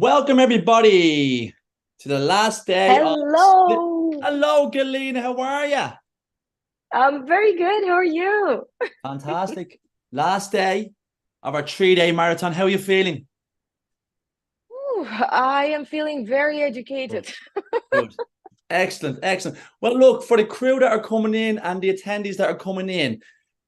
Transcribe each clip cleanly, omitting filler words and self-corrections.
Welcome everybody to the last day of Split. Hello. Hello, Galina. How are you? I'm very good. How are you? Fantastic. Last day of our 3-day marathon. How are you feeling? I am feeling very Good. educated. Good. Excellent. Excellent. Well, look, for the crew that are coming in and the attendees that are coming in,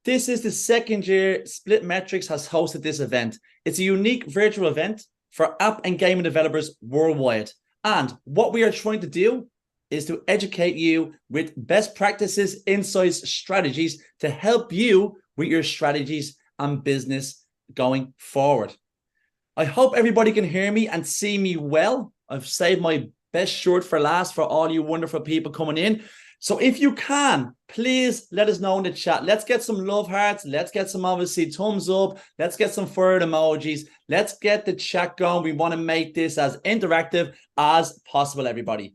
this is the second year Split Metrics has hosted this event. It's a unique virtual event for app and gaming developers worldwide. And what we are trying to do is to educate you with best practices, insights, strategies to help you with your strategies and business going forward. I hope everybody can hear me and see me well. I've saved my best short for last for all you wonderful people coming in. So if you can, please let us know in the chat. Let's get some love hearts. Let's get some, obviously, thumbs up. Let's get some fire emojis. Let's get the chat going. We want to make this as interactive as possible, everybody.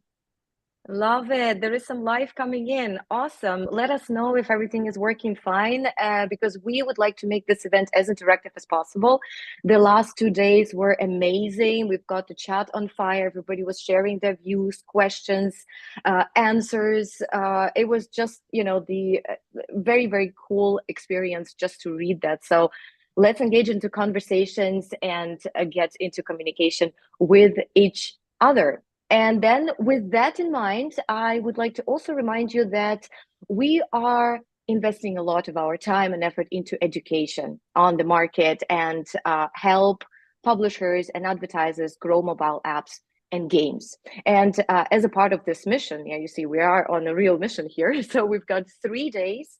Love it. There is some life coming in. Awesome. Let us know if everything is working fine, because we would like to make this event as interactive as possible. The last 2 days were amazing. We've got the chat on fire. Everybody was sharing their views, questions, answers. It was just, the very, very cool experience just to read that. So let's engage into conversations and get into communication with each other. And then with that in mind, I would like to also remind you that we are investing a lot of our time and effort into education on the market and help publishers and advertisers grow mobile apps and games. And as a part of this mission, yeah, you see, we are on a real mission here. So we've got 3 days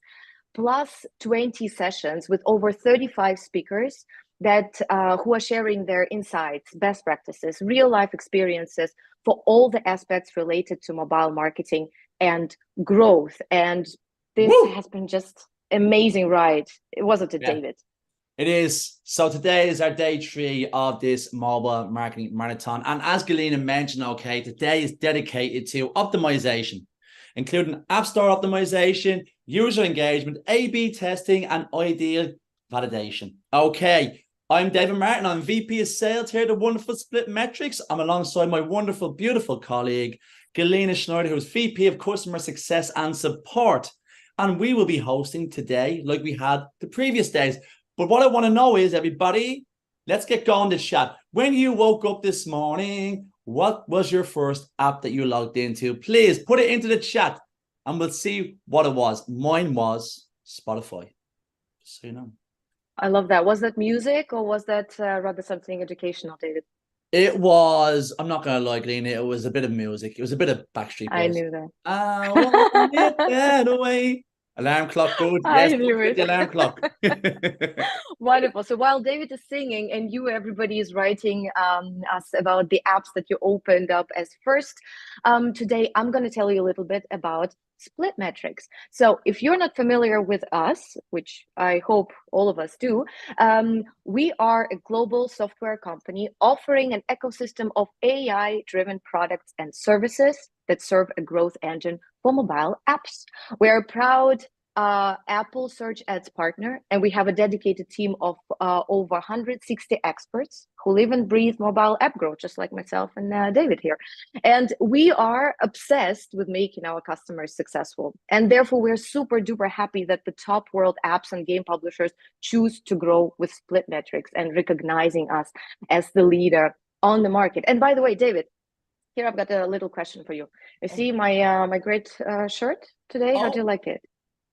plus 20 sessions with over 35 speakers that who are sharing their insights, best practices, real life experiences for all the aspects related to mobile marketing and growth. And this Woo! has been just amazing ride. Wasn't it, Yeah. David? It is. So today is our day 3 of this mobile marketing marathon. And as Galina mentioned, okay, today is dedicated to optimization, including App Store optimization, user engagement, A/B testing, and ideal validation. Okay, I'm David Martin. I'm VP of Sales here at the wonderful Split Metrics. I'm alongside my wonderful, beautiful colleague, Galina Schneider, who's VP of Customer Success and Support. And we will be hosting today, like we had the previous days. But what I want to know is, everybody, let's get going to chat. When you woke up this morning, what was your first app that you logged into? Please put it into the chat and we'll see what it was. Mine was Spotify. Just so you know. I love that. Was that music or was that rather something educational, David? It was, I'm not going to lie, Lena, it was a bit of music. It was a bit of Backstreet I Boys. knew that. I want it that way. Alarm clock, good. I Yes, knew get it. the alarm clock. Wonderful. So while David is singing and everybody is writing us about the apps that you opened up as first, today I'm going to tell you a little bit about Split Metrics. So if you're not familiar with us, which I hope all of us do, we are a global software company offering an ecosystem of AI-driven products and services that serve a growth engine for mobile apps. We are proud Apple Search Ads partner, and we have a dedicated team of over 160 experts who live and breathe mobile app growth, just like myself and David here. And we are obsessed with making our customers successful. And therefore, we're super duper happy that the top world apps and game publishers choose to grow with Split Metrics and recognizing us as the leader on the market. And by the way, David, here I've got a little question for you. You see my great shirt today? How do you Oh, like it?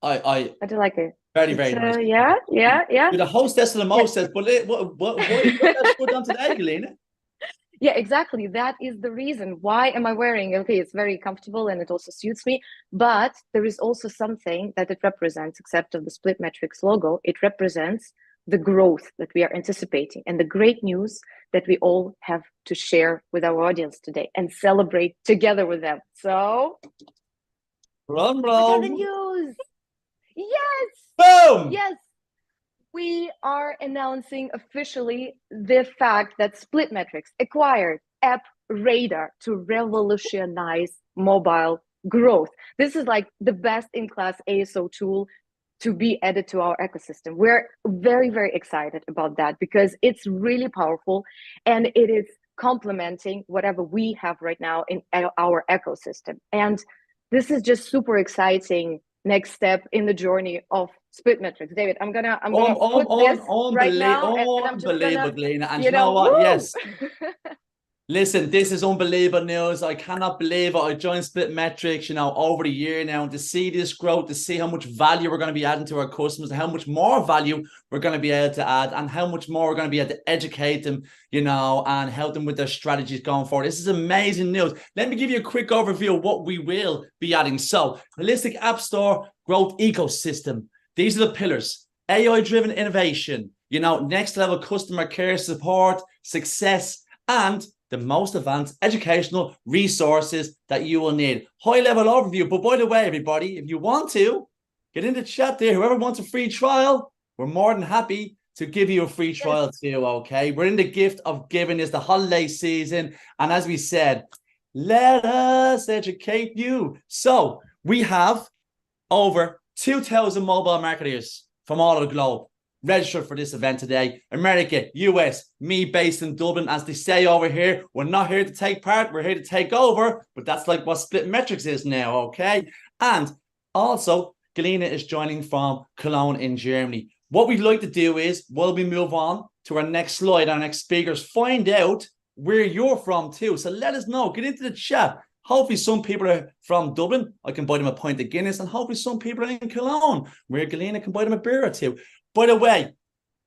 I How do you like it? very, It's very nice. yeah, yeah, yeah. You're the hostess and the Yeah, mostess, but why you got that put on today, Galena? yeah, exactly. That is the reason. Why am I wearing? Okay, it's very comfortable and it also suits me. But there is also something that it represents, except of the Split Metrics logo. It represents the growth that we are anticipating and the great news that we all have to share with our audience today and celebrate together with them. So, Drum what are the roll. news? Yes, Boom. yes. We are announcing officially the fact that Split Metrics acquired App Radar to revolutionize mobile growth. This is like the best in class ASO tool to be added to our ecosystem. We're very, very excited about that because it's really powerful and it is complementing whatever we have right now in our ecosystem. And this is just super exciting next step in the journey of Splitmetrics. David, I'm gonna put this right now, and I'm just unbelievable, gonna, Galina. And you know what? woo! Yes. Listen, this is unbelievable news. I cannot believe it. I joined Splitmetrics, you know, over the year now, and to see this growth, to see how much value we're going to be adding to our customers, how much more value we're going to be able to add, and how much more we're going to be able to educate them, you know, and help them with their strategies going forward. This is amazing news. Let me give you a quick overview of what we will be adding. So, holistic app store, growth ecosystem. These are the pillars. AI-driven innovation, you know, next level customer care support, success, and the most advanced educational resources that you will need. High level overview. But by the way, everybody, if you want to, get in the chat there. Whoever wants a free trial, we're more than happy to give you a free trial too, okay? We're in the gift of giving. It's the holiday season. And as we said, let us educate you. So we have over 2,000 mobile marketers from all over the globe registered for this event today. America, US, me based in Dublin. As they say over here, we're not here to take part, we're here to take over. But that's like what Splitmetrics is now, okay? And also, Galina is joining from Cologne in Germany. What we'd like to do is, while we move on to our next slide, our next speakers, find out where you're from too. So let us know. Get into the chat. Hopefully some people are from Dublin. I can buy them a pint of Guinness. And hopefully some people are in Cologne, where Galina can buy them a beer or two. By the way,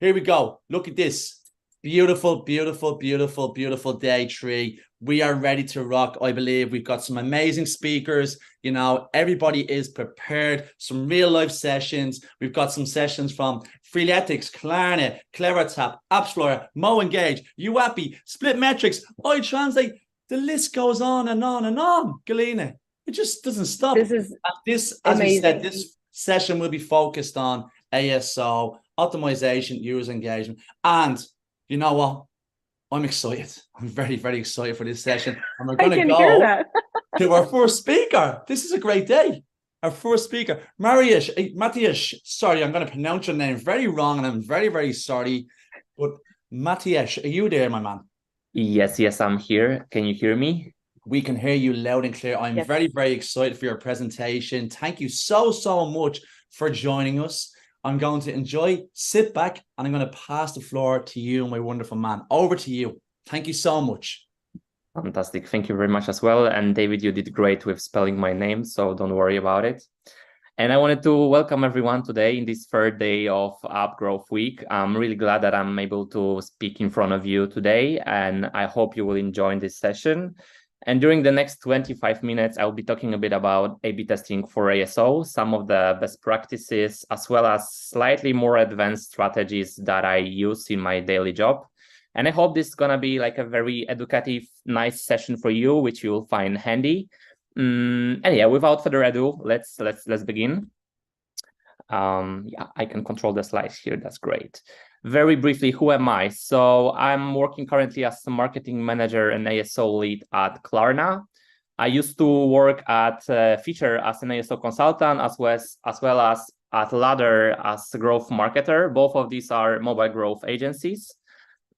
here we go. Look at this. Beautiful, beautiful, beautiful, beautiful day three. We are ready to rock. I believe we've got some amazing speakers. You know, everybody is prepared. Some real life sessions. We've got some sessions from Freeletics, Klarna, Clevertap, AppsFlyer, MoEngage, Uapi, Splitmetrics, iTranslate. The list goes on and on and on, Galina. It just doesn't stop. This is as amazing. we said, this session will be focused on ASO, optimization, user engagement. And you know what? I'm excited. I'm very, very excited for this session. And we're going to go to our first speaker. This is a great day. Our first speaker, Matthias. Sorry, I'm going to pronounce your name very wrong, and I'm very, very sorry. But Matthias, are you there, my man? Yes, I'm here. Can you hear me? We can hear you loud and clear. I'm very, very excited for your presentation. Thank you so, so much for joining us. I'm going to enjoy, sit back, and I'm going to pass the floor to you, my wonderful man. Over to you. Thank you so much. Fantastic. Thank you very much as well. And David, you did great with spelling my name, so don't worry about it. And I wanted to welcome everyone today in this third day of App Growth Week. I'm really glad that I'm able to speak in front of you today, and I hope you will enjoy this session. And during the next 25 minutes, I'll be talking a bit about A/B testing for ASO, some of the best practices, as well as slightly more advanced strategies that I use in my daily job. And I hope this is going to be like a very educative, nice session for you, which you'll find handy. And yeah, without further ado, let's begin. Yeah, I can control the slides here. That's great. Very briefly, who am I? So I'm working currently as a marketing manager and ASO lead at Klarna. I used to work at Feature as an ASO consultant, as well as at Ladder as a growth marketer. Both of these are mobile growth agencies.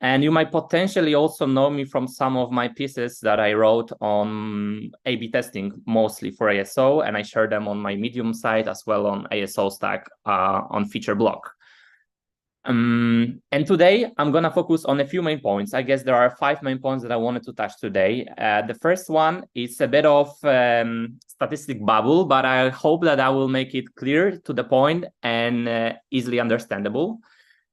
And you might potentially also know me from some of my pieces that I wrote on A/B testing, mostly for ASO, and I share them on my Medium site as well on ASO Stack on Feature blog. And today I'm going to focus on a few main points. I guess there are 5 main points that I wanted to touch today. The first one is a bit of statistic bubble, but I hope that I will make it clear, to the point, and easily understandable.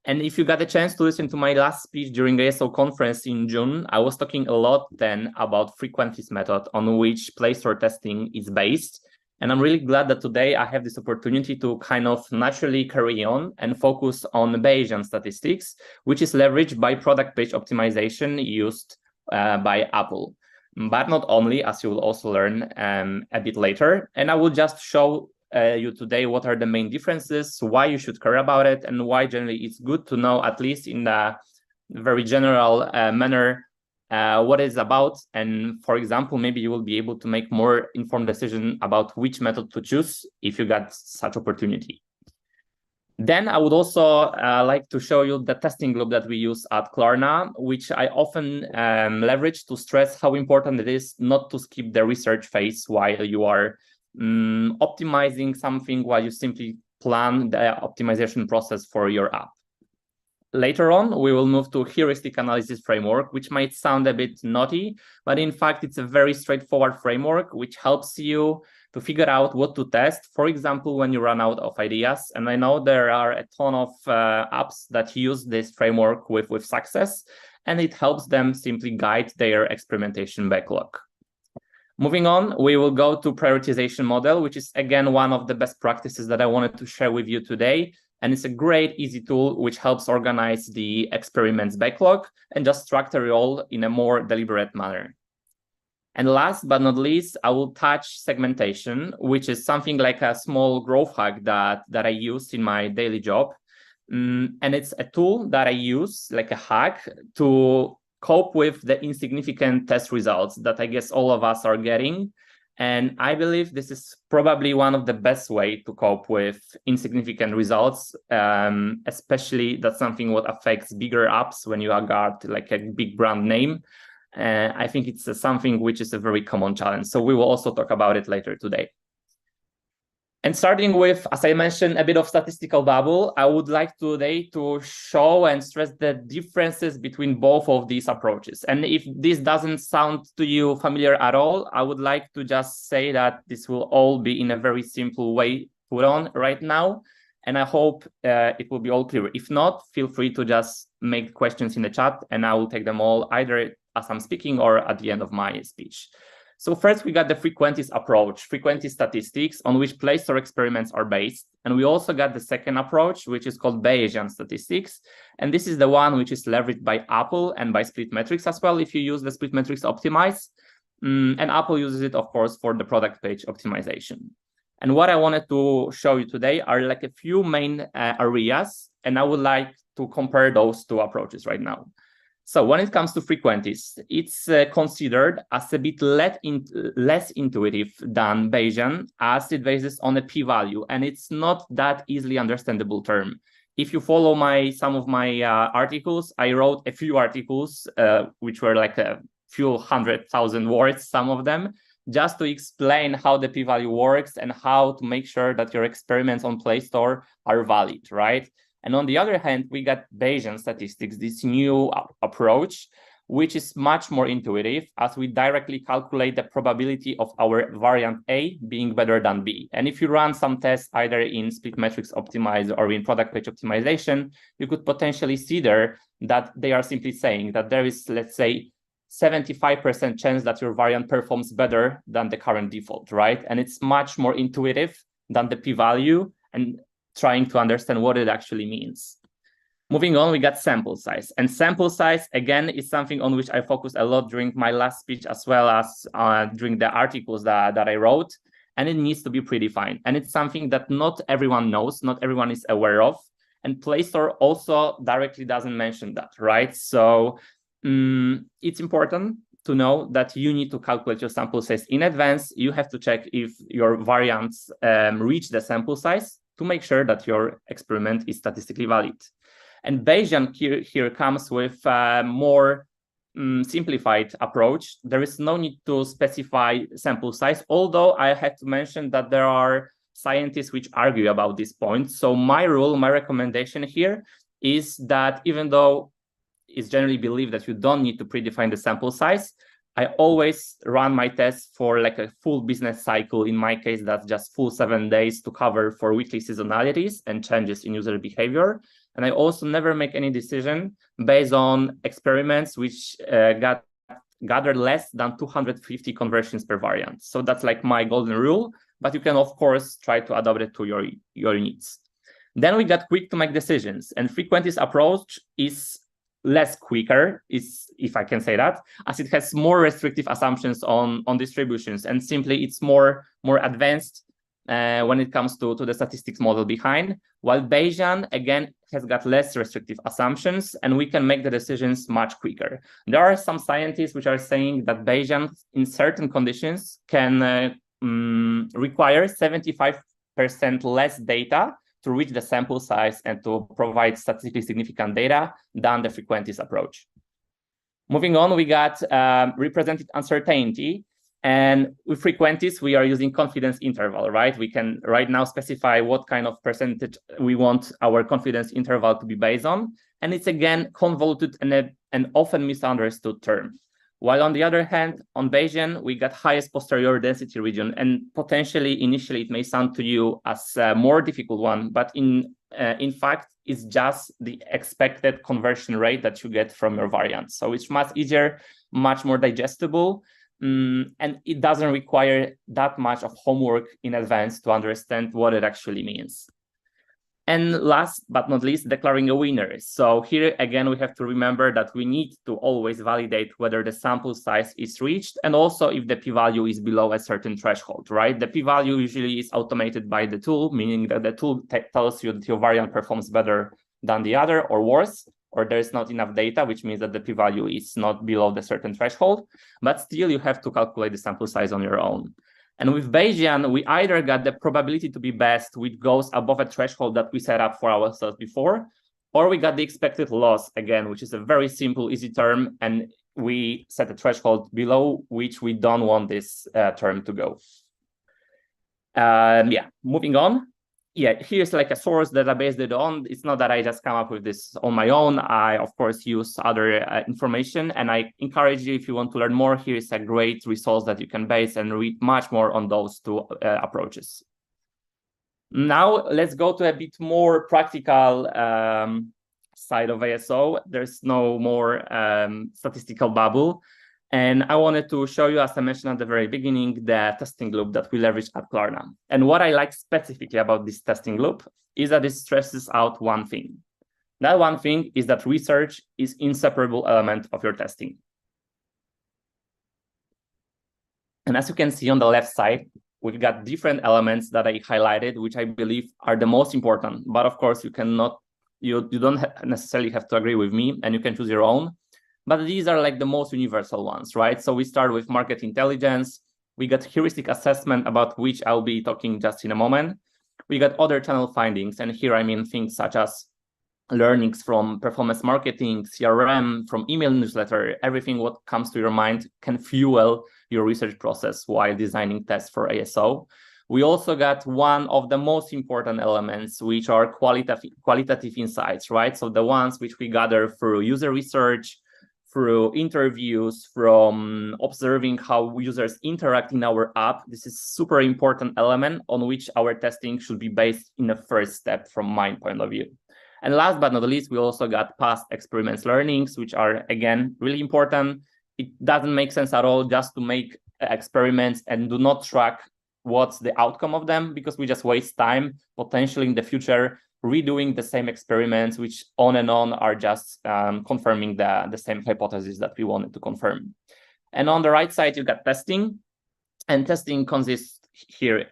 And if you got a chance to listen to my last speech during the ASO conference in June, I was talking a lot then about frequencies method on which Play Store testing is based. And I'm really glad that today I have this opportunity to kind of naturally carry on and focus on Bayesian statistics, which is leveraged by product page optimization used by Apple. But not only, as you will also learn a bit later. And I will just show you today what are the main differences, why you should care about it, and why generally it's good to know, at least in a very general manner, what it's about. And for example, maybe you will be able to make more informed decision about which method to choose if you got such opportunity. Then I would also like to show you the testing loop that we use at Klarna, which I often leverage to stress how important it is not to skip the research phase while you are optimizing something, while you simply plan the optimization process for your app. Later on, we will move to heuristic analysis framework, which might sound a bit naughty, but in fact, it's a very straightforward framework which helps you to figure out what to test, for example, when you run out of ideas. And I know there are a ton of apps that use this framework with success, and it helps them simply guide their experimentation backlog. Moving on, we will go to prioritization model, which is again one of the best practices that I wanted to share with you today. And it's a great, easy tool which helps organize the experiments backlog and just structure it all in a more deliberate manner. And last but not least, I will touch segmentation, which is something like a small growth hack that I use in my daily job. And it's a tool that I use, like a hack, to cope with the insignificant test results that I guess all of us are getting. And I believe this is probably one of the best way to cope with insignificant results, especially that's something what affects bigger apps when you have got like a big brand name. I think it's something which is a very common challenge. So we will also talk about it later today. And starting with, as I mentioned, a bit of statistical bubble, I would like today to show and stress the differences between both of these approaches. And if this doesn't sound to you familiar at all, I would like to just say that this will all be in a very simple way put on right now. And I hope it will be all clear. If not, feel free to just make questions in the chat and I will take them all either as I'm speaking or at the end of my speech. So first, we got the frequentis approach, frequentis statistics, on which Play Store experiments are based. And we also got the second approach, which is called Bayesian statistics. And this is the one which is leveraged by Apple and by Splitmetrics as well, if you use the Splitmetrics Optimize. And Apple uses it, of course, for the product page optimization. And what I wanted to show you today are like a few main areas, and I would like to compare those two approaches right now. So when it comes to frequentis, it's considered as a bit less intuitive than Bayesian, as it bases on a p-value, and it's not that easily understandable term. If you follow some of my articles, I wrote a few articles, which were like a few 100,000 words, some of them, just to explain how the p-value works and how to make sure that your experiments on Play Store are valid, right? And on the other hand, we got Bayesian statistics, this new approach, which is much more intuitive as we directly calculate the probability of our variant A being better than B. And if you run some tests either in Splitmetrics Optimize or in product page optimization, you could potentially see there that they are simply saying that there is, let's say, 75% chance that your variant performs better than the current default, right? And it's much more intuitive than the p-value and trying to understand what it actually means. Moving on, we got sample size. And sample size, again, is something on which I focused a lot during my last speech, as well as during the articles that I wrote. And it needs to be predefined. And it's something that not everyone knows, not everyone is aware of. And Play Store also directly doesn't mention that, right? So it's important to know that you need to calculate your sample size in advance. You have to check if your variants reach the sample size to make sure that your experiment is statistically valid. And Bayesian here comes with a more simplified approach. There is no need to specify sample size, although I had to mention that there are scientists which argue about this point. So my recommendation here is that even though it's generally believed that you don't need to predefine the sample size, I always run my tests for like a full business cycle. In my case, that's just full 7 days to cover for weekly seasonalities and changes in user behavior. And I also never make any decision based on experiments which gathered less than 250 conversions per variant. So that's like my golden rule, but you can, of course, try to adapt it to your needs. Then we got quick to make decisions, and frequentis approach is less quicker, if I can say that, as it has more restrictive assumptions on distributions, and simply it's more advanced when it comes to the statistics model behind, while Bayesian, again, has got less restrictive assumptions, and we can make the decisions much quicker. There are some scientists which are saying that Bayesian, in certain conditions, can require 75% less data to reach the sample size and to provide statistically significant data than the frequentist approach. Moving on, we got represented uncertainty. And with frequentist, we are using confidence interval, right? We can right now specify what kind of percentage we want our confidence interval to be based on. And it's again convoluted and an often misunderstood term. While on the other hand, on Bayesian, we got highest posterior density region, and potentially initially it may sound to you as a more difficult one, but in fact, it's just the expected conversion rate that you get from your variant. So it's much easier, much more digestible, and it doesn't require that much of homework in advance to understand what it actually means. And last but not least, declaring a winner. So here again, we have to remember that we need to always validate whether the sample size is reached and also if the p-value is below a certain threshold, right? The p-value usually is automated by the tool, meaning that the tool tells you that your variant performs better than the other or worse, or there's not enough data, which means that the p-value is not below the certain threshold, but still you have to calculate the sample size on your own. And with Bayesian, we either got the probability to be best, which goes above a threshold that we set up for ourselves before, or we got the expected loss, again, which is a very simple, easy term, and we set a threshold below which we don't want this term to go. Yeah, moving on. Yeah, here's like a source that I based it on. It's not that I just come up with this on my own. I, of course, use other information, and I encourage you, if you want to learn more, here is a great resource that you can base and read much more on those two approaches. Now, let's go to a bit more practical side of ASO. There's no more statistical bubble. And I wanted to show you, as I mentioned at the very beginning, the testing loop that we leverage at Klarna. And what I like specifically about this testing loop is that it stresses out one thing. That one thing is that research is an inseparable element of your testing. And as you can see on the left side, we've got different elements that I highlighted, which I believe are the most important. But of course, you don't necessarily have to agree with me, and you can choose your own. But these are like the most universal ones, right? So we start with market intelligence. We got heuristic assessment, about which I'll be talking just in a moment. We got other channel findings. And here I mean things such as learnings from performance marketing, CRM, from email newsletter. Everything what comes to your mind can fuel your research process while designing tests for ASO. We also got one of the most important elements, which are qualitative insights, right? So the ones which we gather through user research, through interviews, from observing how users interact in our app. This is super important element on which our testing should be based in the first step from my point of view. And last but not least, we also got past experiments learnings, which are, again, really important. It doesn't make sense at all just to make experiments and do not track what's the outcome of them, because we just waste time potentially in the future redoing the same experiments, which on and on are just confirming the same hypothesis that we wanted to confirm. And on the right side, you got testing. And testing consists here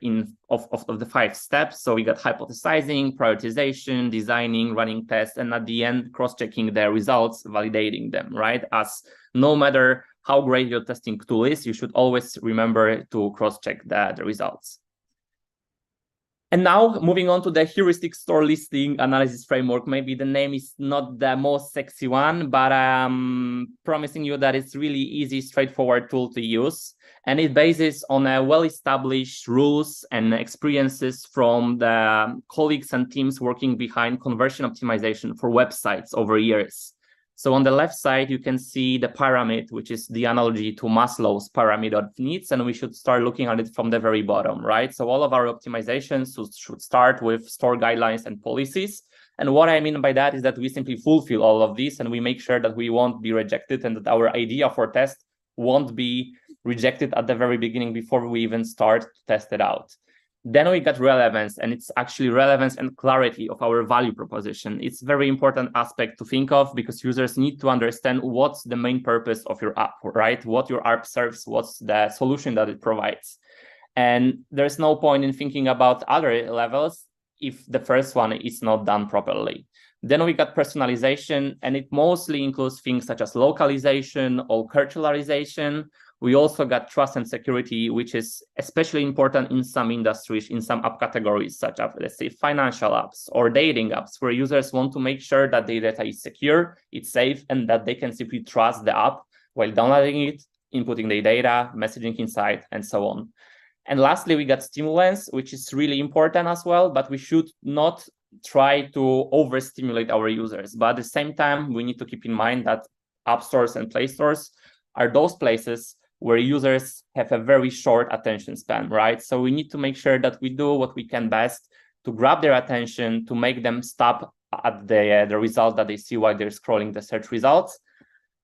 of the 5 steps. So we got hypothesizing, prioritization, designing, running tests, and at the end, cross-checking the results, validating them, right? As no matter how great your testing tool is, you should always remember to cross-check the results. And now moving on to the heuristic store listing analysis framework. Maybe the name is not the most sexy one, but I'm promising you that it's really easy, straightforward tool to use. And it bases on a well-established rules and experiences from the colleagues and teams working behind conversion optimization for websites over years. So on the left side, you can see the pyramid, which is the analogy to Maslow's pyramid of needs, and we should start looking at it from the very bottom, right? So all of our optimizations should start with store guidelines and policies. And what I mean by that is that we simply fulfill all of these and we make sure that we won't be rejected and that our idea for test won't be rejected at the very beginning before we even start to test it out. Then we got relevance, and it's actually relevance and clarity of our value proposition. It's a very important aspect to think of because users need to understand what's the main purpose of your app, right? What your app serves, what's the solution that it provides. And there's no point in thinking about other levels if the first one is not done properly. Then we got personalization, and it mostly includes things such as localization or culturalization, We also got trust and security, which is especially important in some industries, in some app categories, such as, let's say, financial apps or dating apps, where users want to make sure that their data is secure, it's safe, and that they can simply trust the app while downloading it, inputting their data, messaging inside, and so on. And lastly, we got stimulants, which is really important as well, but we should not try to overstimulate our users. But at the same time, we need to keep in mind that app stores and play stores are those places where users have a very short attention span, right? So we need to make sure that we do what we can best to grab their attention, to make them stop at the result that they see while they're scrolling the search results,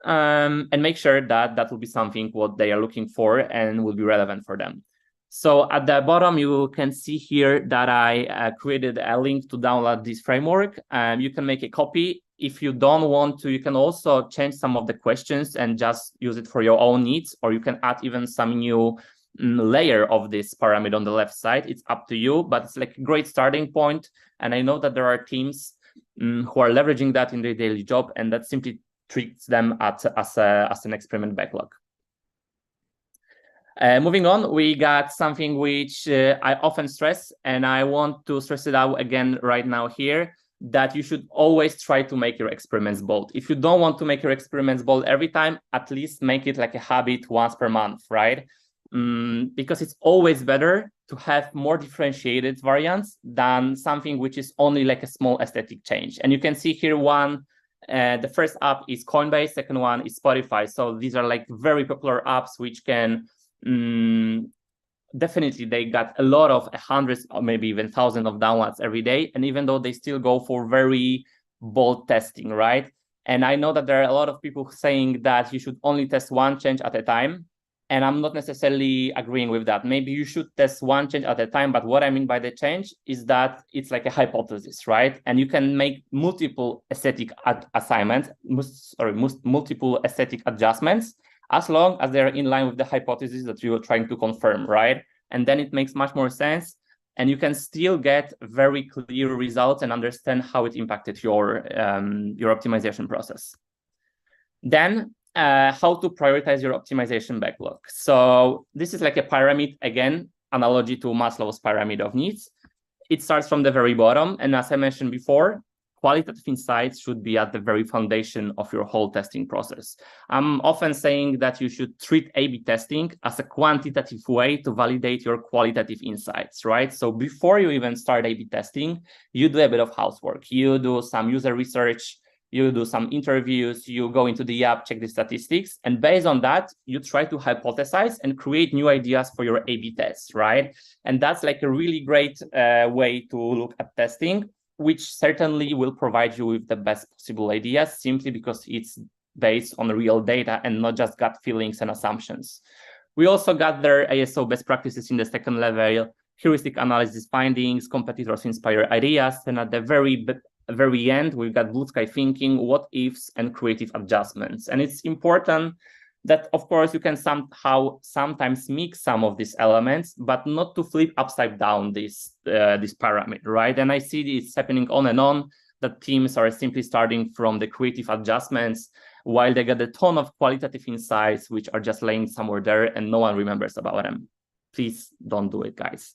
and make sure that that will be something what they are looking for and will be relevant for them. So at the bottom, you can see here that I created a link to download this framework. You can make a copy. If you don't want to, you can also change some of the questions and just use it for your own needs, or you can add even some new layer of this pyramid on the left side. It's up to you, but it's like a great starting point. And I know that there are teams who are leveraging that in their daily job, and that simply treats them as an experiment backlog. Moving on, we got something which I often stress, and I want to stress it out again right now here, that you should always try to make your experiments bold. If you don't want to make your experiments bold every time, at least make it like a habit once per month, right? Because it's always better to have more differentiated variants than something which is only like a small aesthetic change. And you can see here one, the first app is Coinbase, second one is Spotify. So these are like very popular apps which can definitely they got a lot of hundreds or maybe even thousands of downloads every day, and even though they still go for very bold testing, right? And I know that there are a lot of people saying that you should only test one change at a time, and I'm not necessarily agreeing with that. Maybe you should test one change at a time, but what I mean by the change is that it's like a hypothesis, right? And you can make multiple aesthetic assignments, multiple aesthetic adjustments, as long as they're in line with the hypothesis that you are trying to confirm, right? And then it makes much more sense, and you can still get very clear results and understand how it impacted your optimization process. Then, how to prioritize your optimization backlog. So this is like a pyramid, again, analogy to Maslow's pyramid of needs. It starts from the very bottom, and as I mentioned before, qualitative insights should be at the very foundation of your whole testing process. I'm often saying that you should treat A/B testing as a quantitative way to validate your qualitative insights, right? So before you even start A/B testing, you do a bit of housework. You do some user research, you do some interviews, you go into the app, check the statistics, and based on that, you try to hypothesize and create new ideas for your A/B tests, right? And that's like a really great way to look at testing, which certainly will provide you with the best possible ideas, simply because it's based on real data and not just gut feelings and assumptions. We also got their ISO best practices in the second level, heuristic analysis findings, competitors inspire ideas, and at the very end, we've got blue sky thinking, what ifs, and creative adjustments. And it's important that, of course, you can sometimes mix some of these elements, but not to flip upside down this pyramid, right? And I see this happening on and on, that teams are simply starting from the creative adjustments while they get a ton of qualitative insights, which are just laying somewhere there and no one remembers about them. Please don't do it, guys.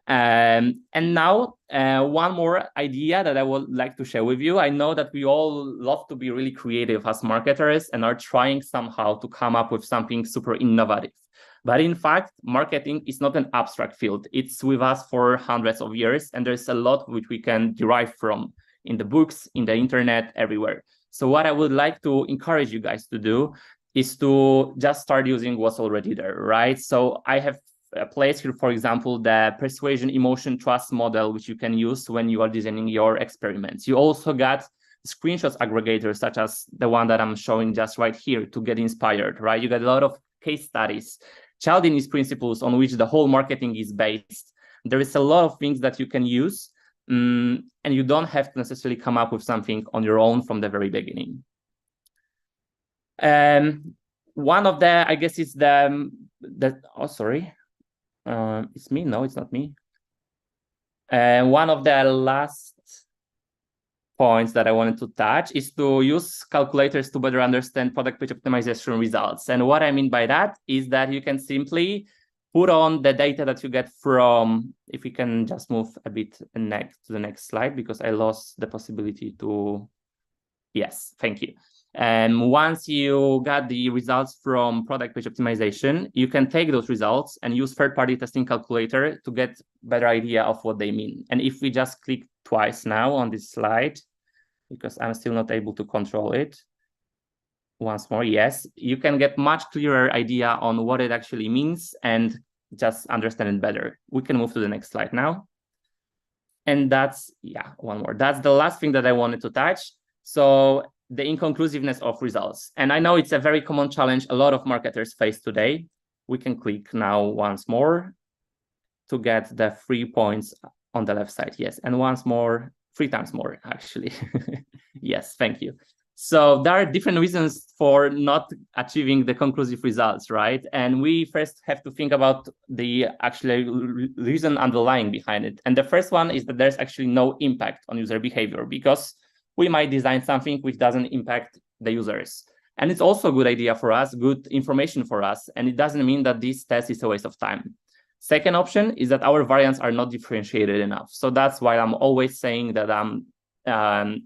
And now, one more idea that I would like to share with you. I know that we all love to be really creative as marketers and are trying somehow to come up with something super innovative. But in fact, marketing is not an abstract field. It's with us for hundreds of years, and there's a lot which we can derive from in the books, in the internet, everywhere. So what I would like to encourage you guys to do is to just start using what's already there, right? So I have a place here, for example, the persuasion, emotion, trust model, which you can use when you are designing your experiments. You also got screenshots aggregators, such as the one that I'm showing just right here, to get inspired, right? You got a lot of case studies, Cialdini's principles on which the whole marketing is based. There is a lot of things that you can use, and you don't have to necessarily come up with something on your own from the very beginning. One of the, I guess, is oh, sorry. It's me? No, it's not me. One of the last points that I wanted to touch is to use calculators to better understand product page optimization results. And what I mean by that is that you can simply put on the data that you get from, if we can just move a bit to the next slide, because I lost the possibility to, yes, thank you. And once you got the results from product page optimization, you can take those results and use third-party testing calculator to get better idea of what they mean. And if we just click twice now on this slide, because I'm still not able to control it, once more, yes, you can get much clearer idea on what it actually means and just understand it better. We can move to the next slide now. And that's, yeah, one more. That's the last thing that I wanted to touch. So the inconclusiveness of results. And I know it's a very common challenge a lot of marketers face today. We can click now once more to get the 3 points on the left side. Yes, and once more, 3 times more, actually. Yes, thank you. So there are different reasons for not achieving the conclusive results, right? And we first have to think about the actual reason underlying behind it. And the first one is that there's actually no impact on user behavior, because we might design something which doesn't impact the users. And it's also a good idea for us, good information for us, and it doesn't mean that this test is a waste of time. Second option is that our variants are not differentiated enough. So that's why I'm always saying that I'm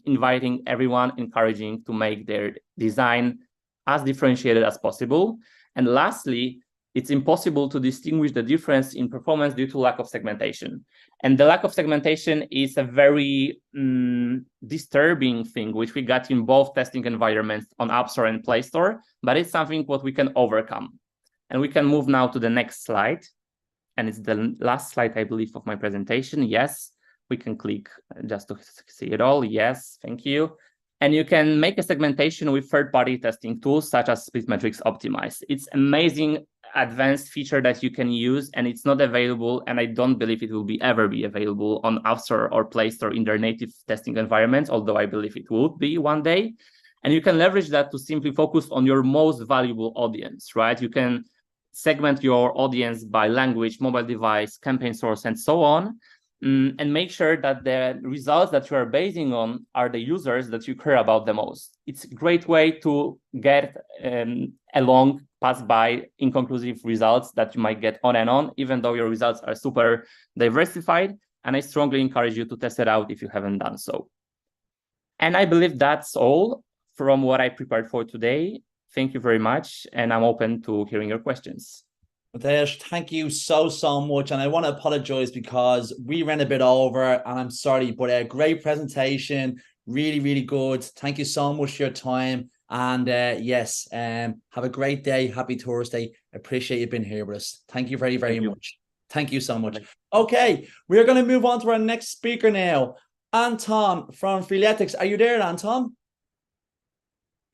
inviting everyone, encouraging to make their design as differentiated as possible. And lastly, it's impossible to distinguish the difference in performance due to lack of segmentation. And the lack of segmentation is a very disturbing thing, which we got in both testing environments on App Store and Play Store, but it's something what we can overcome. And we can move now to the next slide. And it's the last slide, I believe, of my presentation. Yes, we can click just to see it all. Yes, thank you. And you can make a segmentation with third-party testing tools such as Splitmetrics Optimize. It's amazing advanced feature that you can use, and it's not available, and I don't believe it will ever be available on App Store or Play Store in their native testing environments, although I believe it would be one day. And you can leverage that to simply focus on your most valuable audience, right? You can segment your audience by language, mobile device, campaign source, and so on, and make sure that the results that you are basing on are the users that you care about the most. It's a great way to get pass by inconclusive results that you might get on and on, even though your results are super diversified. And I strongly encourage you to test it out if you haven't done so. And I believe that's all from what I prepared for today. Thank you very much. And I'm open to hearing your questions. Mateusz, thank you so much. And I want to apologize because we ran a bit over, and I'm sorry, but a great presentation. Really good. Thank you so much for your time. And yes, have a great day. Happy Thursday. Appreciate you being here with us. Thank you very much. Thank you so much. Okay, we're going to move on to our next speaker now. Anton from Freeletics. Are you there, Anton?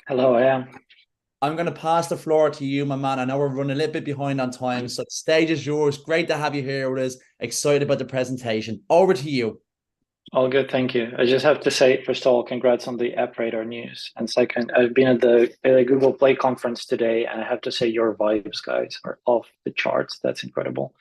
Hello, I am. I'm going to pass the floor to you, my man. I know we're running a little bit behind on time, so the stage is yours. Great to have you here with us. Excited about the presentation. Over to you. All good, thank you. I just have to say, first of all, congrats on the App Radar news. And second, I've been at the Google Play conference today, and I have to say your vibes, guys, are off the charts. That's incredible.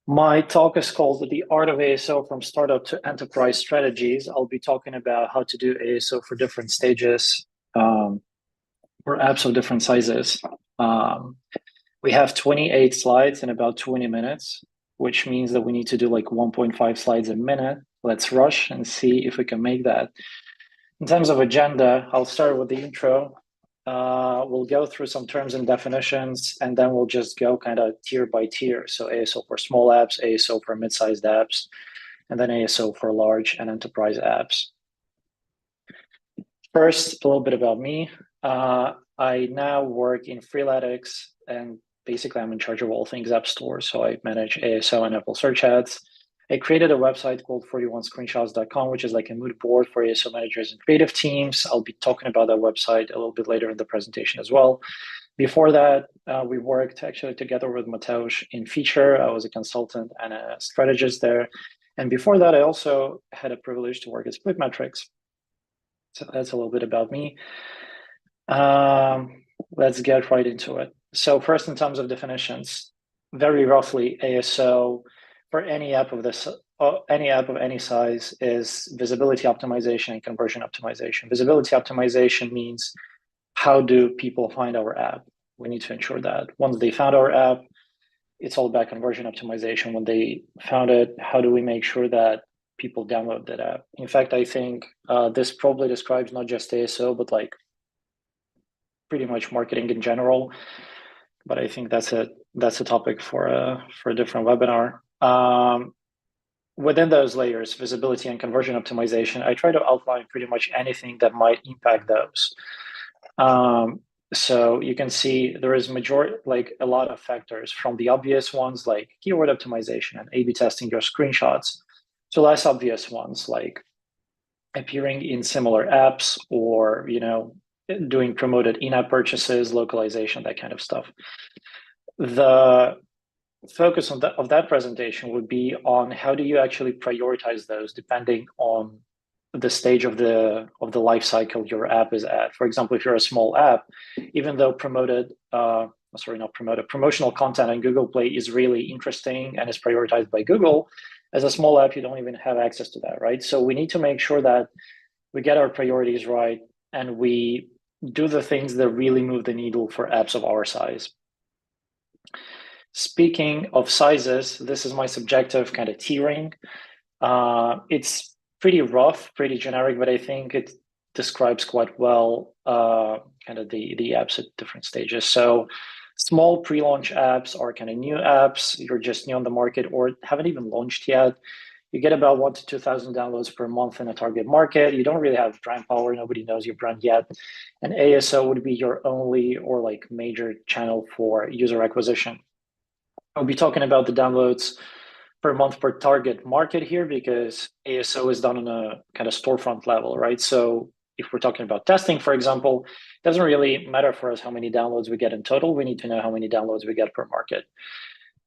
My talk is called The Art of ASO from Startup to Enterprise Strategies. I'll be talking about how to do ASO for different stages, for apps of different sizes. We have 28 slides in about 20 minutes, which means that we need to do like 1.5 slides a minute. Let's rush and see if we can make that. In terms of agenda, I'll start with the intro. We'll go through some terms and definitions, and then we'll just go kind of tier by tier. So ASO for small apps, ASO for mid-sized apps, and then ASO for large and enterprise apps. First, a little bit about me. I now work in Freeletics, and basically I'm in charge of all things App Store. So I manage ASO and Apple Search Ads. I created a website called 41screenshots.com, which is like a mood board for ASO managers and creative teams. I'll be talking about that website a little bit later in the presentation as well. Before that, we worked actually together with Mateusz in Feature. I was a consultant and a strategist there. And before that, I also had a privilege to work at Splitmetrics. So that's a little bit about me. Let's get right into it. So first, in terms of definitions, very roughly, ASO for any app of this any app of any size is visibility optimization and conversion optimization. Visibility optimization means how do people find our app? We need to ensure that once they found our app, it's all about conversion optimization. When they found it, how do we make sure that people download that app? In fact, I think this probably describes not just ASO, but like pretty much marketing in general. But I think that's a topic for a different webinar. Within those layers, visibility and conversion optimization, I try to outline pretty much anything that might impact those. So you can see there is a lot of factors, from the obvious ones like keyword optimization and A/B testing your screenshots, to less obvious ones like appearing in similar apps, or doing promoted in-app purchases, localization, that kind of stuff. The focus of that presentation would be on how do you actually prioritize those depending on the stage of the life cycle your app is at. For example, if you're a small app, even though promotional content on Google Play is really interesting and is prioritized by Google, as a small app, you don't even have access to that, right? So we need to make sure that we get our priorities right and we do the things that really move the needle for apps of our size. Speaking of sizes, this is my subjective kind of tiering. It's pretty rough, pretty generic, but I think it describes quite well kind of the apps at different stages. So small pre-launch apps are kind of new apps. You're just new on the market or haven't even launched yet. You get about 1,000 to 2,000 downloads per month in a target market. You don't really have brand power. Nobody knows your brand yet. And ASO would be your only or like major channel for user acquisition. I'll be talking about the downloads per month per target market here because ASO is done on a kind of storefront level, right? So if we're talking about testing, for example, it doesn't really matter for us how many downloads we get in total. We need to know how many downloads we get per market.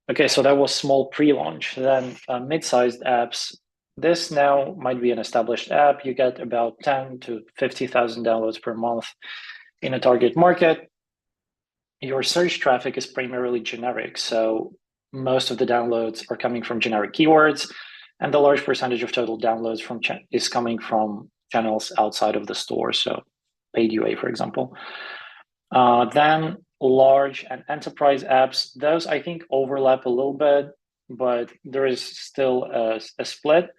Okay, so that was small pre-launch. Then mid-sized apps. This now might be an established app. You get about 10 to 50,000 downloads per month in a target market. Your search traffic is primarily generic. So most of the downloads are coming from generic keywords, and the large percentage of total downloads is coming from channels outside of the store. So paid UA, for example. Then large and enterprise apps, those I think overlap a little bit, but there is still a split.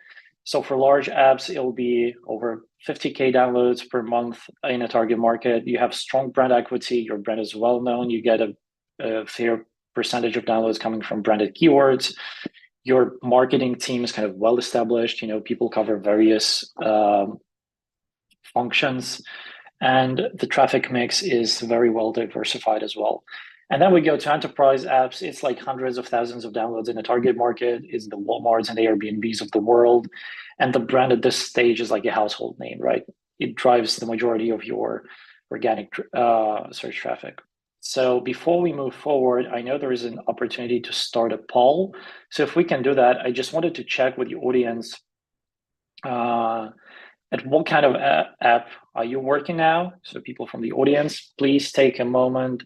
So for large apps, it'll be over 50K downloads per month in a target market. You have strong brand equity. Your brand is well known. You get a fair percentage of downloads coming from branded keywords. Your marketing team is kind of well established. People cover various functions, and the traffic mix is very well diversified as well. And then we go to enterprise apps. It's like hundreds of thousands of downloads in a target market. It's the Walmarts and the Airbnbs of the world. And the brand at this stage is like a household name, right? It drives the majority of your organic search traffic. So before we move forward, I know there is an opportunity to start a poll. So if we can do that, I just wanted to check with the audience at what kind of app are you working now? So people from the audience, please take a moment,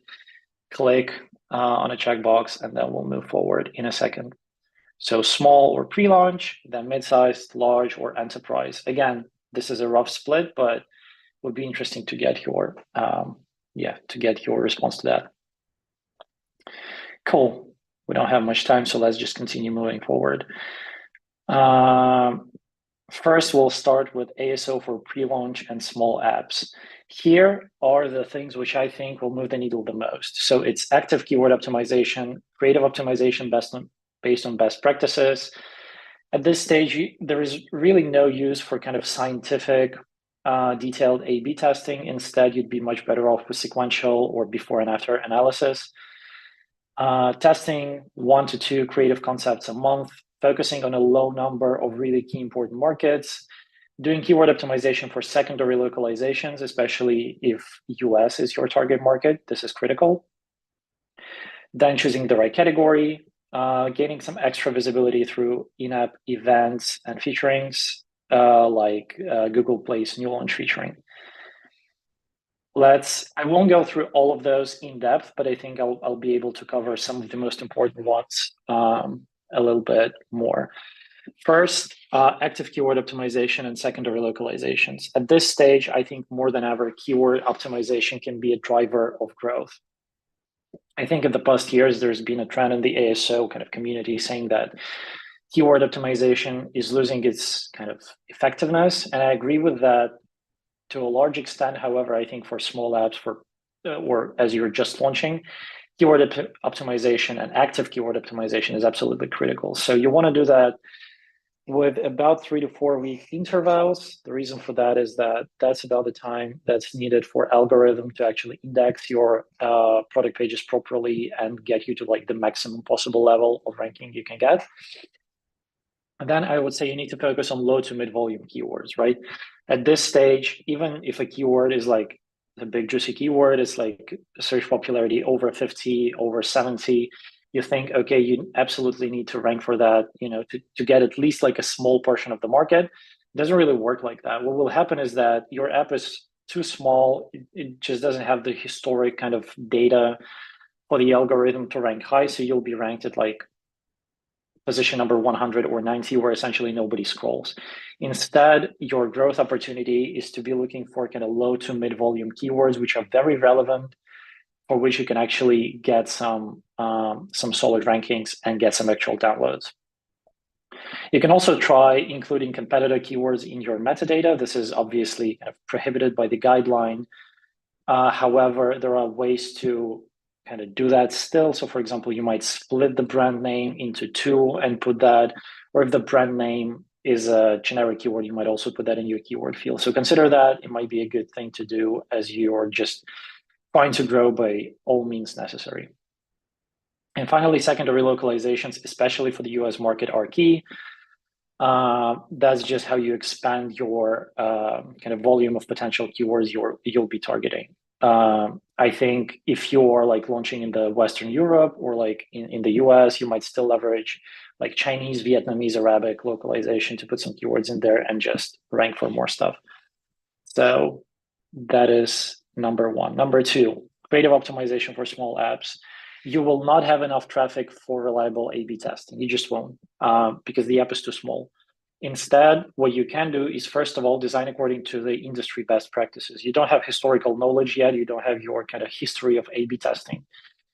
click on a checkbox, and then we'll move forward in a second. So small or pre-launch, then mid-sized, large, or enterprise. Again, this is a rough split, but it would be interesting to get your response to that. Cool. We don't have much time, so let's just continue moving forward. First, we'll start with ASO for pre-launch and small apps. Here are the things which I think will move the needle the most. So it's active keyword optimization, creative optimization based on best practices. At this stage, there is really no use for kind of scientific, detailed A/B testing. Instead, you'd be much better off with sequential or before and after analysis. Testing 1 to 2 creative concepts a month, focusing on a low number of really key important markets, doing keyword optimization for secondary localizations, especially if US is your target market. This is critical. Then choosing the right category, gaining some extra visibility through in-app events and featurings, like Google Play's new launch featuring. I won't go through all of those in depth, but I think I'll be able to cover some of the most important ones a little bit more. First, active keyword optimization and secondary localizations. At this stage, I think more than ever, keyword optimization can be a driver of growth. I think in the past years, there's been a trend in the ASO kind of community saying that keyword optimization is losing its kind of effectiveness. And I agree with that to a large extent. However, I think for small apps, or as you're just launching, keyword optimization and active keyword optimization is absolutely critical. So you want to do that with about 3 to 4 week intervals. The reason for that is that that's about the time that's needed for algorithm to actually index your product pages properly and get you to like the maximum possible level of ranking you can get. And then I would say you need to focus on low to mid volume keywords, right? At this stage, even if a keyword is like a big juicy keyword, it's like search popularity over 50, over 70, you think, okay, you absolutely need to rank for that, to get at least like a small portion of the market. It doesn't really work like that. What will happen is that your app is too small. It just doesn't have the historic kind of data for the algorithm to rank high. So you'll be ranked at like position number 100 or 90, where essentially nobody scrolls. Instead, your growth opportunity is to be looking for kind of low to mid volume keywords, which are very relevant, for which you can actually get some solid rankings and get some actual downloads. You can also try including competitor keywords in your metadata. This is obviously kind of prohibited by the guideline. However, there are ways to kind of do that still. So for example, you might split the brand name into two and put that, or if the brand name is a generic keyword, you might also put that in your keyword field. So consider that. It might be a good thing to do as you're just trying to grow by all means necessary. And finally, secondary localizations, especially for the US market, are key. That's just how you expand your kind of volume of potential keywords you'll be targeting. I think if you're like launching in the Western Europe or like in the US, you might still leverage like Chinese, Vietnamese, Arabic localization to put some keywords in there and just rank for more stuff. So that is number one. Number two, creative optimization for small apps. You will not have enough traffic for reliable A/B testing. You just won't, because the app is too small. Instead, what you can do is, first of all, design according to the industry best practices. You don't have historical knowledge yet. You don't have your kind of history of A/B testing.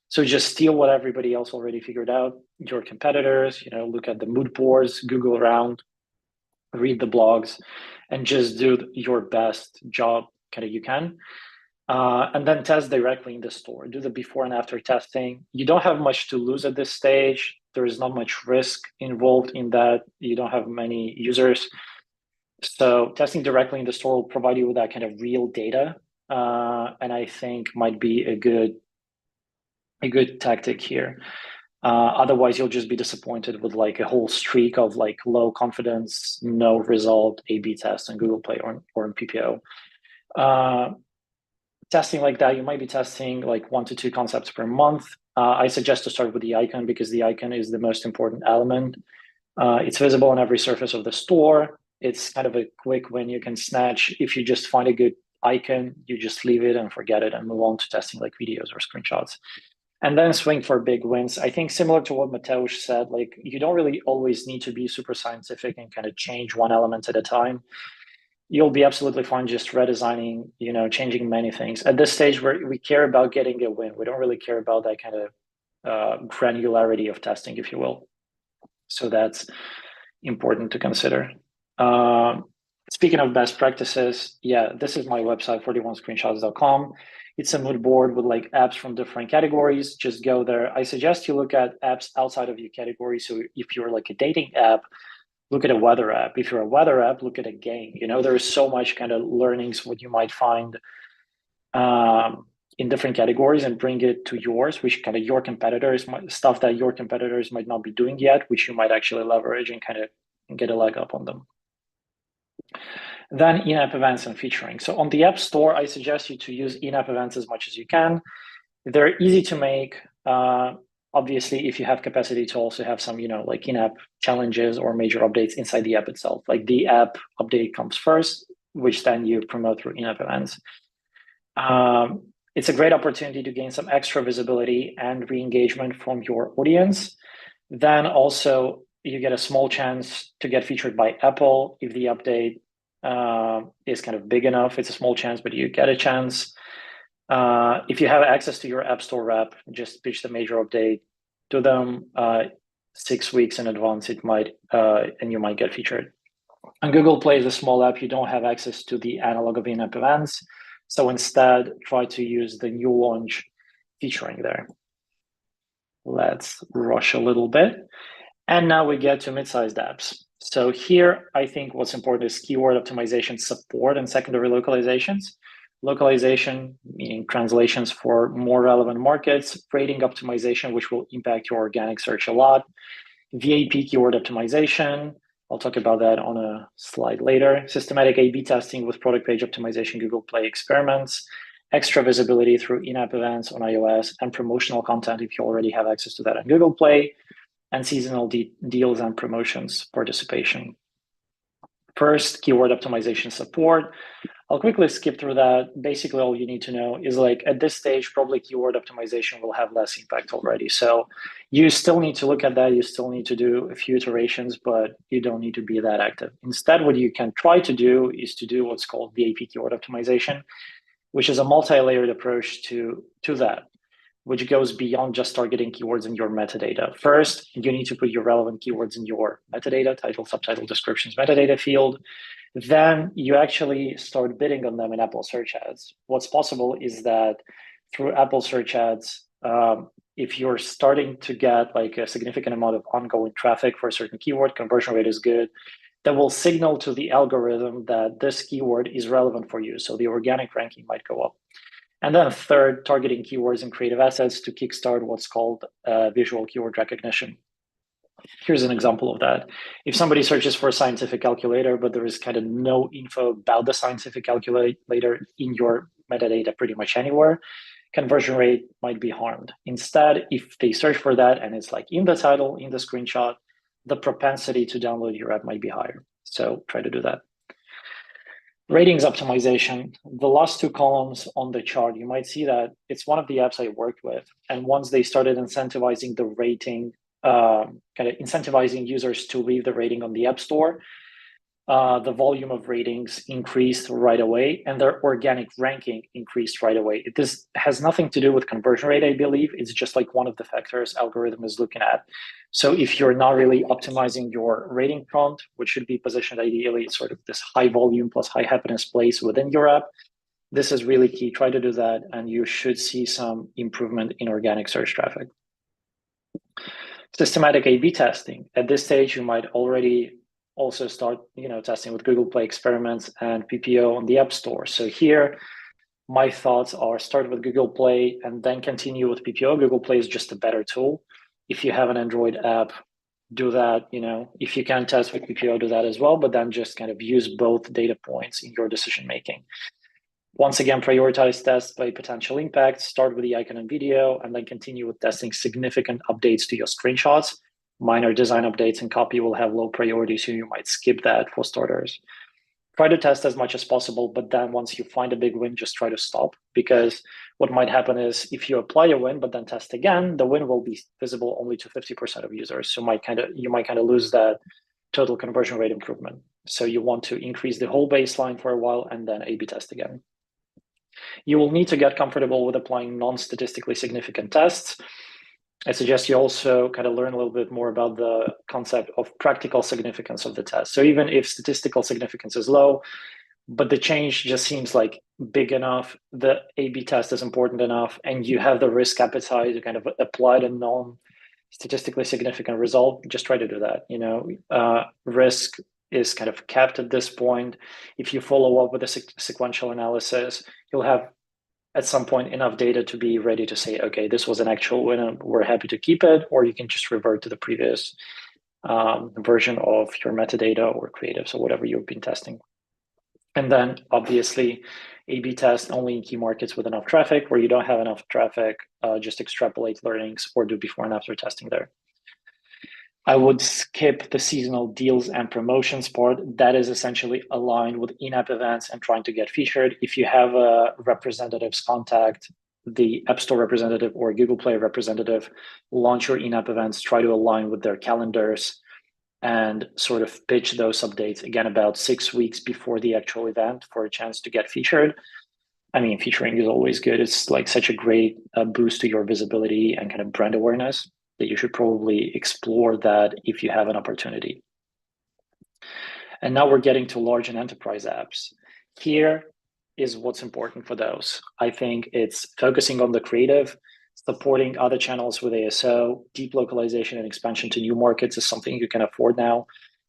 So just steal what everybody else already figured out, your competitors, look at the mood boards, Google around, read the blogs, and just do your best job kind of you can. And then test directly in the store. Do the before and after testing. You don't have much to lose at this stage. There is not much risk involved in that. You don't have many users. So testing directly in the store will provide you with that kind of real data. And I think might be a good tactic here. Otherwise, you'll just be disappointed with like a whole streak of like low confidence, no result A/B tests on Google Play or in PPO. Testing like that, you might be testing like 1 to 2 concepts per month. I suggest to start with the icon because the icon is the most important element. It's visible on every surface of the store. It's kind of a quick win you can snatch. If you just find a good icon, you just leave it and forget it and move on to testing like videos or screenshots. And then swing for big wins. I think similar to what Mateusz said, like you don't really always need to be super scientific and kind of change one element at a time. You'll be absolutely fine just redesigning, changing many things. At this stage, we care about getting a win. We don't really care about that kind of granularity of testing, if you will. So that's important to consider. Speaking of best practices, this is my website, 41screenshots.com. It's a mood board with like apps from different categories. Just go there. I suggest you look at apps outside of your category. So if you're like a dating app, look at a weather app. If you're a weather app, look at a game. There is so much kind of learnings what you might find in different categories and bring it to yours, which kind of your competitors, stuff that your competitors might not be doing yet, which you might actually leverage and kind of get a leg up on them. Then in-app events and featuring. So on the App Store, I suggest you to use in-app events as much as you can. They're easy to make. Obviously, if you have capacity to also have some, like in-app challenges or major updates inside the app itself, like the app update comes first, which then you promote through in-app events. It's a great opportunity to gain some extra visibility and re-engagement from your audience. Then also, you get a small chance to get featured by Apple if the update is kind of big enough. It's a small chance, but you get a chance. If you have access to your App Store rep, just pitch the major update to them 6 weeks in advance. It might and you might get featured. On Google Play is a small app. You don't have access to the analog of in-app events, so instead try to use the new launch featuring there. Let's rush a little bit. And now we get to mid-sized apps. So here, I think what's important is keyword optimization support and secondary localizations. Localization, meaning translations for more relevant markets, rating optimization, which will impact your organic search a lot, VAP keyword optimization, I'll talk about that on a slide later, systematic A/B testing with product page optimization, Google Play experiments, extra visibility through in-app events on iOS, and promotional content if you already have access to that on Google Play, and seasonal deals and promotions participation. First, keyword optimization support. I'll quickly skip through that. Basically, all you need to know is like at this stage, probably keyword optimization will have less impact already. So you still need to look at that. You still need to do a few iterations, but you don't need to be that active. Instead, what you can try to do is to do what's called VAP keyword optimization, which is a multi-layered approach to that, which goes beyond just targeting keywords in your metadata. First, you need to put your relevant keywords in your metadata, title, subtitle, descriptions, metadata field. Then you actually start bidding on them in Apple Search Ads. What's possible is that through Apple Search Ads, if you're starting to get like a significant amount of ongoing traffic for a certain keyword, conversion rate is good, that will signal to the algorithm that this keyword is relevant for you. So the organic ranking might go up. And then third, targeting keywords and creative assets to kickstart what's called visual keyword recognition. Here's an example of that. If somebody searches for a scientific calculator, but there is kind of no info about the scientific calculator in your metadata pretty much anywhere, conversion rate might be harmed. Instead, if they search for that and it's like in the title, in the screenshot, the propensity to download your app might be higher. So try to do that. Ratings optimization, the last two columns on the chart, you might see that it's one of the apps I worked with. And once they started incentivizing the rating, kind of incentivizing users to leave the rating on the App Store, the volume of ratings increased right away and their organic ranking increased right away. This has nothing to do with conversion rate, I believe. It's just like one of the factors algorithm is looking at. So if you're not really optimizing your rating prompt, which should be positioned ideally sort of this high volume plus high happiness place within your app, this is really key. Try to do that and you should see some improvement in organic search traffic. Systematic A/B testing. At this stage, you might already also start, testing with Google Play experiments and PPO on the App Store. So here, my thoughts are start with Google Play and then continue with PPO. Google Play is just a better tool. If you have an Android app, do that. If you can test with PPO, do that as well. But then just kind of use both data points in your decision making. Once again, prioritize tests by potential impact, start with the icon and video, and then continue with testing significant updates to your screenshots. Minor design updates and copy will have low priority, so you might skip that for starters. Try to test as much as possible, but then once you find a big win, just try to stop, because what might happen is if you apply a win, but then test again, the win will be visible only to 50% of users. So you might kind of lose that total conversion rate improvement. So you want to increase the whole baseline for a while and then A/B test again. You will need to get comfortable with applying non-statistically significant tests. I suggest you also kind of learn a little bit more about the concept of practical significance of the test. So even if statistical significance is low, but the change just seems like big enough, the A/B test is important enough, and you have the risk appetite to kind of apply the non-statistically significant result, just try to do that. Risk is kind of capped at this point. If you follow up with a sequential analysis, you'll have at some point enough data to be ready to say, okay, this was an actual win and we're happy to keep it, or you can just revert to the previous version of your metadata or creative, so whatever you've been testing. And then obviously A/B test only in key markets with enough traffic. Where you don't have enough traffic, just extrapolate learnings or do before and after testing there. I would skip the seasonal deals and promotions part. That is essentially aligned with in-app events and trying to get featured. If you have a representative's contact, the App Store representative or Google Play representative, launch your in-app events, try to align with their calendars. and sort of pitch those updates again about 6 weeks before the actual event for a chance to get featured. I mean, featuring is always good. It's like such a great boost to your visibility and kind of brand awareness that you should probably explore that if you have an opportunity. And now we're getting to large and enterprise apps. Here is what's important for those. I think it's focusing on the creative, supporting other channels with ASO, deep localization and expansion to new markets is something you can afford now,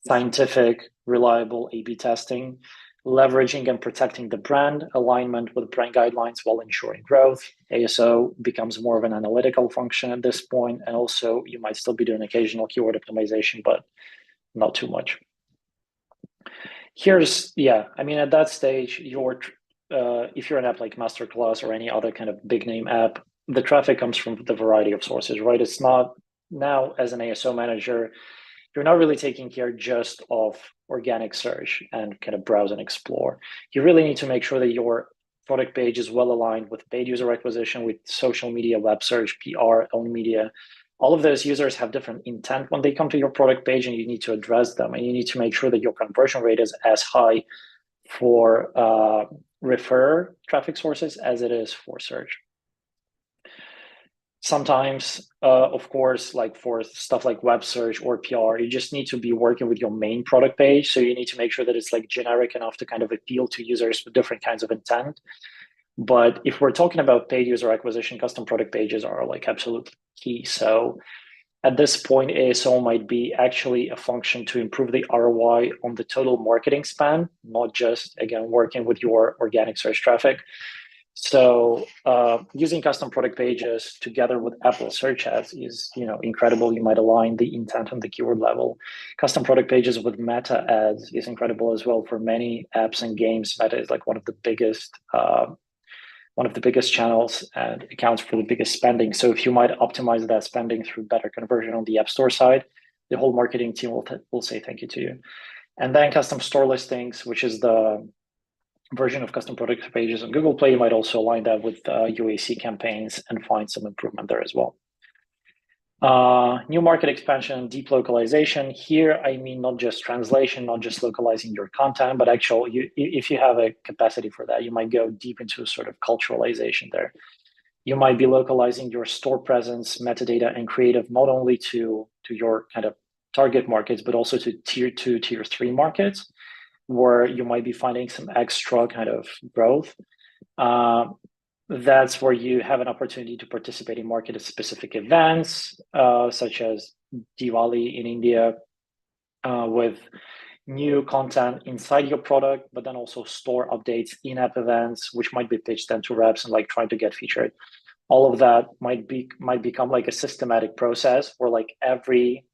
scientific, reliable A/B testing, leveraging and protecting the brand, alignment with brand guidelines while ensuring growth. ASO becomes more of an analytical function at this point, and also you might still be doing occasional keyword optimization, but not too much. Here's, I mean, at that stage, if you're an app like Masterclass or any other kind of big name app, the traffic comes from the variety of sources, right? It's not now as an ASO manager, you're not really taking care just of organic search and kind of browse and explore. You really need to make sure that your product page is well aligned with paid user acquisition, with social media, web search, PR, owned media. All of those users have different intent when they come to your product page, and you need to address them. And you need to make sure that your conversion rate is as high for refer traffic sources as it is for search. Sometimes, of course, like for stuff like web search or PR, you just need to be working with your main product page. So you need to make sure that it's like generic enough to kind of appeal to users with different kinds of intent. But if we're talking about paid user acquisition, custom product pages are like absolutely key. So at this point, ASO might be actually a function to improve the ROI on the total marketing spend, not just, again, working with your organic search traffic. So using custom product pages together with Apple Search Ads is, incredible. You might align the intent on the keyword level. Custom product pages with Meta ads is incredible as well for many apps and games. Meta is like one of the biggest channels and accounts for the biggest spending. So if you might optimize that spending through better conversion on the App Store side, the whole marketing team will say thank you to you. And then custom store listings, which is the version of custom product pages on Google Play, you might also align that with UAC campaigns and find some improvement there as well. New market expansion, deep localization. Here, I mean, not just translation, not just localizing your content, but actually, if you have a capacity for that, you might go deep into sort of culturalization there. You might be localizing your store presence, metadata, and creative, not only to your kind of target markets, but also to tier 2, tier 3 markets, where you might be finding some extra kind of growth. That's where you have an opportunity to participate in market-specific events, such as Diwali in India, with new content inside your product, but then also store updates, in-app events, which might be pitched then to reps and like trying to get featured. All of that might become like a systematic process where like every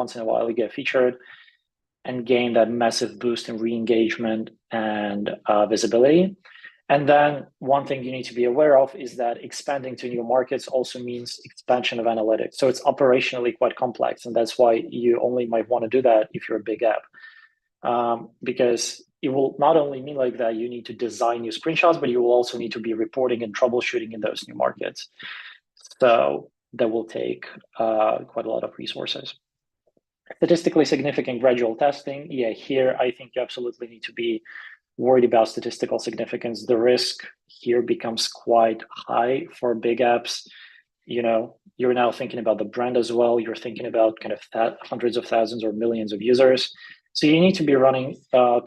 once in a while you get featured and gain that massive boost in re-engagement and visibility. And then one thing you need to be aware of is that expanding to new markets also means expansion of analytics. So it's operationally quite complex. And that's why you only might want to do that if you're a big app. Because it will not only mean like that you need to design new screenshots, but you will also need to be reporting and troubleshooting in those new markets. So that will take quite a lot of resources. Statistically significant gradual testing. Yeah, here I think you absolutely need to be worried about statistical significance. The risk here becomes quite high for big apps. You're now thinking about the brand as well. You're thinking about kind of hundreds of thousands or millions of users. So you need to be running you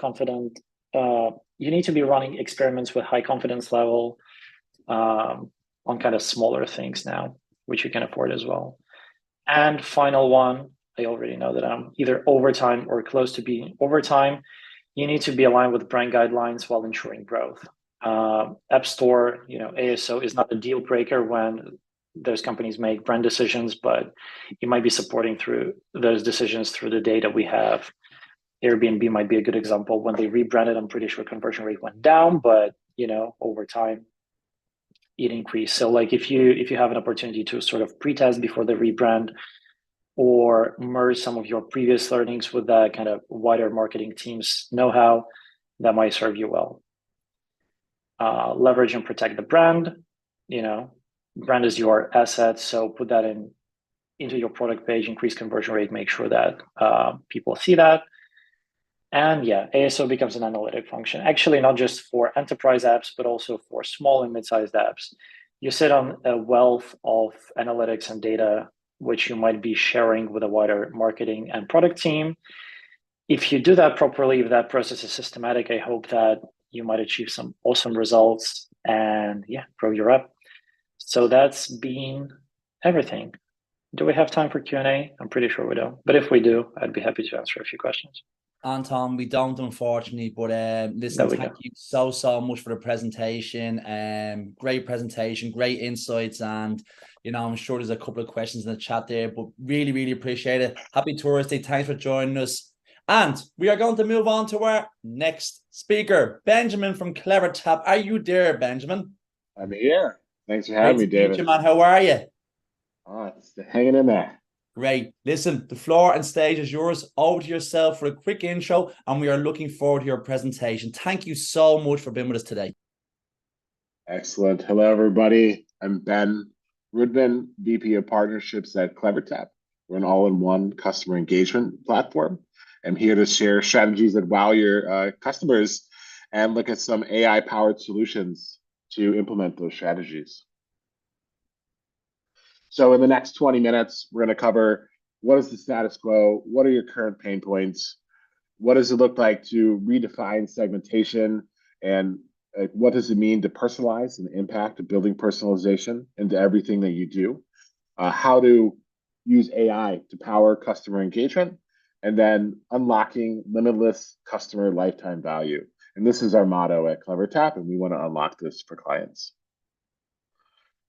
need to be running experiments with high confidence level on kind of smaller things now, which you can afford as well. And final one, I already know that I'm either overtime or close to being overtime. You need to be aligned with brand guidelines while ensuring growth. App Store, ASO is not a deal breaker when those companies make brand decisions, but you might be supporting through those decisions through the data we have. Airbnb might be a good example. When they rebranded, I'm pretty sure conversion rate went down, but over time it increased. So like if you have an opportunity to sort of pre-test before the rebrand, or merge some of your previous learnings with that kind of wider marketing team's know-how, that might serve you well. Leverage and protect the brand. Brand is your asset, so put that into your product page, increase conversion rate, make sure that people see that. And yeah, ASO becomes an analytic function, actually not just for enterprise apps, but also for small and mid-sized apps. You sit on a wealth of analytics and data, which you might be sharing with a wider marketing and product team. If you do that properly, if that process is systematic, I hope that you might achieve some awesome results and yeah, grow your app. So that's been everything. Do we have time for Q&A? I'm pretty sure we don't. But if we do, I'd be happy to answer a few questions. Anton, we don't, unfortunately, but listen, thank you so much for the presentation. Great presentation, great insights, and I'm sure there's a couple of questions in the chat there, but really appreciate it. Happy Thursday, thanks for joining us. And we are going to move on to our next speaker, Benjamin from Clevertap. Are you there, Benjamin? I'm here. Thanks for having me, David. You, man. How are you? Oh, it's hanging in there. Great. Listen, the floor and stage is yours. Over to yourself for a quick intro, and we are looking forward to your presentation. Thank you so much for being with us today. Excellent. Hello, everybody. I'm Ben Rudman, VP of Partnerships at Clevertap. We're an all-in-one customer engagement platform. I'm here to share strategies that wow your customers and look at some AI-powered solutions to implement those strategies. So in the next 20 minutes, we're going to cover what is the status quo, what are your current pain points, what does it look like to redefine segmentation, and what does it mean to personalize and impact of building personalization into everything that you do, how to use AI to power customer engagement, and then unlocking limitless customer lifetime value. And this is our motto at Clevertap, and we want to unlock this for clients.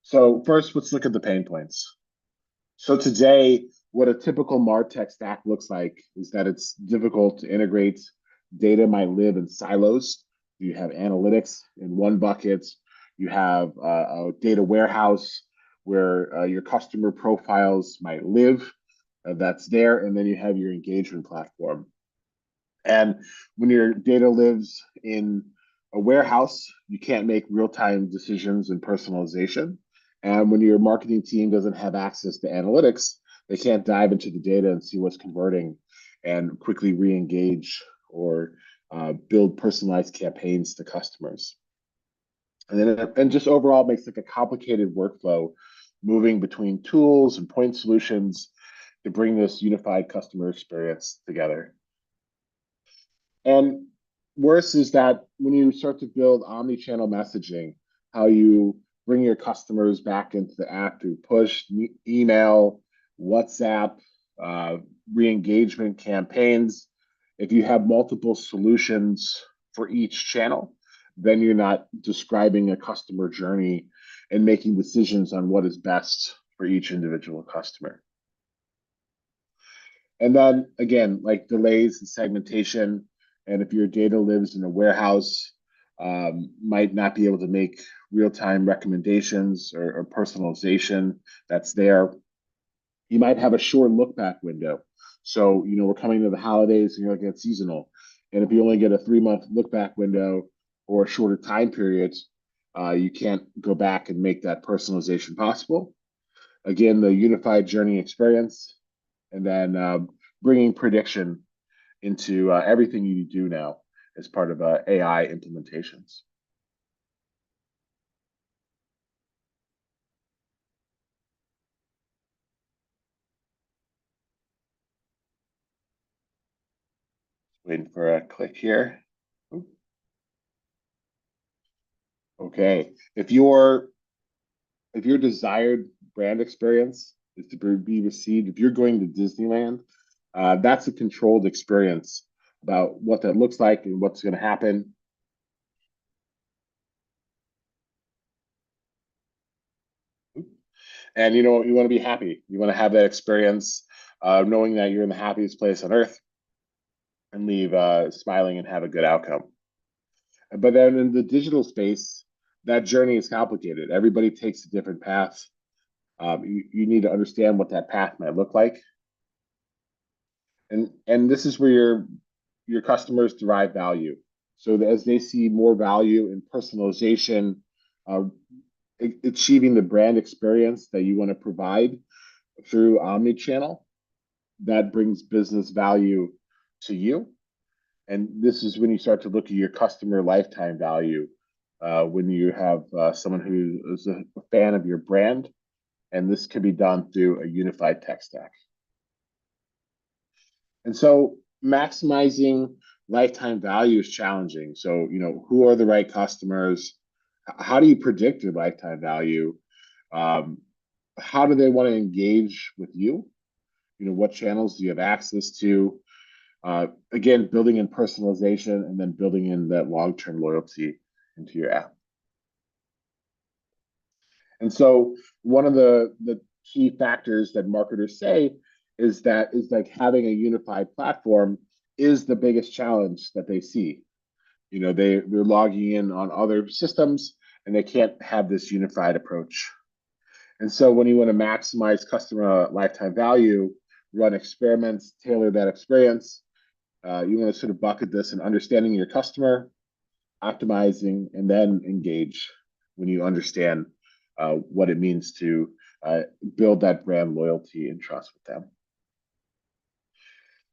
So first, let's look at the pain points. So today, what a typical MarTech stack looks like is that it's difficult to integrate. Data might live in silos. You have analytics in one bucket. You have a data warehouse where your customer profiles might live. That's there. And then you have your engagement platform. And when your data lives in a warehouse, you can't make real-time decisions and personalization. And when your marketing team doesn't have access to analytics, they can't dive into the data and see what's converting and quickly re-engage or build personalized campaigns to customers. And just overall, it makes like a complicated workflow moving between tools and point solutions to bring this unified customer experience together. And worse is that when you start to build omni-channel messaging, how you bring your customers back into the app through push, email, WhatsApp, re-engagement campaigns. If you have multiple solutions for each channel, then you're not describing a customer journey and making decisions on what is best for each individual customer. And then again, like delays in segmentation, and if your data lives in a warehouse, might not be able to make real-time recommendations or personalization that's there. You might have a short look-back window. So, we're coming to the holidays and you're looking at seasonal. And if you only get a 3-month look-back window or a shorter time period, you can't go back and make that personalization possible. Again, the unified journey experience, and then bringing prediction into everything you do now as part of AI implementations. Waiting for a click here. Okay, if your desired brand experience is to be received, if you're going to Disneyland, that's a controlled experience about what that looks like and what's going to happen. And you want to be happy. You want to have that experience, knowing that you're in the happiest place on earth, and leave smiling and have a good outcome. But then in the digital space, that journey is complicated. Everybody takes a different path. You need to understand what that path might look like. And this is where your customers derive value. So as they see more value in personalization, achieving the brand experience that you want to provide, through omnichannel, that brings business value to you. And this is when you start to look at your customer lifetime value, when you have someone who is a fan of your brand, and this can be done through a unified tech stack. And so maximizing lifetime value is challenging. So, who are the right customers? How do you predict your lifetime value? How do they want to engage with you? What channels do you have access to? Again, building in personalization and then building in that long-term loyalty into your app. And so one of the key factors that marketers say is like having a unified platform is the biggest challenge that they see. They're logging in on other systems and they can't have this unified approach. And so when you want to maximize customer lifetime value, run experiments, tailor that experience, you want to sort of bucket this in understanding your customer, optimizing, and then engage when you understand what it means to build that brand loyalty and trust with them.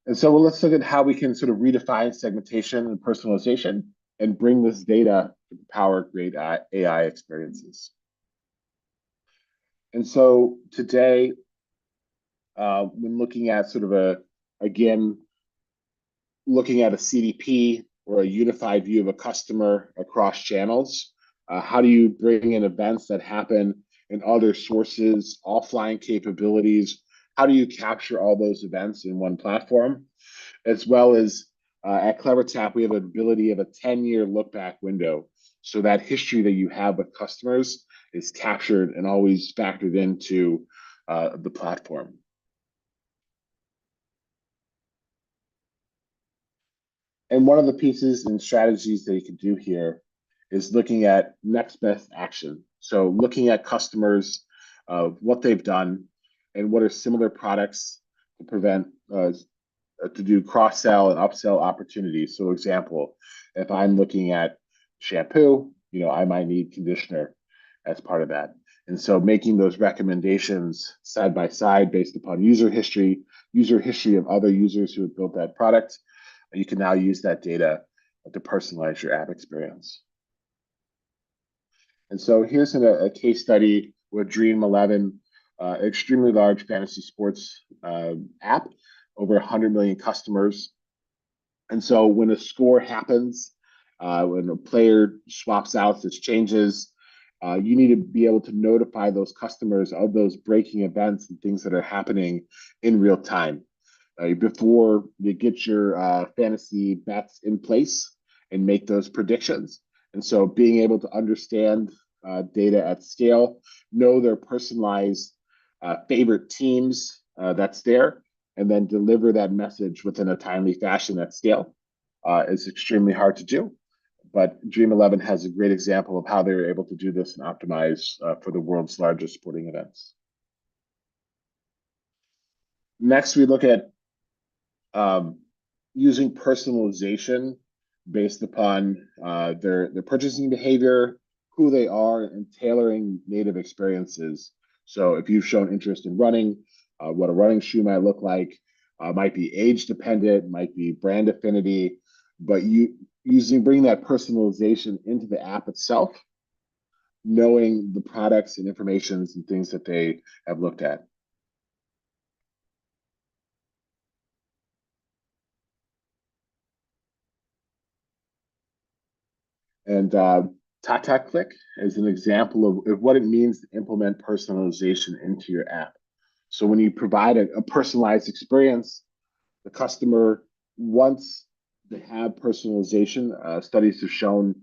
And so let's look at how we can sort of redefine segmentation and personalization and bring this data to power great AI experiences. And so today, when looking at sort of looking at a CDP or a unified view of a customer across channels, how do you bring in events that happen in other sources, offline capabilities? How do you capture all those events in one platform? As well as at CleverTap, we have an ability of a 10-year look back window. So that history that you have with customers is captured and always factored into the platform. And one of the pieces and strategies that you can do here is looking at next best action. So looking at customers, what they've done, and what are similar products to do cross-sell and upsell opportunities. So example, if I'm looking at shampoo, I might need conditioner as part of that. And so making those recommendations side by side based upon user history of other users who have built that product, you can now use that data to personalize your app experience. And so here's a case study with Dream 11, extremely large fantasy sports app, over 100 million customers. And so when a score happens, when a player swaps out, this changes, you need to be able to notify those customers of those breaking events and things that are happening in real time before you get your fantasy bets in place and make those predictions. And so being able to understand data at scale, know their personalized favorite teams that's there, and then deliver that message within a timely fashion at scale is extremely hard to do. But Dream 11 has a great example of how they were able to do this and optimize for the world's largest sporting events. Next, we look at using personalization based upon their purchasing behavior, who they are, and tailoring native experiences. So if you've shown interest in running, what a running shoe might look like, might be age dependent, might be brand affinity, but bring that personalization into the app itself, knowing the products and informations and things that they have looked at. And Tata Click is an example of what it means to implement personalization into your app. So when you provide a personalized experience, the customer, once they have personalization, studies have shown,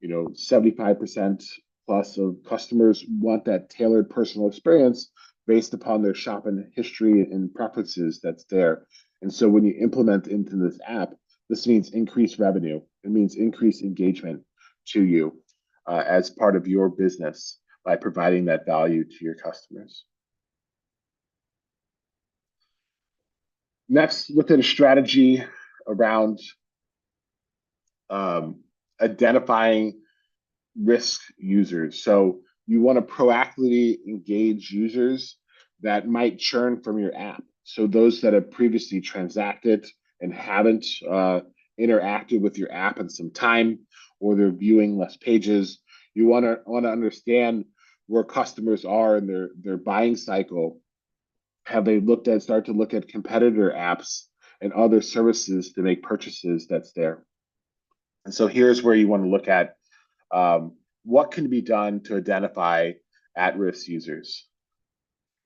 75% plus of customers want that tailored personal experience based upon their shopping history and preferences that's there. And so when you implement into this app, this means increased revenue. It means increased engagement to you as part of your business by providing that value to your customers. Next, look at a strategy around identifying risk users. So you want to proactively engage users that might churn from your app. So those that have previously transacted and haven't interacted with your app in some time, or they're viewing less pages, you want to understand where customers are in their buying cycle. Have they start to look at competitor apps and other services to make purchases that's there? And so here's where you want to look at what can be done to identify at-risk users.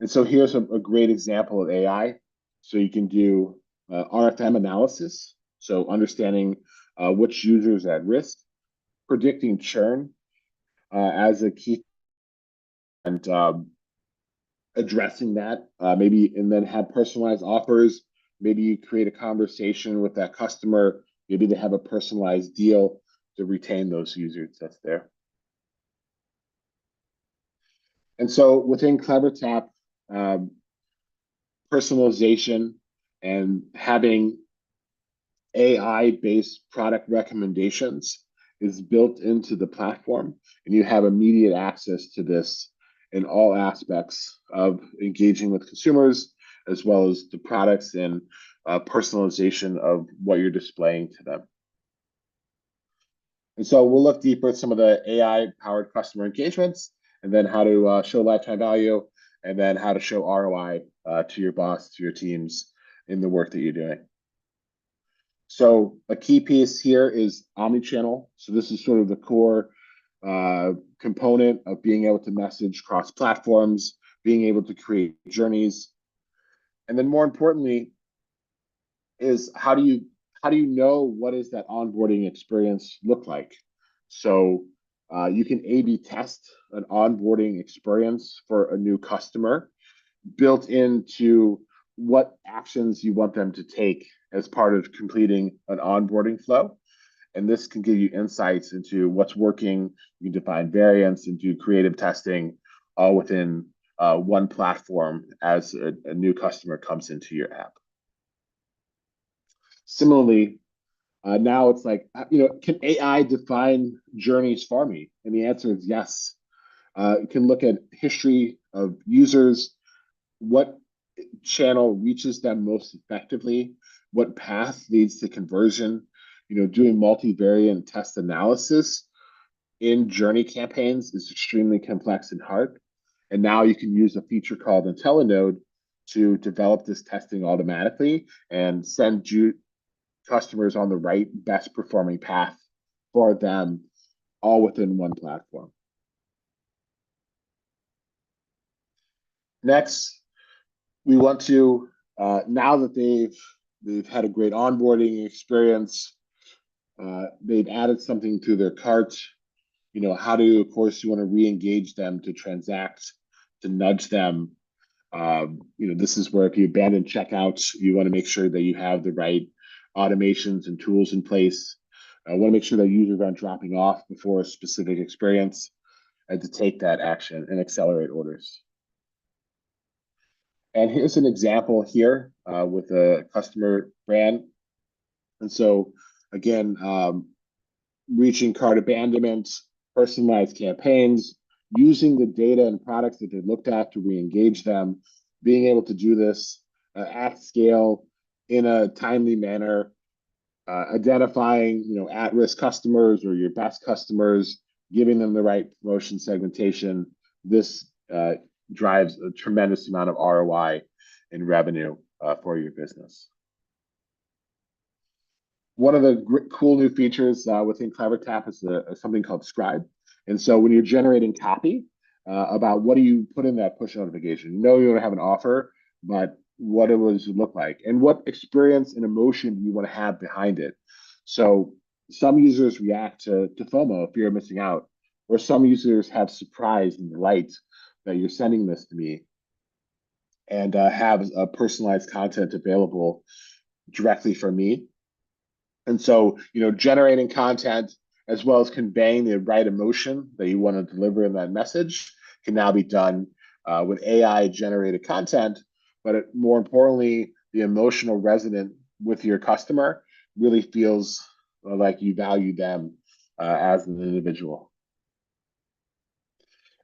And so here's a great example of AI. So you can do RFM analysis, so understanding which users at risk, predicting churn as a key, and addressing that, maybe, and then have personalized offers. Maybe you create a conversation with that customer. Maybe they have a personalized deal to retain those users that's there. And so within Clevertap, personalization and having AI-based product recommendations is built into the platform, and you have immediate access to this in all aspects of engaging with consumers, as well as the products and personalization of what you're displaying to them. And so we'll look deeper at some of the AI-powered customer engagements, and then how to show lifetime value, and then how to show ROI to your boss, to your teams in the work that you're doing. So a key piece here is omnichannel. So this is sort of the core component of being able to message cross platforms, being able to create journeys. And then more importantly is how do you know what does that onboarding experience look like? So you can A/B test an onboarding experience for a new customer built into what actions you want them to take as part of completing an onboarding flow. And this can give you insights into what's working. You can define variants and do creative testing all within one platform as a new customer comes into your app. Similarly, now it's like, can AI define journeys for me? And the answer is yes. You can look at history of users, what channel reaches them most effectively, what path leads to conversion, doing multivariate test analysis in journey campaigns is extremely complex and hard. And now you can use a feature called IntelliNode to develop this testing automatically and send customers on the right, best performing path for them, all within one platform. Next, we want to, now that they've had a great onboarding experience, they've added something to their cart, how do, of course, you want to re-engage them to transact, to nudge them. This is where if you abandon checkouts, you want to make sure that you have the right automations and tools in place. I want to make sure that users aren't dropping off before a specific experience, and to take that action and accelerate orders. And here's an example here with a customer brand. And so again, reaching cart abandonment, personalized campaigns, using the data and products that they looked at to re-engage them, being able to do this at scale in a timely manner, identifying at-risk customers or your best customers, giving them the right promotion segmentation. This drives a tremendous amount of ROI and revenue for your business. One of the cool new features within Clevertap is something called Scribe. And so when you're generating copy about what do you put in that push notification, you want to have an offer, but what it would look like and what experience and emotion you want to have behind it. So some users react to FOMO, fear of missing out, or some users have surprise and delight that you're sending this to me, and have personalized content available directly for me. And so, generating content as well as conveying the right emotion that you want to deliver in that message can now be done with AI generated content. But more importantly, the emotional resonance with your customer really feels like you value them as an individual.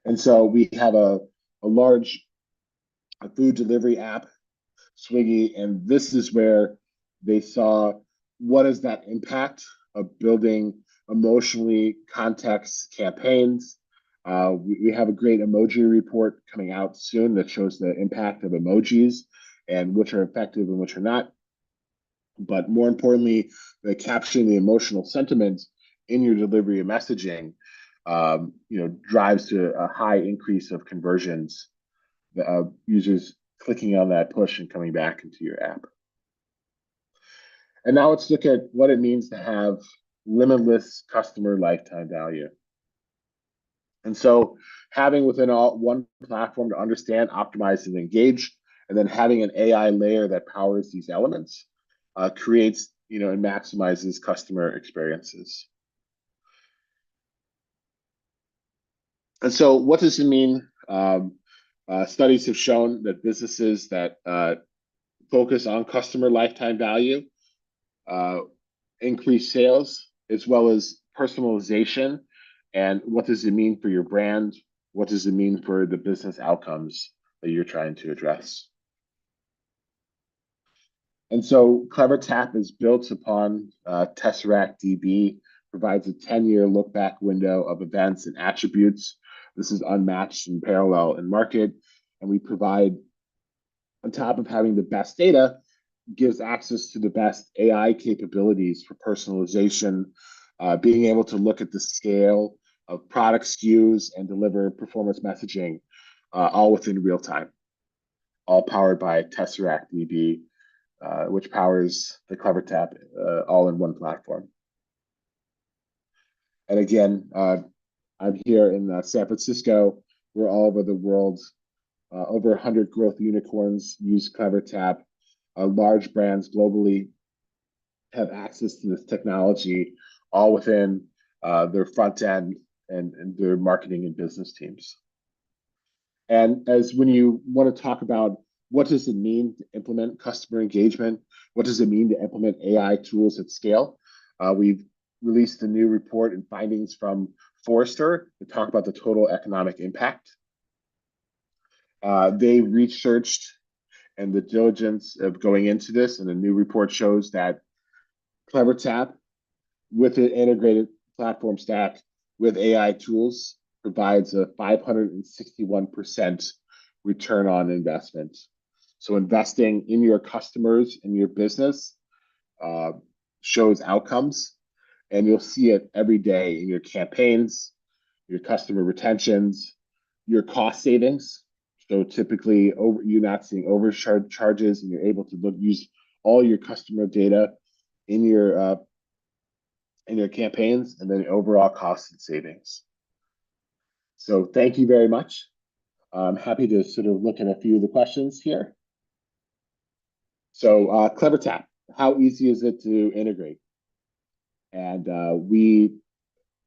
And so we have a large a food delivery app, Swiggy, and this is where they saw what is that impact of building emotionally context campaigns. We have a great emoji report coming out soon that shows the impact of emojis and which are effective and which are not. But more importantly, capturing the emotional sentiment in your delivery of messaging, drives to a high increase of conversions, users clicking on that push and coming back into your app. And now let's look at what it means to have limitless customer lifetime value. And so having within one platform to understand, optimize, and engage, and then having an AI layer that powers these elements creates, and maximizes customer experiences. And so what does it mean? Studies have shown that businesses that focus on customer lifetime value increase sales, as well as personalization. And what does it mean for your brand? What does it mean for the business outcomes that you're trying to address? And so CleverTap is built upon Tesseract DB, provides a 10-year look-back window of events and attributes. This is unmatched and parallel in market. And we provide, on top of having the best data, gives access to the best AI capabilities for personalization, being able to look at the scale of product SKUs and deliver performance messaging all within real time, all powered by Tesseract DB, which powers the CleverTap all in one platform. And again, I'm here in San Francisco. We're all over the world. Over 100 growth unicorns use CleverTap. Large brands globally have access to this technology all within their front end and their marketing and business teams. And as when you want to talk about what does it mean to implement customer engagement, what does it mean to implement AI tools at scale, we've released a new report and findings from Forrester to talk about the total economic impact. They researched and the diligence of going into this, and a new report shows that CleverTap, with an integrated platform stack with AI tools, provides a 561% return on investment. So investing in your customers and your business shows outcomes, and you'll see it every day in your campaigns, your customer retentions, your cost savings. So typically, you're not seeing overcharges, and you're able to use all your customer data in your campaigns, and then overall cost and savings. So thank you very much. I'm happy to sort of look at a few of the questions here. So CleverTap, how easy is it to integrate? And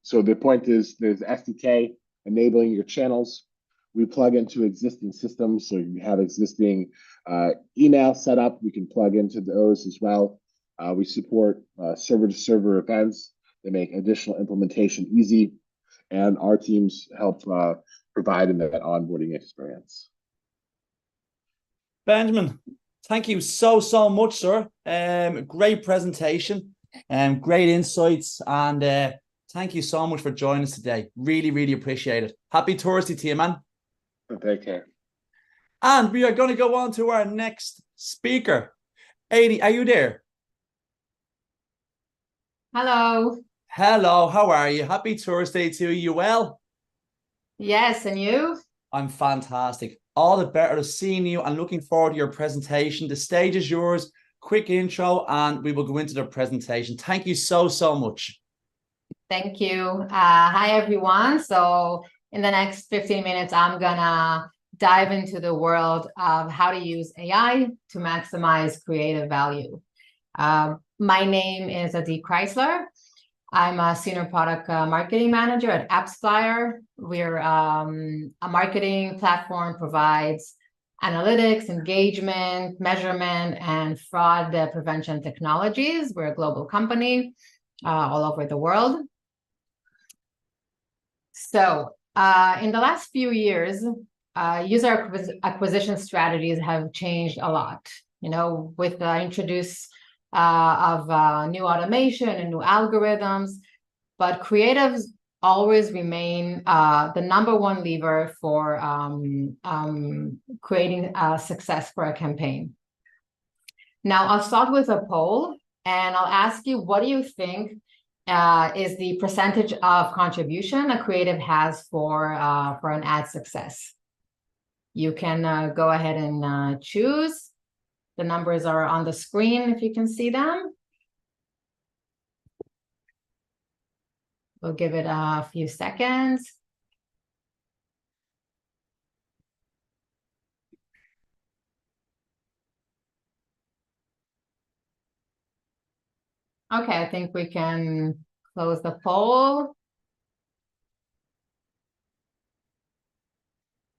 so the point is there's SDK enabling your channels. We plug into existing systems. So you have existing email set up. We can plug into those as well. We support server-to-server events. They make additional implementation easy. And our teams help provide in that onboarding experience. Benjamin, thank you so much, sir. Great presentation and great insights. And thank you so much for joining us today. Really appreciate it. Happy Thursday to you, man. Take care. And we are going to go on to our next speaker. Adi, are you there? Hello. Hello, how are you? Happy Thursday to you. Well? Yes, and you? I'm fantastic. All the better of seeing you and looking forward to your presentation. The stage is yours. Quick intro and we will go into the presentation. Thank you so much. Thank you. Hi, everyone. So in the next 15 minutes, I'm gonna dive into the world of how to use AI to maximize creative value. My name is Adi Chrysler. I'm a senior product marketing manager at AppsFlyer. We're a marketing platform, provides analytics, engagement, measurement, and fraud prevention technologies. We're a global company all over the world. So in the last few years, user acquisition strategies have changed a lot, you know, with the introduce of new automation and new algorithms, but creatives always remain the number one lever for creating success for a campaign. Now, I'll start with a poll, and I'll ask you, what do you think is the percentage of contribution a creative has for an ad success? You can go ahead and choose. The numbers are on the screen if you can see them. We'll give it a few seconds. Okay, I think we can close the poll.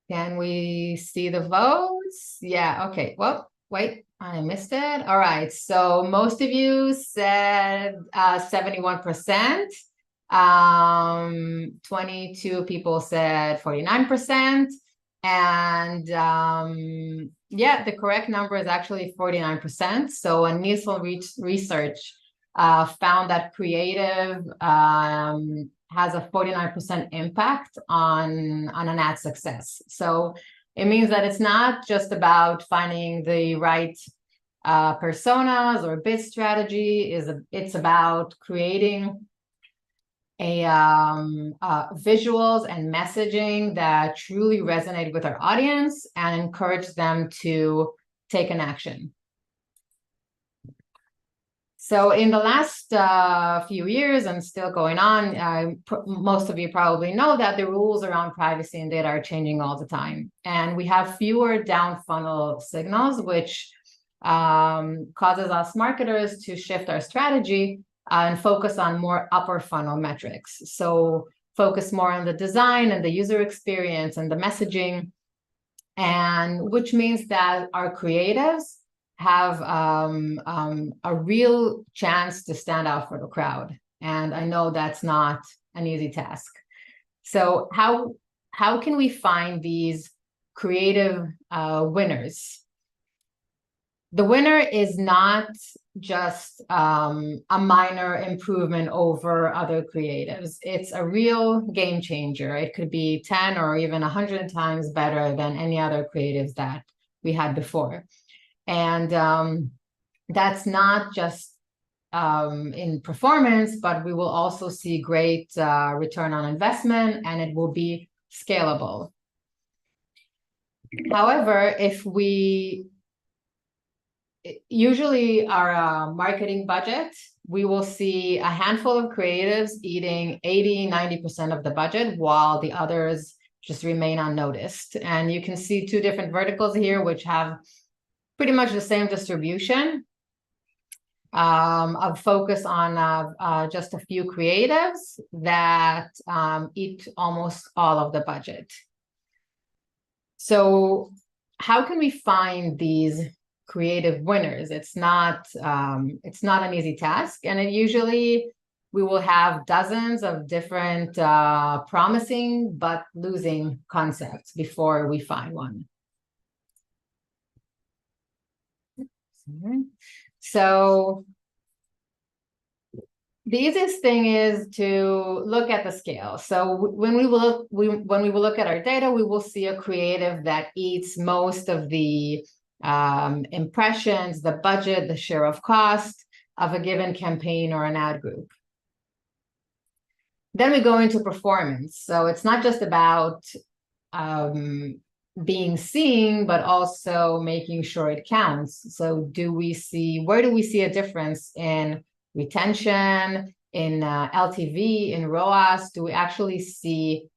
Can we see the votes? Yeah, okay. Well, wait, I missed it. All right, so most of you said 71%. 22 people said 49%. And yeah, the correct number is actually 49%. So a Nielsen research found that creative has a 49% impact on an ad success. So it means that it's not just about finding the right personas or bid strategy. It's about creating visuals and messaging that truly resonate with our audience and encourage them to take an action. So in the last few years and still going on, most of you probably know that the rules around privacy and data are changing all the time. And we have fewer down funnel signals, which causes us marketers to shift our strategy and focus on more upper funnel metrics. So focus more on the design and the user experience and the messaging, and which means that our creatives have a real chance to stand out for the crowd. And I know that's not an easy task. So how can we find these creative winners? The winner is not just a minor improvement over other creatives. It's a real game changer. It could be 10 or even 100 times better than any other creatives that we had before. And that's not just in performance, but we will also see great return on investment, and it will be scalable. However, if we usually our marketing budget, we will see a handful of creatives eating 80–90% of the budget, while the others just remain unnoticed. And you can see two different verticals here, which have pretty much the same distribution of focus on just a few creatives that eat almost all of the budget. So how can we find these creative winners? It's not an easy task, and usually we will have dozens of different promising but losing concepts before we find one. So the easiest thing is to look at the scale. So when we will look at our data, we will see a creative that eats most of the impressions, the budget, the share of cost of a given campaign or an ad group. Then we go into performance. So it's not just about being seen, but also making sure it counts. So where do we see a difference in retention, in LTV, in ROAS? Do we actually see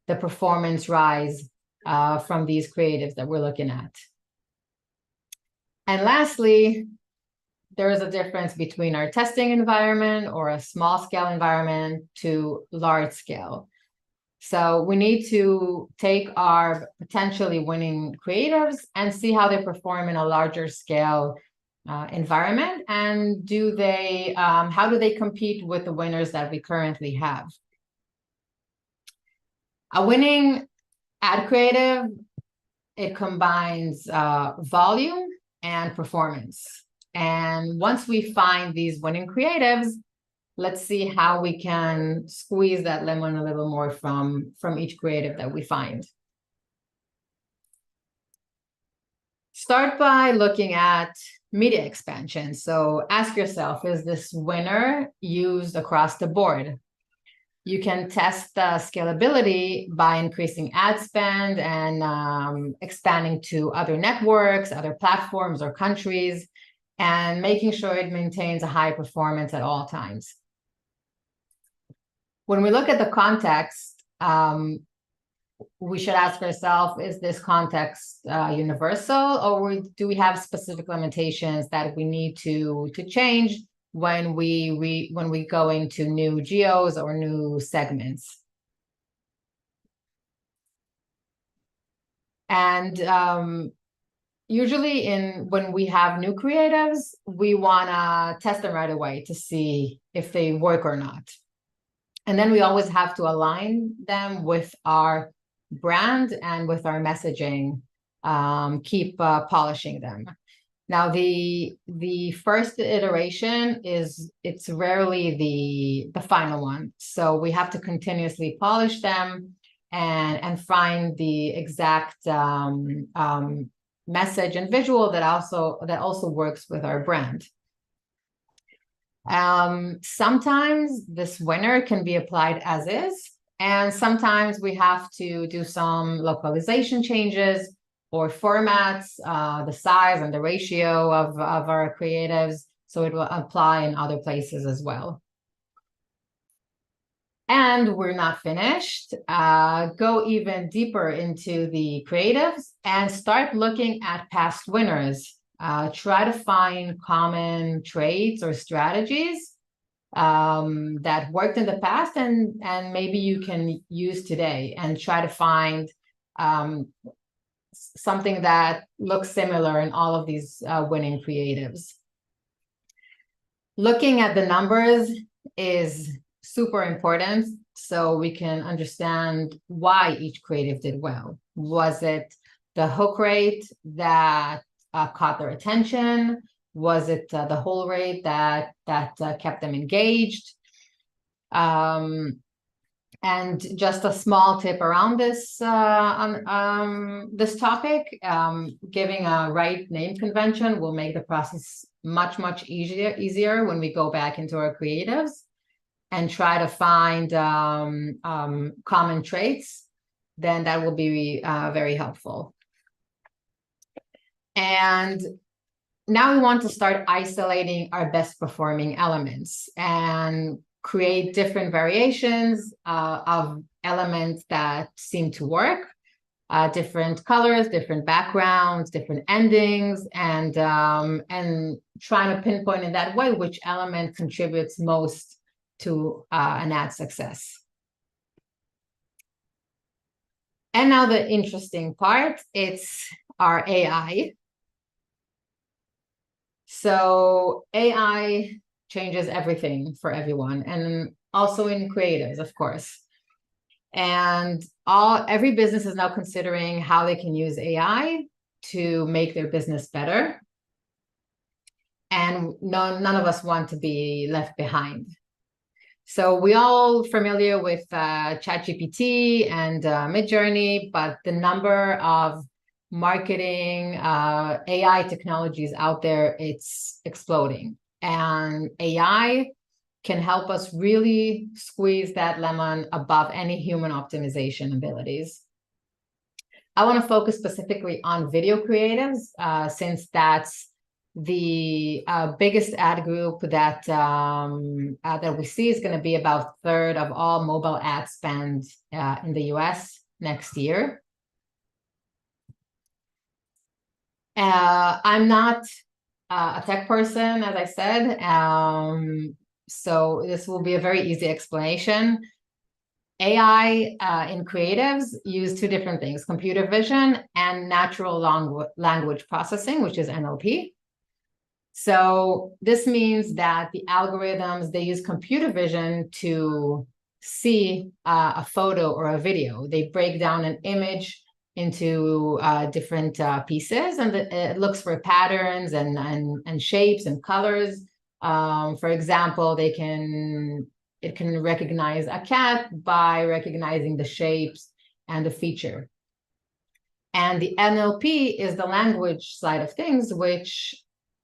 the performance rise from these creatives that we're looking at? And lastly, there is a difference between our testing environment or a small scale environment to large scale. So we need to take our potentially winning creatives and see how they perform in a larger scale environment, and how do they compete with the winners that we currently have. A winning ad creative it combines volume and performance. And once we find these winning creatives, let's see how we can squeeze that lemon a little more from each creative that we find. Start by looking at media expansion. So ask yourself, is this winner used across the board? You can test the scalability by increasing ad spend and expanding to other networks, other platforms or countries, and making sure it maintains a high performance at all times. When we look at the context, we should ask ourselves, is this context universal, or do we have specific limitations that we need to change when we go into new geos or new segments? And usually when we have new creatives, we want to test them right away to see if they work or not. And then we always have to align them with our brand and with our messaging, keep polishing them. Now, the first iteration it's rarely the final one. So we have to continuously polish them and find the exact message and visual that also works with our brand. Sometimes this winner can be applied as is, and sometimes we have to do some localization changes or formats, the size and the ratio of our creatives, so it will apply in other places as well. And we're not finished. Go even deeper into the creatives and start looking at past winners. Try to find common traits or strategies that worked in the past and maybe you can use today, and try to find something that looks similar in all of these winning creatives. Looking at the numbers is super important so we can understand why each creative did well. Was it the hook rate that caught their attention? Was it the whole rate that kept them engaged? And just a small tip around this this topic: giving a right name convention will make the process much easier when we go back into our creatives and try to find common traits. Then that will be very helpful. And now we want to start isolating our best performing elements and create different variations of elements that seem to work, different colors, different backgrounds, different endings, and trying to pinpoint in that way which element contributes most to an ad success. And now the interesting part, it's our AI. So AI changes everything for everyone, and also in creatives, of course. And every business is now considering how they can use AI to make their business better. And none of us want to be left behind. So we all familiar with ChatGPT and Midjourney, but the number of marketing AI technologies out there, it's exploding. And AI can help us really squeeze that lemon above any human optimization abilities. I want to focus specifically on video creatives, since that's the biggest ad group that that we see is going to be about a third of all mobile ad spend in the US next year. I'm not a tech person, as I said, so this will be a very easy explanation. AI in creatives use two different things: computer vision and natural language processing, which is NLP. So this means that the algorithms, they use computer vision to see a photo or a video. They break down an image into different pieces, and it looks for patterns and shapes and colors. For example, it can recognize a cat by recognizing the shapes and the feature. And the NLP is the language side of things, which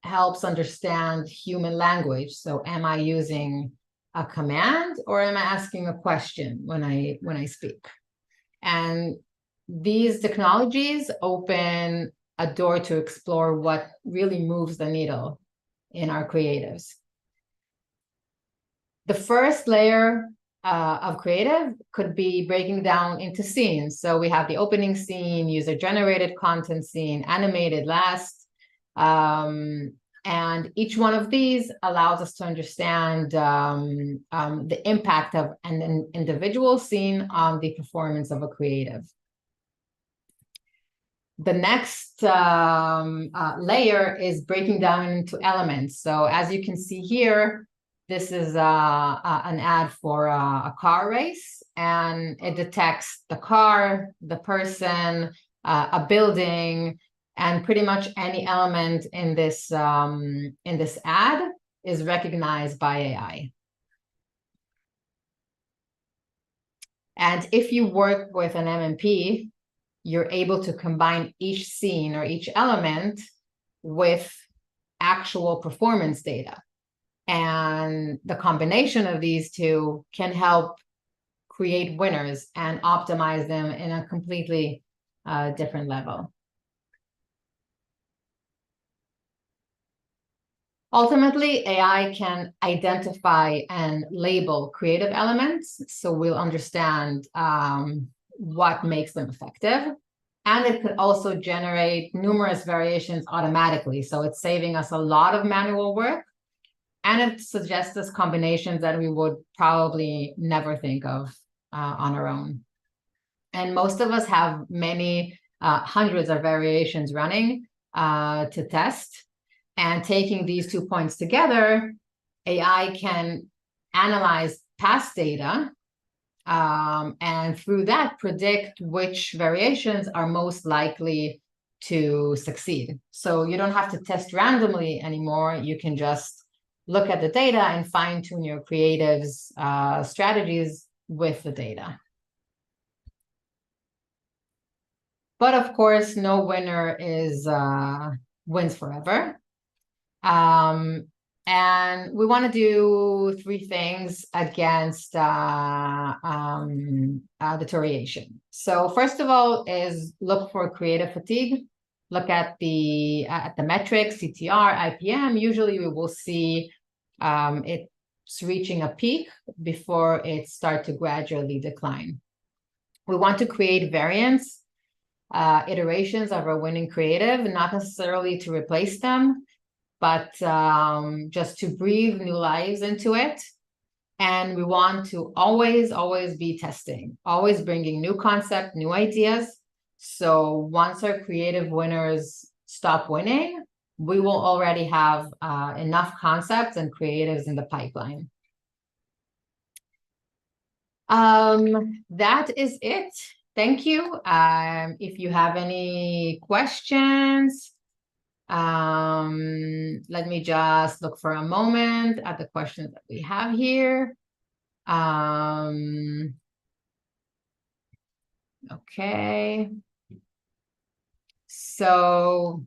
helps understand human language. So am I using a command or am I asking a question when I speak? And these technologies open a door to explore what really moves the needle in our creatives. The first layer of creative could be breaking down into scenes. So we have the opening scene, user-generated content scene, animated last. And each one of these allows us to understand the impact of an individual scene on the performance of a creative. The next layer is breaking down into elements. So as you can see here, this is an ad for a car race, and it detects the car, the person, a building, and pretty much any element in this ad is recognized by AI. And if you work with an MMP, you're able to combine each scene or each element with actual performance data. And the combination of these two can help create winners and optimize them in a completely different level. Ultimately, AI can identify and label creative elements, so we'll understand what makes them effective. And it could also generate numerous variations automatically, so it's saving us a lot of manual work. And it suggests us combinations that we would probably never think of on our own. And most of us have many hundreds of variations running to test. And taking these 2 points together, AI can analyze past data and through that predict which variations are most likely to succeed. So you don't have to test randomly anymore. You can just look at the data and fine-tune your creatives strategies with the data. But of course, no winner wins forever. And we want to do 3 things against deterioration. So first of all is look for creative fatigue. Look at the metrics, CTR, IPM. Usually we will see it's reaching a peak before it starts to gradually decline. We want to create variants, iterations of our winning creative, not necessarily to replace them, but just to breathe new lives into it. And we want to always be testing, always bringing new concepts, new ideas. So once our creative winners stop winning, we will already have enough concepts and creatives in the pipeline. That is it. Thank you. If you have any questions, let me just look for a moment at the questions that we have here. Okay. So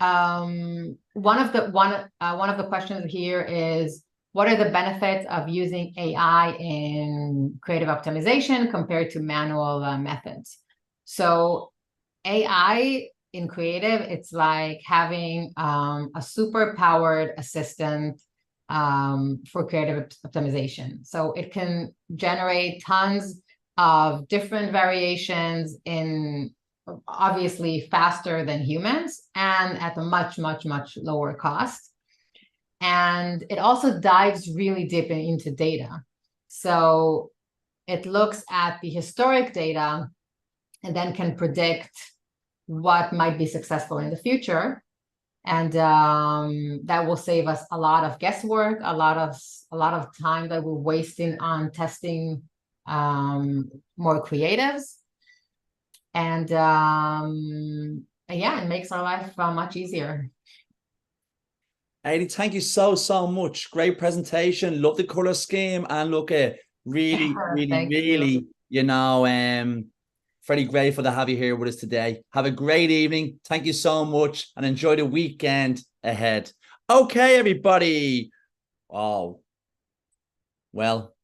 one of the questions here is, what are the benefits of using AI in creative optimization compared to manual methods? So AI in creative, it's like having a super powered assistant for creative optimization. So it can generate tons of different variations in obviously faster than humans and at a much lower cost. And it also dives really deep into data. So it looks at the historic data and then can predict what might be successful in the future. And that will save us a lot of guesswork, a lot of time that we're wasting on testing more creatives. And yeah, it makes our life much easier. Eddie, thank you so much. Great presentation. Love the color scheme, and look, really, Thank you. really, very grateful to have you here with us today. Have a great evening. Thank you so much, and enjoy the weekend ahead. Okay, everybody. Oh, well,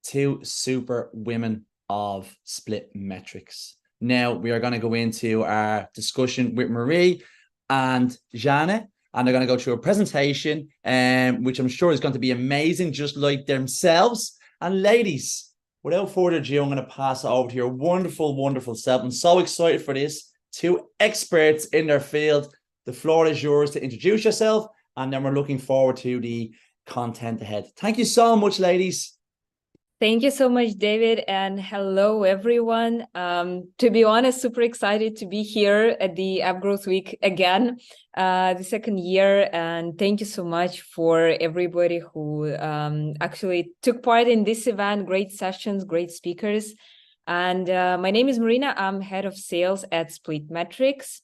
two super women of Splitmetrics. Now we are going to go into our discussion with Marie and Jana, and they're going to go through a presentation, which I'm sure is going to be amazing, just like themselves. And ladies, without further ado, I'm going to pass it over to your wonderful, wonderful self. I'm so excited for this. Two experts in their field. The floor is yours to introduce yourself, and then we're looking forward to the content ahead. Thank you so much, ladies. Thank you so much, David, and hello, everyone. To be honest, super excited to be here at the App Growth Week again, the second year, and thank you so much for everybody who actually took part in this event. Great sessions, great speakers. And my name is Marina. I'm head of sales at Splitmetrics.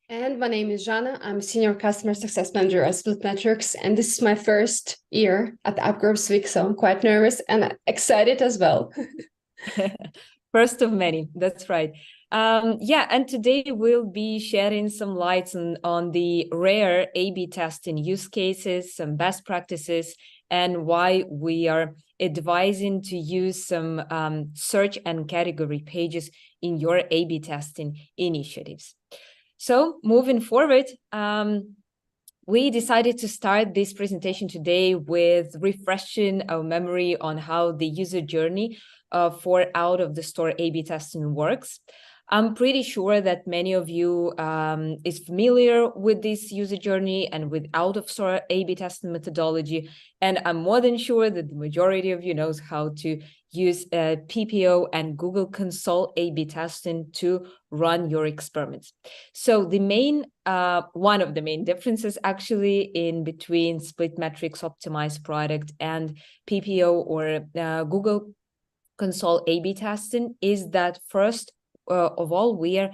And my name is Jana. I'm Senior Customer Success Manager at Splitmetrics, and this is my first year at the App Growth Week, so I'm quite nervous and excited as well. First of many, that's right. Yeah, and today we'll be sharing some lights on the rare A/B testing use cases, some best practices, and why we are advising to use some search and category pages in your A/B testing initiatives. So moving forward, we decided to start this presentation today with refreshing our memory on how the user journey for out-of-the-store A/B testing works. I'm pretty sure that many of you is familiar with this user journey and with out-of-store A/B testing methodology, and I'm more than sure that the majority of you knows how to use PPO and Google Console A/B testing to run your experiments. So the main, one of the main differences actually in between Splitmetrics optimized product and PPO or Google Console A/B testing is that first of all, we're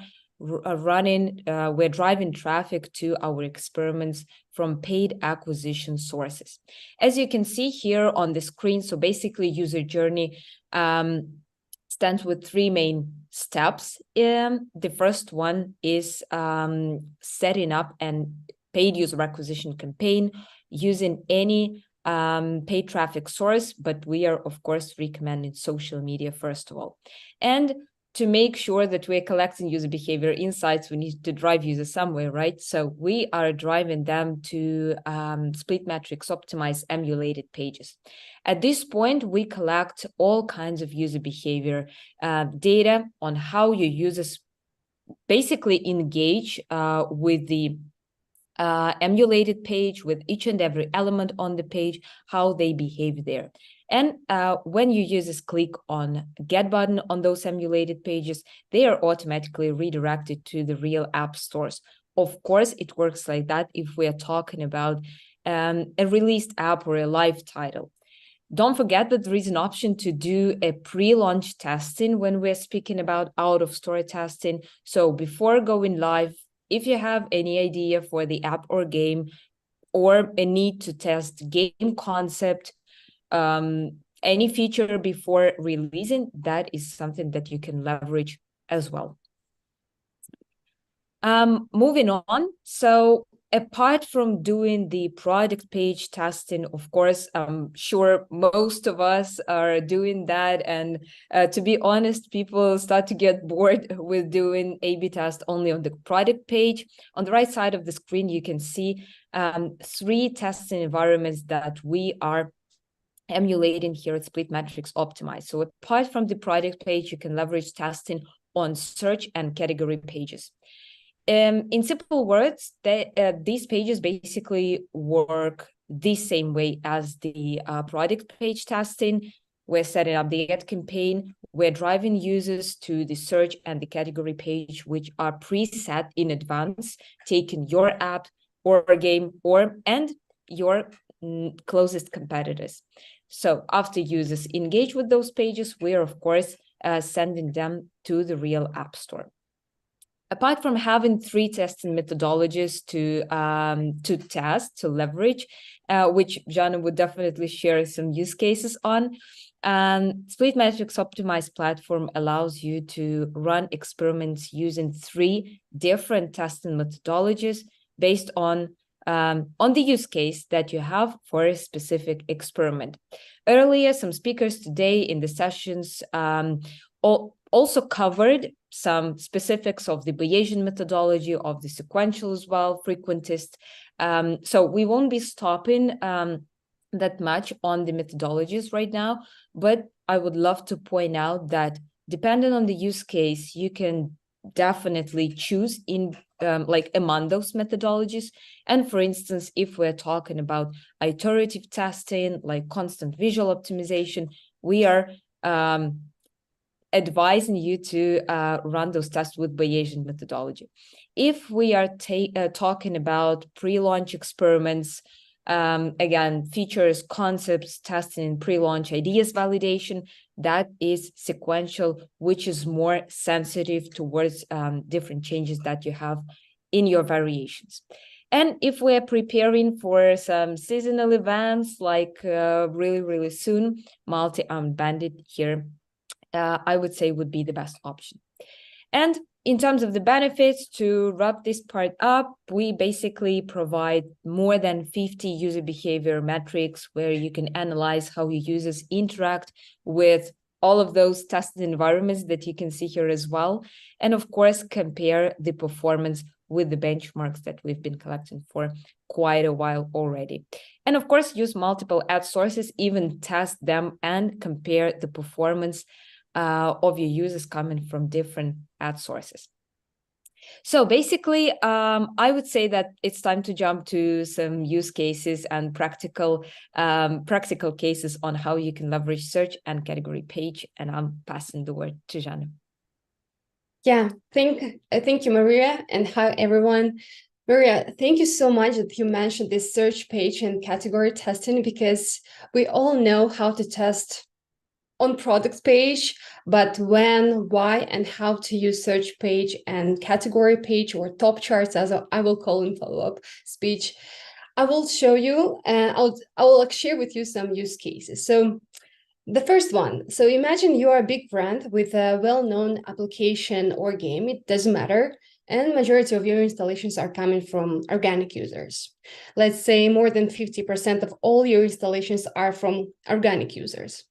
driving traffic to our experiments from paid acquisition sources. As you can see here on the screen, so basically user journey stands with three main steps. The first one is setting up an paid user acquisition campaign using any paid traffic source, but we are of course recommending social media first of all. And to make sure that we're collecting user behavior insights, we need to drive users somewhere, right? So we are driving them to Splitmetrics optimized emulated pages. At this point, we collect all kinds of user behavior data on how your users basically engage with the emulated page, with each and every element on the page, how they behave there. And when your users click on Get button on those emulated pages, they are automatically redirected to the real app stores. Of course, it works like that if we are talking about a released app or a live title. Don't forget that there is an option to do a pre-launch testing when we're speaking about out-of-store testing. So before going live, if you have any idea for the app or game, or a need to test game concept, any feature before releasing, that is something that you can leverage as well. Moving on, so apart from doing the product page testing, of course, I'm sure most of us are doing that. And to be honest, people start to get bored with doing A/B test only on the product page. On the right side of the screen, you can see three testing environments that we are emulating here at Splitmetrics Optimized. So apart from the product page, you can leverage testing on search and category pages. In simple words, these pages basically work the same way as the product page testing. We're setting up the ad campaign. We're driving users to the search and the category page, which are preset in advance, taking your app or game and your closest competitors. So after users engage with those pages, we're of course sending them to the real App Store. Apart from having 3 testing methodologies to test, to leverage, which Jana would definitely share some use cases on, Splitmetrics Optimized platform allows you to run experiments using 3 different testing methodologies based on the use case that you have for a specific experiment. Earlier, some speakers today in the sessions also covered some specifics of the Bayesian methodology, of the sequential as well, frequentist. So we won't be stopping that much on the methodologies right now, but I would love to point out that depending on the use case, you can definitely choose in like among those methodologies. And for instance, if we're talking about iterative testing, like constant visual optimization, we are advising you to run those tests with Bayesian methodology. If we are talking about pre-launch experiments, again, features, concepts, testing, pre-launch ideas validation, that is sequential, which is more sensitive towards different changes that you have in your variations. And if we're preparing for some seasonal events, like really, really soon, multi-armed bandit here, I would say would be the best option. And in terms of the benefits, to wrap this part up, we basically provide more than 50 user behavior metrics where you can analyze how your users interact with all of those tested environments that you can see here as well. And of course, compare the performance with the benchmarks that we've been collecting for quite a while already. And of course, use multiple ad sources, even test them and compare the performance of your users coming from different ad sources. So basically, I would say that it's time to jump to some use cases and practical cases on how you can leverage search and category page. And I'm passing the word to Jana. Yeah, thank you, Maria, and hi, everyone. Maria, thank you so much that you mentioned this search page and category testing, because we all know how to test on product page, but when, why, and how to use search page and category page, or top charts, as I will call in follow-up speech, I will show you, and I will share with you some use cases. So the first one, so imagine you are a big brand with a well-known application or game, it doesn't matter, and majority of your installations are coming from organic users. Let's say more than 50% of all your installations are from organic users.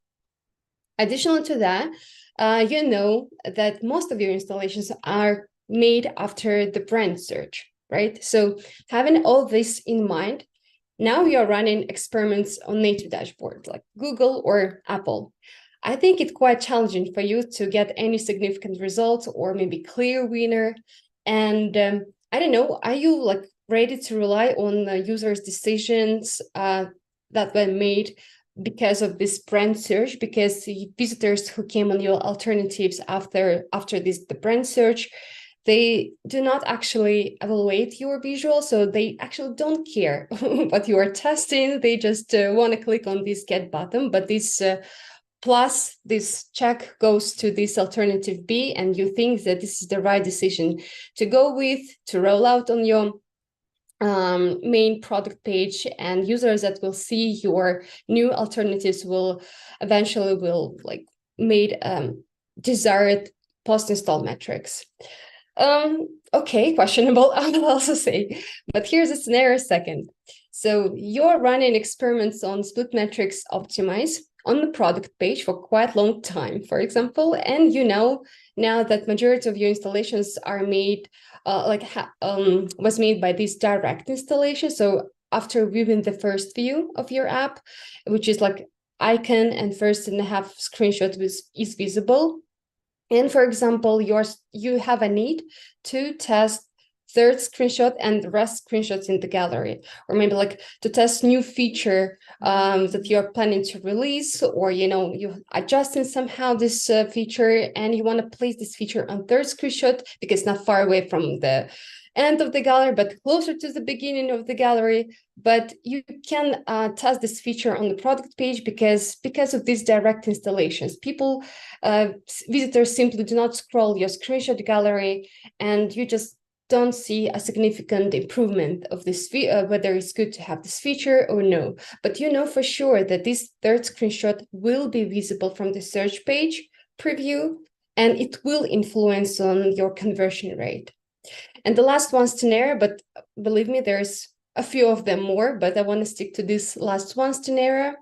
Additional to that, you know that most of your installations are made after the brand search, right? So having all this in mind, now you're running experiments on native dashboards like Google or Apple. I think it's quite challenging for you to get any significant results or maybe clear winner. And I don't know, are you like ready to rely on users' decisions that were made because of this brand search, because the visitors who came on your alternatives after the brand search, they do not actually evaluate your visual, so they actually don't care what you are testing. They just want to click on this get button, but this plus this check goes to this alternative B, and you think that this is the right decision to go with, to roll out on your main product page, and users that will see your new alternatives will eventually like made desired post-install metrics. Okay, questionable, I will also say, but here's a scenario second. So you're running experiments on Splitmetrics Optimize on the product page for quite a long time, for example, and you know now that majority of your installations are made was made by this direct installation. So after viewing the first view of your app, which is like icon and first and a half screenshot is visible. And for example, you have a need to test third screenshot and the rest screenshots in the gallery, or maybe like to test new feature that you're planning to release, or you adjusting somehow this feature and you want to place this feature on third screenshot because it's not far away from the end of the gallery, but closer to the beginning of the gallery. But you can test this feature on the product page because of these direct installations. Visitors simply do not scroll your screenshot gallery, and you just don't see a significant improvement of this, whether it's good to have this feature or no. But you know for sure that this third screenshot will be visible from the search page preview, and it will influence on your conversion rate. And the last one, Stenera, but believe me, there's a few of them more, but I want to stick to this last one, Stenera.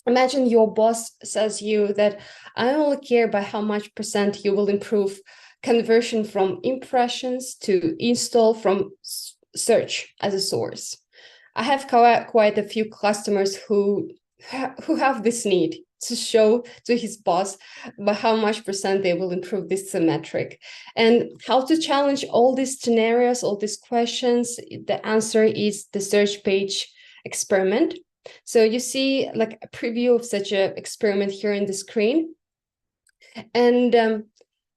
Imagine your boss says you that I only care by how much % you will improve conversion from impressions to install from search as a source. I have quite a few customers who have this need to show to his boss by how much % they will improve this metric. And how to challenge all these scenarios, all these questions, the answer is the search page experiment. So you see like a preview of such an experiment here in the screen. And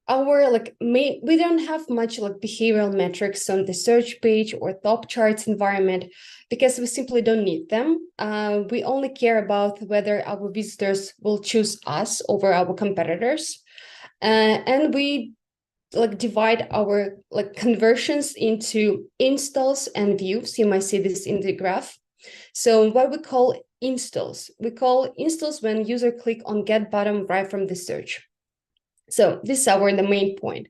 we don't have much like behavioral metrics on the search page or top charts environment because we simply don't need them. We only care about whether our visitors will choose us over our competitors. And we divide our conversions into installs and views. You might see this in the graph. So what we call installs. We call installs when user click on get button right from the search. So this is the main point.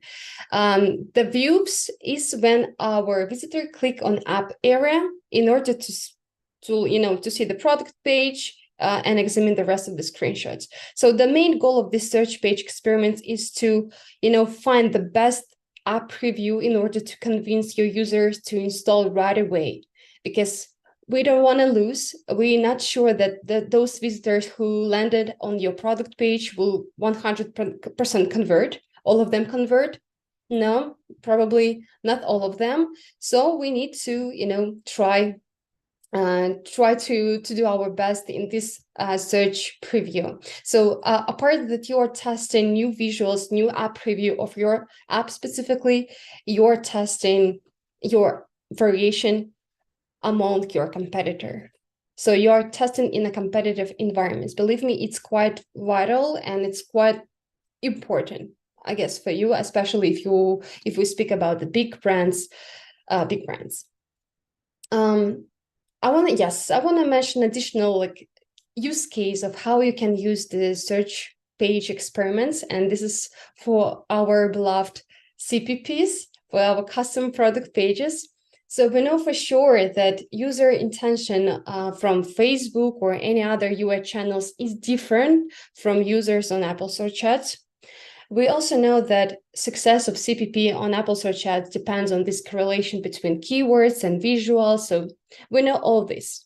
The views is when our visitor click on app area in order to see the product page and examine the rest of the screenshots. So the main goal of this search page experiment is to find the best app preview in order to convince your users to install right away, because we don't want to lose. We're not sure that those visitors who landed on your product page will 100% convert. All of them convert? No, probably not all of them. So we need to, try to do our best in this search preview. So apart that you are testing new visuals, new app preview of your app specifically, you're testing your variation among your competitor. So you are testing in a competitive environment. Believe me, it's quite vital and it's quite important, I guess, for you, especially if we speak about the big brands. I want to mention additional use case of how you can use the search page experiments, and this is for our beloved CPPs, for our custom product pages. So we know for sure that user intention from Facebook or any other UA channels is different from users on Apple Search Ads. We also know that success of CPP on Apple Search Ads depends on this correlation between keywords and visuals. So we know all this.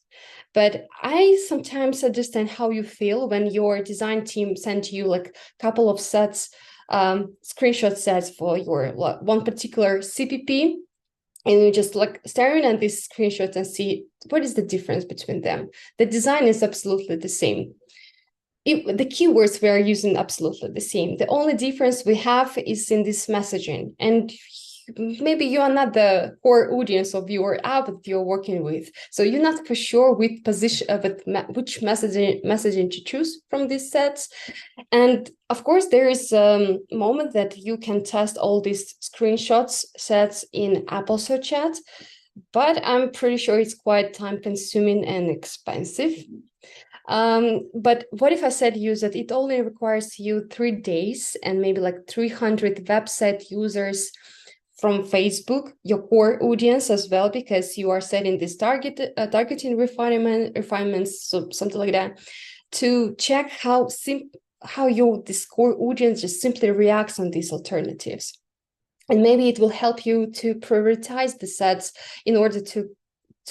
But I sometimes understand how you feel when your design team sent you a couple of screenshot sets for your one particular CPP. And you just staring at these screenshots and see what is the difference between them. The design is absolutely the same. The keywords we are using absolutely the same. The only difference we have is in this messaging. And maybe you are not the core audience of your app that you're working with. So you're not for sure which messaging to choose from these sets. And of course, there is a moment that you can test all these screenshots sets in Apple Search Ads, but I'm pretty sure it's quite time consuming and expensive. But what if I said you that it only requires you 3 days and maybe 300 website users from Facebook, your core audience as well, because you are setting this targeting refinements, so something like that, to check how this core audience just simply reacts on these alternatives. And maybe it will help you to prioritize the sets in order to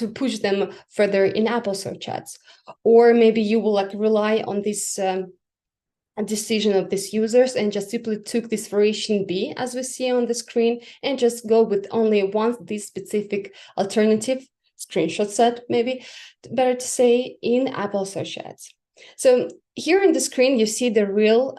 push them further in Apple Search Ads. Or maybe you will rely on this decision of these users and just simply took this variation B, as we see on the screen, and just go with only one this specific alternative screenshot set, maybe better to say, in Apple Search Ads. So here on the screen, you see the real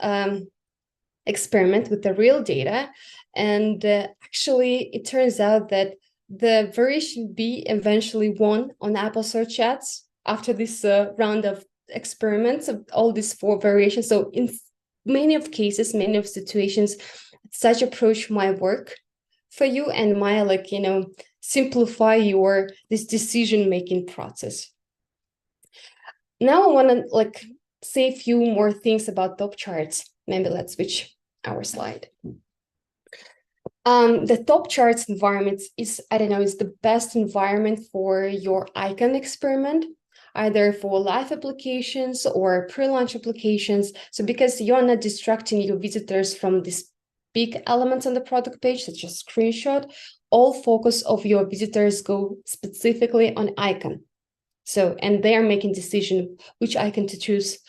experiment with the real data. And actually, it turns out that the variation B eventually won on Apple search ads after this round of experiments of all these 4 variations. So in many of cases, many of situations, such approach might work for you and might, like, you know, simplify your this decision-making process. Now I want to like say a few more things about top charts. Maybe let's switch our slide. The top charts environment is, I don't know, is the best environment for your icon experiment, either for live applications or pre-launch applications. So because you're not distracting your visitors from these big elements on the product page, such as screenshot, all focus of your visitors go specifically on icon. So, and they are making decision which icon to choose,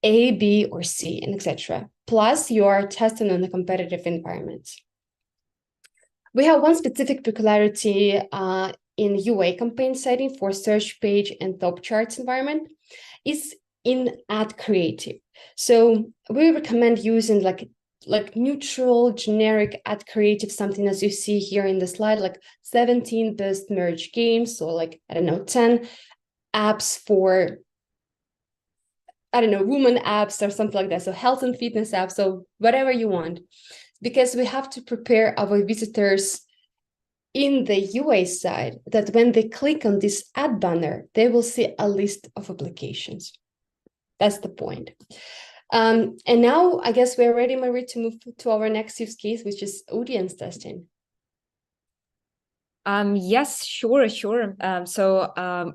A, B, or C, and etc. Plus, you are testing on a competitive environment. We have one specific peculiarity in UA campaign setting for search page and top charts environment is in ad creative. So we recommend using like neutral, generic ad creative, something as you see here in the slide, like 17 best merge games, or like, I don't know, 10 apps for, I don't know, women apps or something like that. So health and fitness apps, so whatever you want. Because we have to prepare our visitors in the UA side that when they click on this ad banner, they will see a list of applications. That's the point. And now I guess we're ready, Marie, to move to our next use case, which is audience testing. Yes, sure.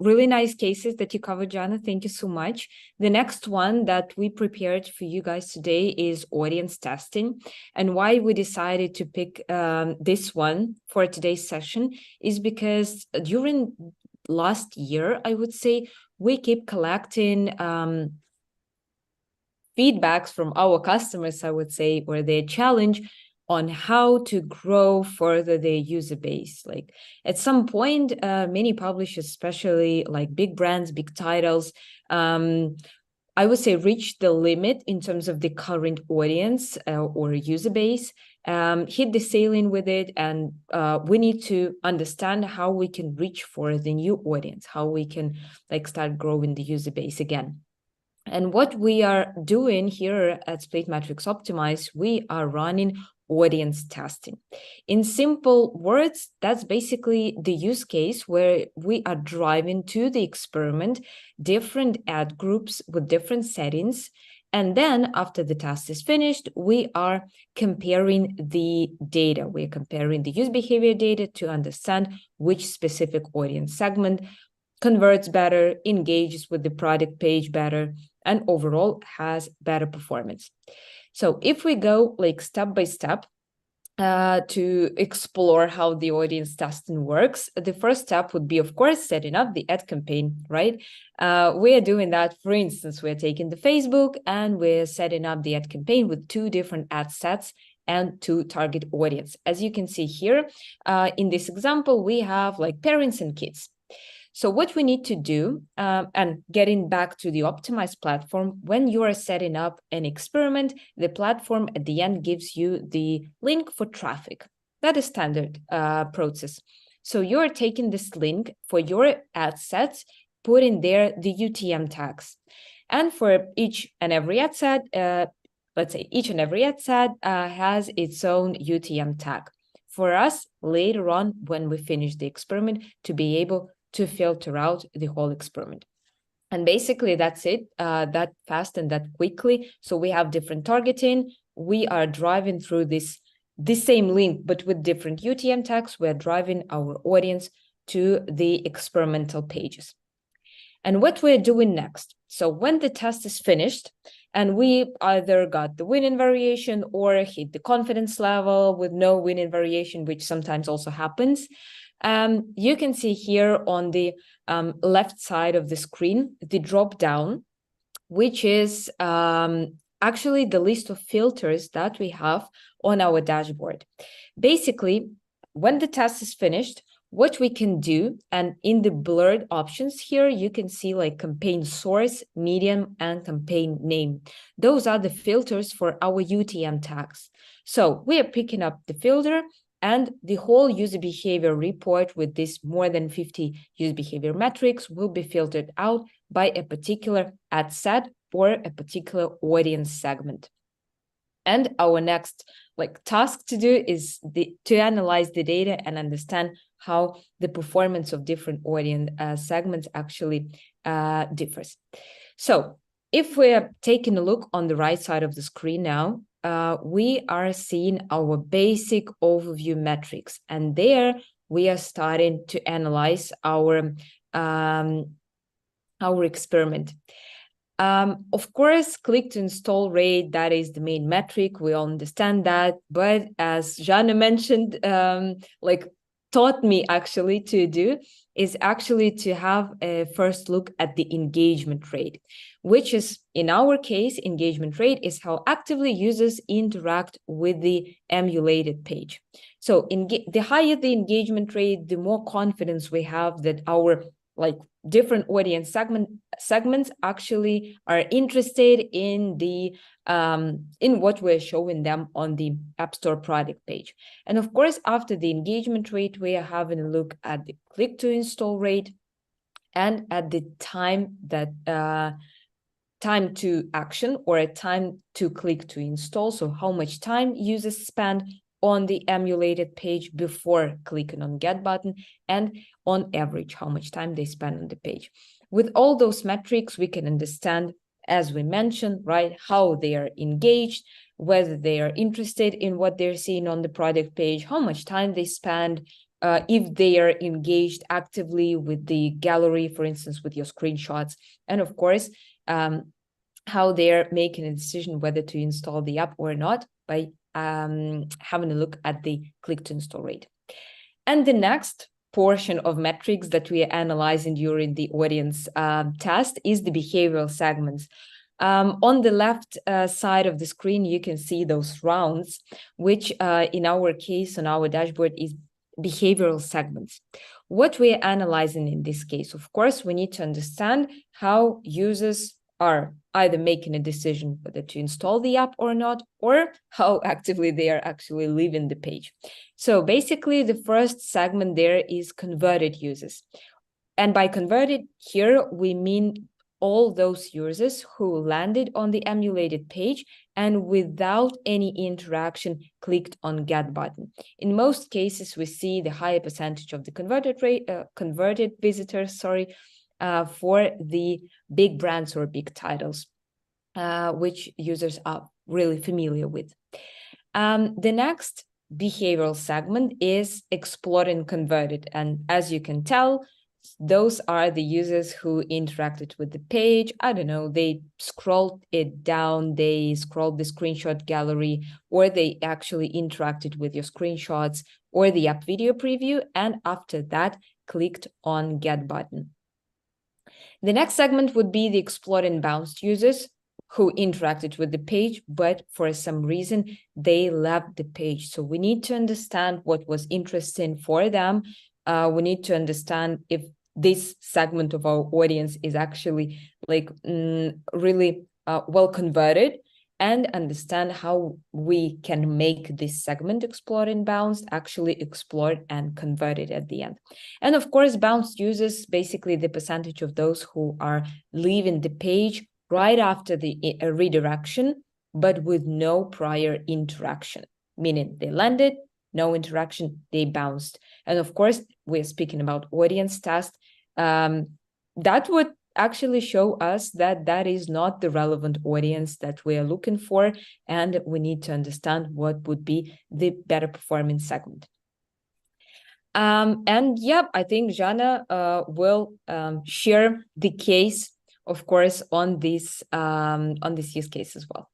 Really nice cases that you covered, Jana. Thank you so much. The next one that we prepared for you guys today is audience testing. And why we decided to pick this one for today's session is because during last year, I would say, we keep collecting feedbacks from our customers, I would say, where they challenge on how to grow further their user base. Like at some point, many publishers, especially like big brands, big titles, I would say reach the limit in terms of the current audience or user base, hit the ceiling with it. And we need to understand how we can reach for the new audience, how we can like start growing the user base again. And what we are doing here at Splitmetrics Optimize, we are running audience testing. In simple words, that's basically the use case where we are driving to the experiment different ad groups with different settings. And then after the test is finished, we are comparing the data. We're comparing the user behavior data to understand which specific audience segment converts better, engages with the product page better, and overall has better performance. So if we go like step by step to explore how the audience testing works, the first step would be, of course, setting up the ad campaign, right? We are doing that. For instance, we're taking the Facebook and we're setting up the ad campaign with 2 different ad sets and 2 target audience. As you can see here, in this example, we have like parents and kids. So what we need to do, and getting back to the optimized platform, when you are setting up an experiment, the platform at the end gives you the link for traffic. That is standard process. So you're taking this link for your ad sets, putting there the UTM tags. And for each and every ad set, let's say each and every ad set has its own UTM tag. For us, later on, when we finish the experiment, to be able to filter out the whole experiment. And basically that's it, that fast and that quickly. So we have different targeting. We are driving through this same link, but with different UTM tags. We're driving our audience to the experimental pages. And what we're doing next. So when the test is finished and we either got the winning variation or hit the confidence level with no winning variation, which sometimes also happens, you can see here on the left side of the screen, the drop down, which is actually the list of filters that we have on our dashboard. Basically, when the test is finished, what we can do, and in the blurred options here, you can see like campaign source, medium, and campaign name. Those are the filters for our UTM tags. So we are picking up the filter And the whole user behavior report with this more than 50 user behavior metrics will be filtered out by a particular ad set or a particular audience segment. And our next task to do is to analyze the data and understand how the performance of different audience segments actually differs. So if we're taking a look on the right side of the screen now, we are seeing our basic overview metrics, and there we are starting to analyze our experiment. Of course, click to install rate, that is the main metric. We all understand that. But as Jana mentioned, taught me actually to do, is actually to have a first look at the engagement rate, which is, in our case, engagement rate is how actively users interact with the emulated page. So the higher the engagement rate, the more confidence we have that our different audience segments actually are interested in the in what we're showing them on the App Store product page. And of course, after the engagement rate, we are having a look at the click to install rate and at the time that time to action or a time to click to install. So how much time users spend on the emulated page before clicking on Get button, and on average, how much time they spend on the page. With all those metrics, we can understand, as we mentioned, right, how they are engaged, whether they are interested in what they're seeing on the product page, how much time they spend, if they are engaged actively with the gallery, for instance, with your screenshots, and of course, how they're making a decision whether to install the app or not by having a look at the click to install rate. And the next portion of metrics that we are analyzing during the audience test is the behavioral segments. On the left side of the screen, you can see those rounds, which in our case on our dashboard is behavioral segments. What we are analyzing in this case, of course, we need to understand how users are either making a decision whether to install the app or not, or how actively they are actually leaving the page. So basically, the first segment there is converted users. And by converted here, we mean all those users who landed on the emulated page and without any interaction clicked on Get button. In most cases, we see the higher percentage of the converted visitors, for the big brands or big titles, which users are really familiar with. The next behavioral segment is explored and converted. And as you can tell, those are the users who interacted with the page. I don't know, they scrolled it down, they scrolled the screenshot gallery, or they actually interacted with your screenshots or the app video preview, and after that, clicked on Get button. The next segment would be the explored and bounced users who interacted with the page, but for some reason, they left the page. So we need to understand what was interesting for them. We need to understand if this segment of our audience is actually really well converted, and understand how we can make this segment explored and bounced actually explored and converted at the end. And of course, bounced users, basically the percentage of those who are leaving the page right after the redirection, but with no prior interaction, meaning they landed, no interaction, they bounced. And of course, we're speaking about audience test. That would actually show us that that is not the relevant audience that we are looking for, and we need to understand what would be the better performing segment. And yeah, I think Jana will share the case, of course, on this use case as well.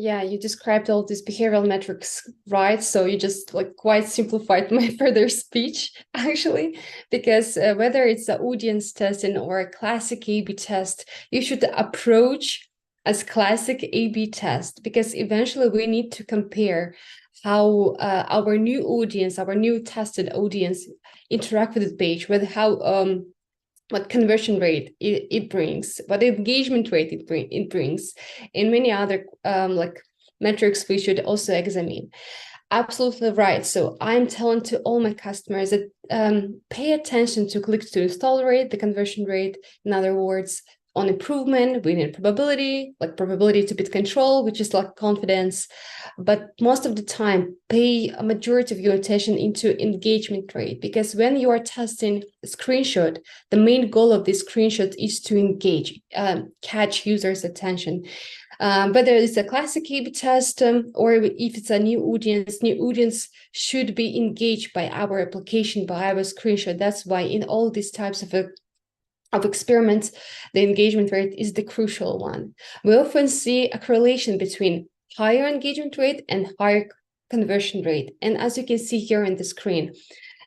Yeah, you described all these behavioral metrics, right? So you just quite simplified my further speech, actually, because whether it's an audience testing or a classic A/B test, you should approach as classic A/B test, because eventually we need to compare how our new audience, our new tested audience interact with the page, with how what conversion rate it brings, what engagement rate it brings, and many other metrics we should also examine. Absolutely right. So I'm telling to all my customers that pay attention to click to install rate, the conversion rate. In other words, on improvement, we need probability, like probability to bit control, which is like confidence. But most of the time, pay a majority of your attention into engagement rate, because when you are testing a screenshot, the main goal of this screenshot is to engage, catch users' attention. Whether it's a classic A/B test or if it's a new audience should be engaged by our application, by our screenshot. That's why in all these types of experiments, the engagement rate is the crucial one. We often see a correlation between higher engagement rate and higher conversion rate. And as you can see here on the screen,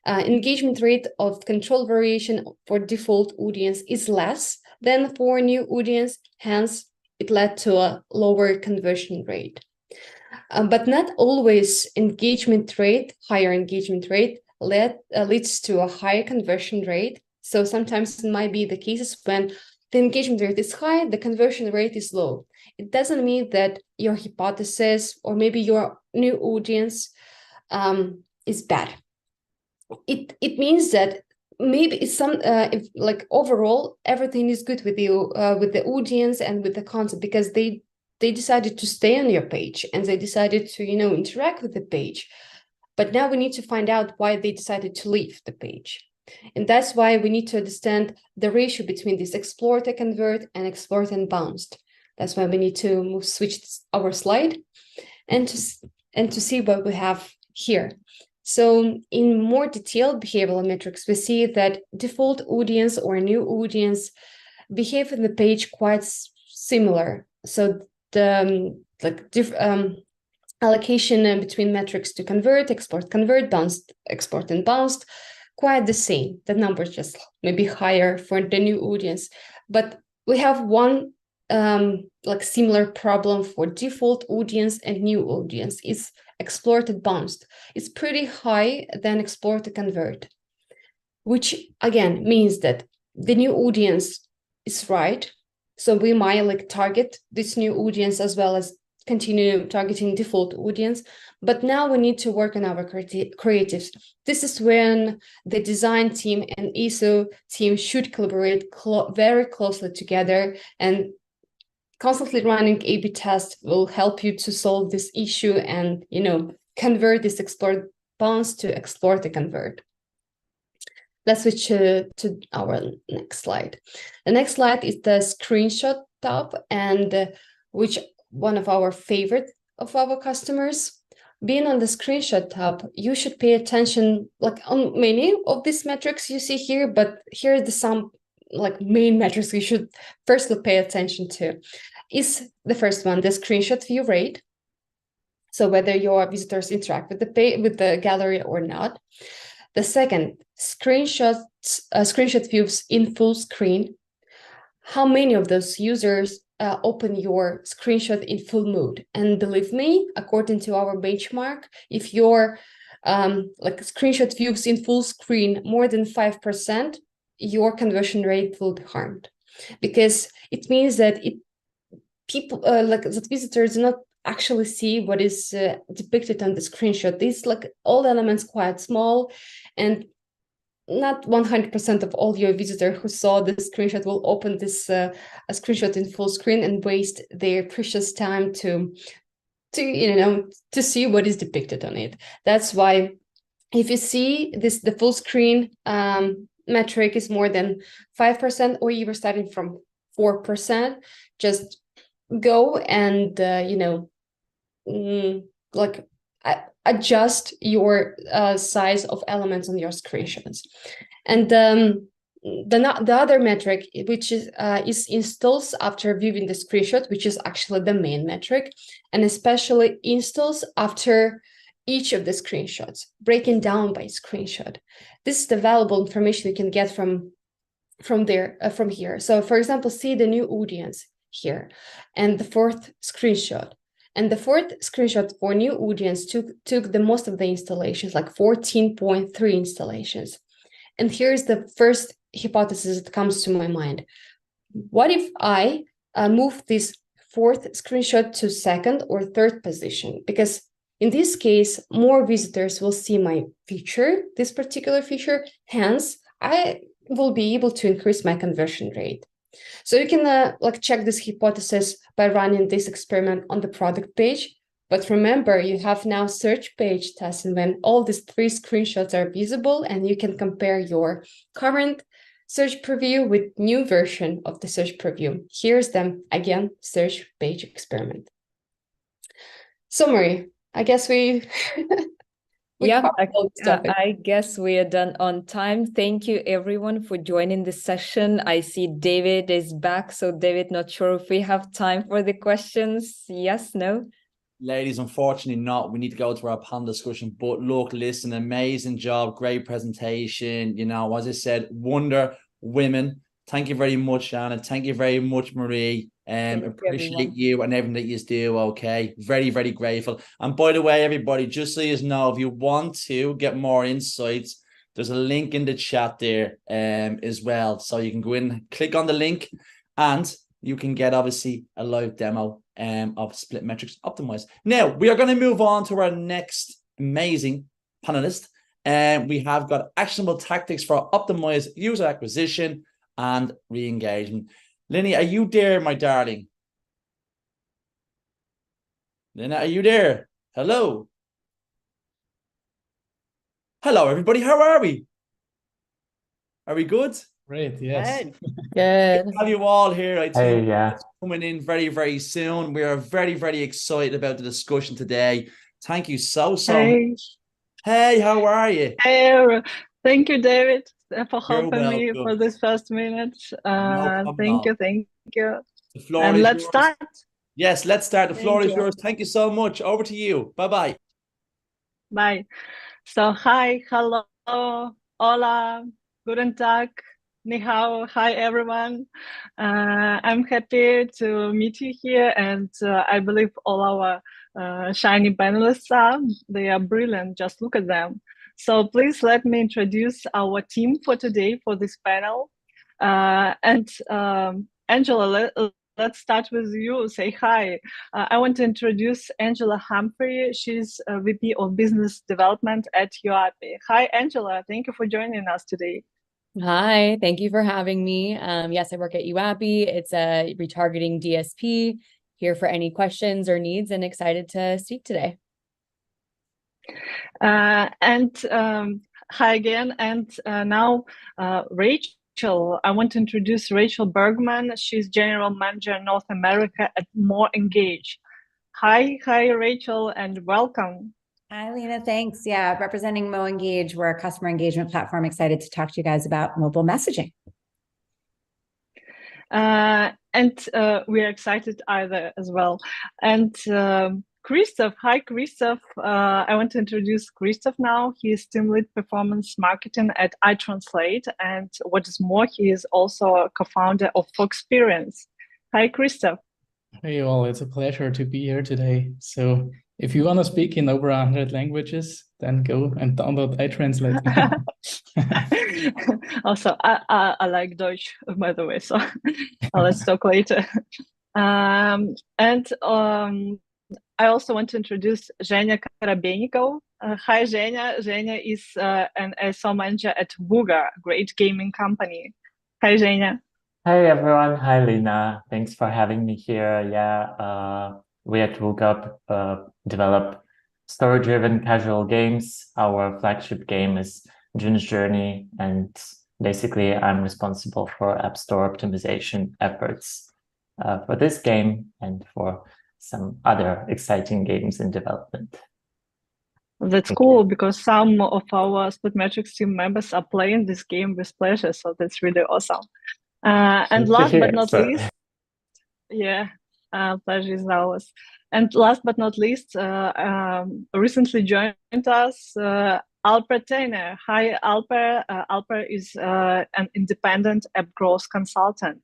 engagement rate of control variation for default audience is less than for new audience, hence it led to a lower conversion rate. But not always higher engagement rate leads to a higher conversion rate. So sometimes it might be the cases when the engagement rate is high, the conversion rate is low. It doesn't mean that your hypothesis or maybe your new audience is bad. It means that maybe it's if like overall everything is good with you with the audience and with the content, because they decided to stay on your page and they decided to interact with the page. But now we need to find out why they decided to leave the page, and that's why we need to understand the ratio between this explore to convert and explore and bounced. That's why we need to switch our slide and to see what we have here. So in more detailed behavioral metrics, we see that default audience or new audience behave in the page quite similar. So the allocation between metrics to convert, export, convert, bounced, export, and bounced, quite the same. The numbers just maybe higher for the new audience. But we have one similar problem for default audience and new audience. Is explore to bounced. It's pretty high than explore to convert, which again means that the new audience is right. So we might target this new audience as well as continue targeting default audience. But now we need to work on our creatives. This is when the design team and ISO team should collaborate very closely together, and constantly running A/B tests will help you to solve this issue and convert this explore bounce to explore to convert. Let's switch to our next slide. The next slide is the screenshot tab, and which one of our favorite of our customers. Being on the screenshot tab, you should pay attention on many of these metrics you see here, but here are some main metrics you should firstly pay attention to. Is the first one, the screenshot view rate. So whether your visitors interact with the gallery or not. The second, screenshot views in full screen. How many of those users open your screenshot in full mode? And believe me, according to our benchmark, if your screenshot views in full screen more than 5%, your conversion rate will be harmed, because it means that people that visitors do not actually see what is depicted on the screenshot. These all elements quite small, and not 100% of all your visitors who saw the screenshot will open this a screenshot in full screen and waste their precious time to see what is depicted on it. That's why if you see the full screen metric is more than 5%, or you were starting from 4%, just go and adjust your size of elements on your screenshots. And the other metric, which is installs after viewing the screenshot, which is actually the main metric, and especially installs after each of the screenshots, breaking down by screenshot. This is the valuable information you can get from here. So for example, see the new audience here and the fourth screenshot. And the fourth screenshot for new audience took the most of the installations, 14.3 installations. And here's the first hypothesis that comes to my mind. What if I move this fourth screenshot to second or third position? Because In this case, more visitors will see my feature, this particular feature, hence I will be able to increase my conversion rate. So you can check this hypothesis by running this experiment on the product page. But remember, you have now search page testing when all these 3 screenshots are visible, and you can compare your current search preview with new version of the search preview. Here's them again, search page experiment. Summary, I guess we Yeah, covered all this topic. I guess we are done on time. Thank you everyone for joining this session. I see David is back. So David, not sure if we have time for the questions. Yes, no? Ladies, unfortunately not. We need to go to our panel discussion. But look, listen, amazing job, great presentation. You know, as I said, wonder women. Thank you very much, Anna. Thank you very much, Marie. Appreciate you and everything that you do. Okay, very, very grateful. And by the way, everybody, just so you know, if you want to get more insights, there's a link in the chat there as well. So you can go in, click on the link, and you can get obviously a live demo of Splitmetrics Optimize. Now we are going to move on to our next amazing panelist. And we have got actionable tactics for optimized user acquisition and re-engagement. Lenny, are you there, my darling? Lena, are you there? Hello. Hello, everybody. How are we? Are we good? Great, yes. Good. Have you all here? I think yeah. it's coming in very, very soon. We are very, very excited about the discussion today. Thank you so much. Hey, how are you? Hey, thank you, David, for You're helping me welcome. for this first minute. problem Thank at you, thank you. The floor And is let's yours. start. Yes, let's start. The floor Thank is you. yours. Thank you so much. Over to you. Bye-bye. Bye. So, hi, hello, hola, guten Tag, ni hao, hi everyone. I'm happy to meet you here, and I believe all our shiny panelists they are brilliant. Just look at them. So please let me introduce our team for today for this panel. Angela, let's start with you. Say hi. I want to introduce Angela Humphrey. She's a VP of Business Development at YouAppi. Hi, Angela. Thank you for joining us today. Hi, thank you for having me. Yes, I work at YouAppi. It's a retargeting DSP. Here for any questions or needs, and excited to speak today. Hi again. And now Rachel. I want to introduce Rachel Bergman. She's General Manager North America at MoreEngage. Hi, Rachel, and welcome. Hi, Lena. Thanks. Yeah, representing MoreEngage, we're a customer engagement platform. Excited to talk to you guys about mobile messaging. We're excited either as well. And Christoph, hi Christoph. I want to introduce Christoph now. He is Team Lead Performance Marketing at iTranslate. And what is more, he is also a co-founder of Foxperience. Hi, Christoph. Hey all, it's a pleasure to be here today. So if you want to speak in over 100 languages, then go and download iTranslate. Also, I like Deutsch, by the way, so let's talk later. I also want to introduce Zhenya Karabennikov. Hi, Zhenya. Zhenya is an SO manager at Vuga, great gaming company. Hi, Zhenya. Hey everyone. Hi Lena. Thanks for having me here. Yeah, we at Vuga develop story-driven casual games. Our flagship game is June's Journey, and basically I'm responsible for App Store optimization efforts for this game and for some other exciting games in development. That's cool, because some of our Splitmetrics team members are playing this game with pleasure, so that's really awesome. And last but not least, yeah, pleasure is ours. And last but not least, recently joined us, Alper Teiner. Hi, Alper. Alper is an independent app growth consultant.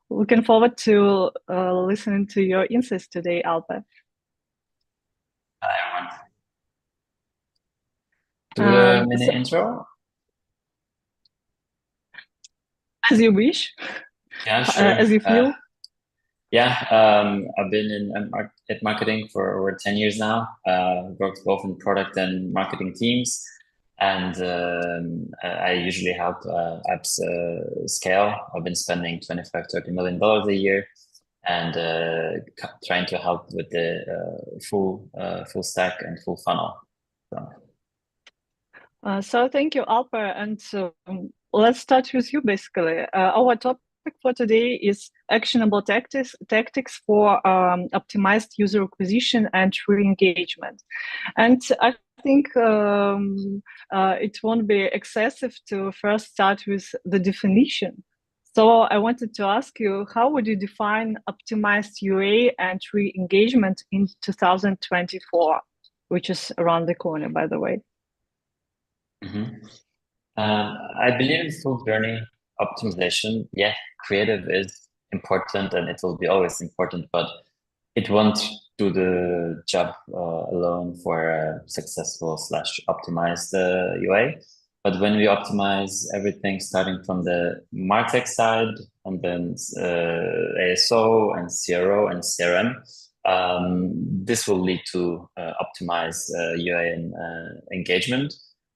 Looking forward to listening to your insights today, Alper. Hi, everyone. Do a mini intro? As you wish. Yeah, sure. As you feel. Yeah, I've been in at marketing for over 10 years now. Worked both in product and marketing teams, and I usually help apps scale. I've been spending $25-30 million a year, and trying to help with the full stack and full funnel. So thank you, Alper. And let's start with you, basically. Our topic for today is actionable tactics for optimized user acquisition and re-engagement. And I think it won't be excessive to first start with the definition. So I wanted to ask you, how would you define optimized UA and re-engagement in 2024, which is around the corner, by the way? I believe in full journey optimization. Yeah, creative is important and it will be always important, but it won't do the job alone for a successful / optimized UA. But when we optimize everything starting from the MarTech side and then ASO and CRO and CRM, this will lead to optimized UA and engagement,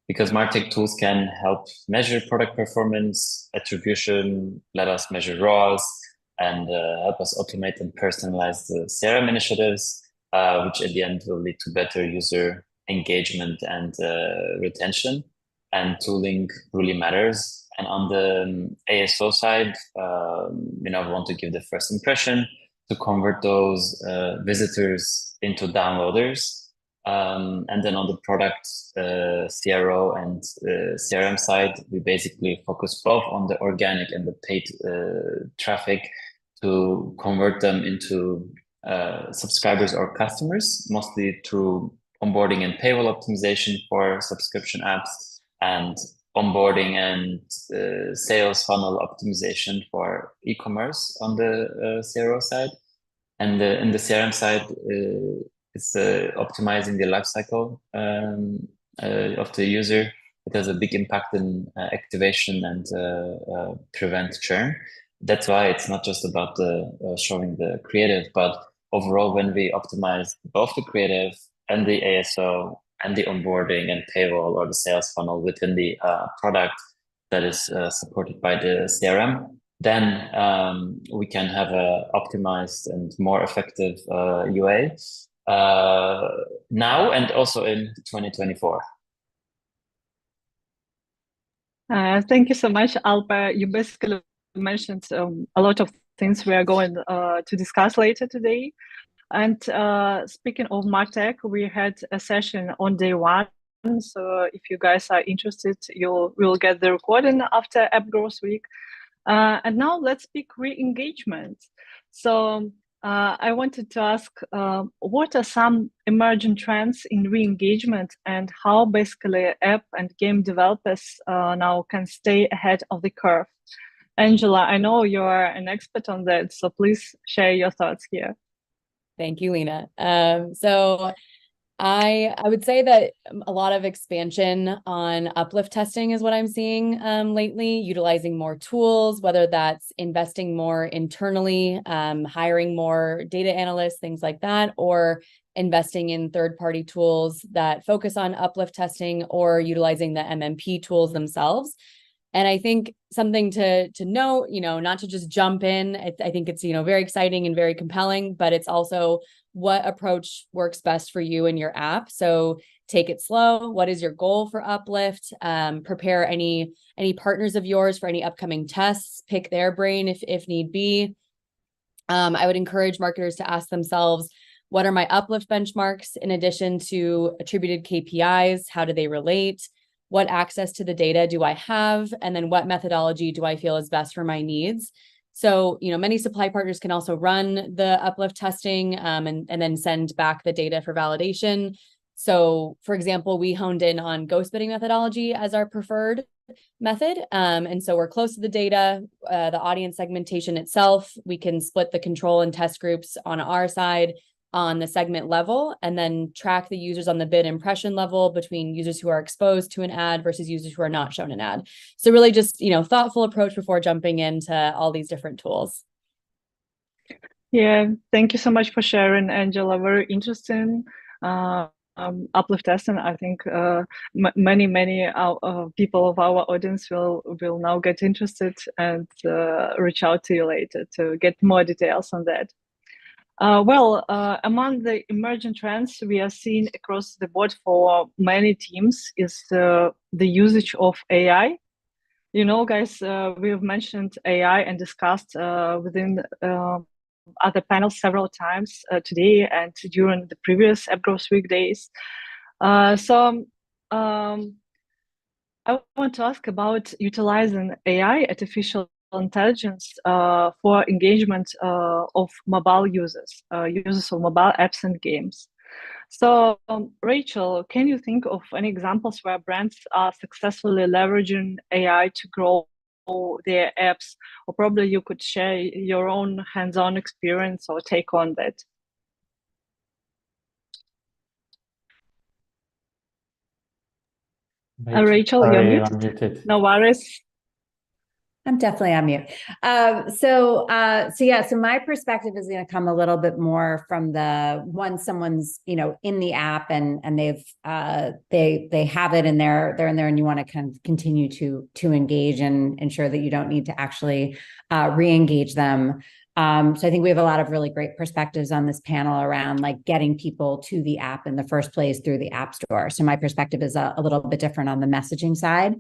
because MarTech tools can help measure product performance, attribution, let us measure ROAS, and help us automate and personalize the CRM initiatives, which at the end will lead to better user engagement and retention. And tooling really matters. And on the ASO side, we want to give the first impression to convert those visitors into downloaders. And then on the product, CRO and CRM side, we basically focus both on the organic and the paid traffic to convert them into subscribers or customers, mostly through onboarding and paywall optimization for subscription apps, and onboarding and sales funnel optimization for e-commerce on the CRO side. And in the CRM side, it's optimizing the lifecycle of the user. It has a big impact in activation and prevent churn. That's why it's not just about showing the creative, but overall, when we optimize both the creative and the ASO and the onboarding and paywall or the sales funnel within the product that is supported by the CRM, then we can have a optimized and more effective UA now and also in 2024. Thank you so much, Alper. You basically mentioned a lot of things we are going to discuss later today. And speaking of MarTech, we had a session on day one. So if you guys are interested, we'll get the recording after App Growth Week. And now let's speak re-engagement. So I wanted to ask, what are some emerging trends in re-engagement and how basically app and game developers now can stay ahead of the curve? Angela, I know you are an expert on that, so please share your thoughts here. Thank you, Lena. So I would say that a lot of expansion on uplift testing is what I'm seeing lately, utilizing more tools, whether that's investing more internally, hiring more data analysts, things like that, or investing in third-party tools that focus on uplift testing or utilizing the MMP tools themselves. And I think something to note, not to just jump in. I think it's, very exciting and very compelling, but it's also what approach works best for you and your app. So take it slow. What is your goal for uplift? Prepare any partners of yours for any upcoming tests. Pick their brain if need be. I would encourage marketers to ask themselves, what are my uplift benchmarks in addition to attributed KPIs? How do they relate? What access to the data do I have? And then what methodology do I feel is best for my needs? So, many supply partners can also run the uplift testing and then send back the data for validation. So, for example, we honed in on ghost bidding methodology as our preferred method. And so we're close to the data, the audience segmentation itself. We can split the control and test groups on our side on the segment level, and then track the users on the bid impression level between users who are exposed to an ad versus users who are not shown an ad. So really just, thoughtful approach before jumping into all these different tools. Yeah, thank you so much for sharing, Angela. Very interesting. Uplift testing. I think many people of our audience will now get interested and reach out to you later to get more details on that. Among the emerging trends we are seeing across the board for many teams is the usage of AI. You know, guys, we have mentioned AI and discussed within other panels several times today and during the previous AppGrowth Week days. I want to ask about utilizing AI, artificial intelligence, for engagement of mobile users, users of mobile apps and games. So, Rachel, can you think of any examples where brands are successfully leveraging AI to grow their apps? Or probably you could share your own hands-on experience or take on that. Rachel, you're muted. No worries. I'm definitely on mute. So my perspective is going to come a little bit more from the once someone's, in the app and they have it and they're in there and you want to kind of continue to engage and ensure that you don't need to actually re-engage them. So I think we have a lot of really great perspectives on this panel around like getting people to the app in the first place through the App Store. So my perspective is a little bit different on the messaging side.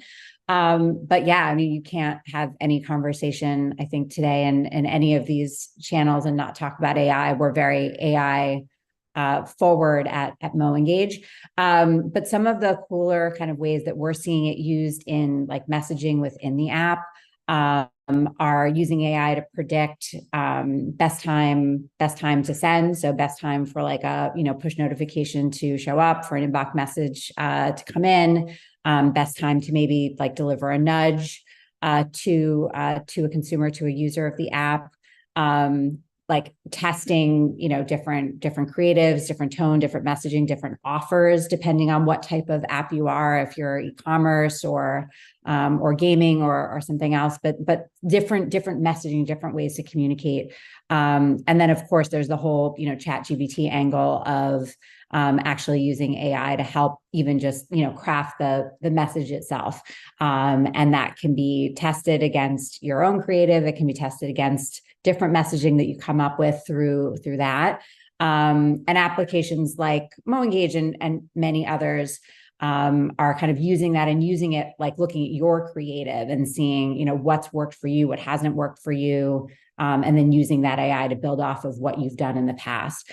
But yeah, I mean, you can't have any conversation, I think, today in any of these channels and not talk about AI. We're very AI forward at MoEngage. But some of the cooler kind of ways that we're seeing it used in like messaging within the app are using AI to predict best time to send. So best time for like a push notification to show up, for an inbox message to come in. Best time to maybe like deliver a nudge to a consumer, to a user of the app, like testing, different creatives, different tone, different messaging, different offers, depending on what type of app you are, if you're e-commerce or gaming or something else, but different messaging, different ways to communicate. And then of course there's the whole, ChatGPT angle of actually using AI to help even just, craft the message itself. And that can be tested against your own creative. It can be tested against different messaging that you come up with through that. And applications like MoEngage and many others are kind of using that and using it, like looking at your creative and seeing, what's worked for you, what hasn't worked for you, and then using that AI to build off of what you've done in the past.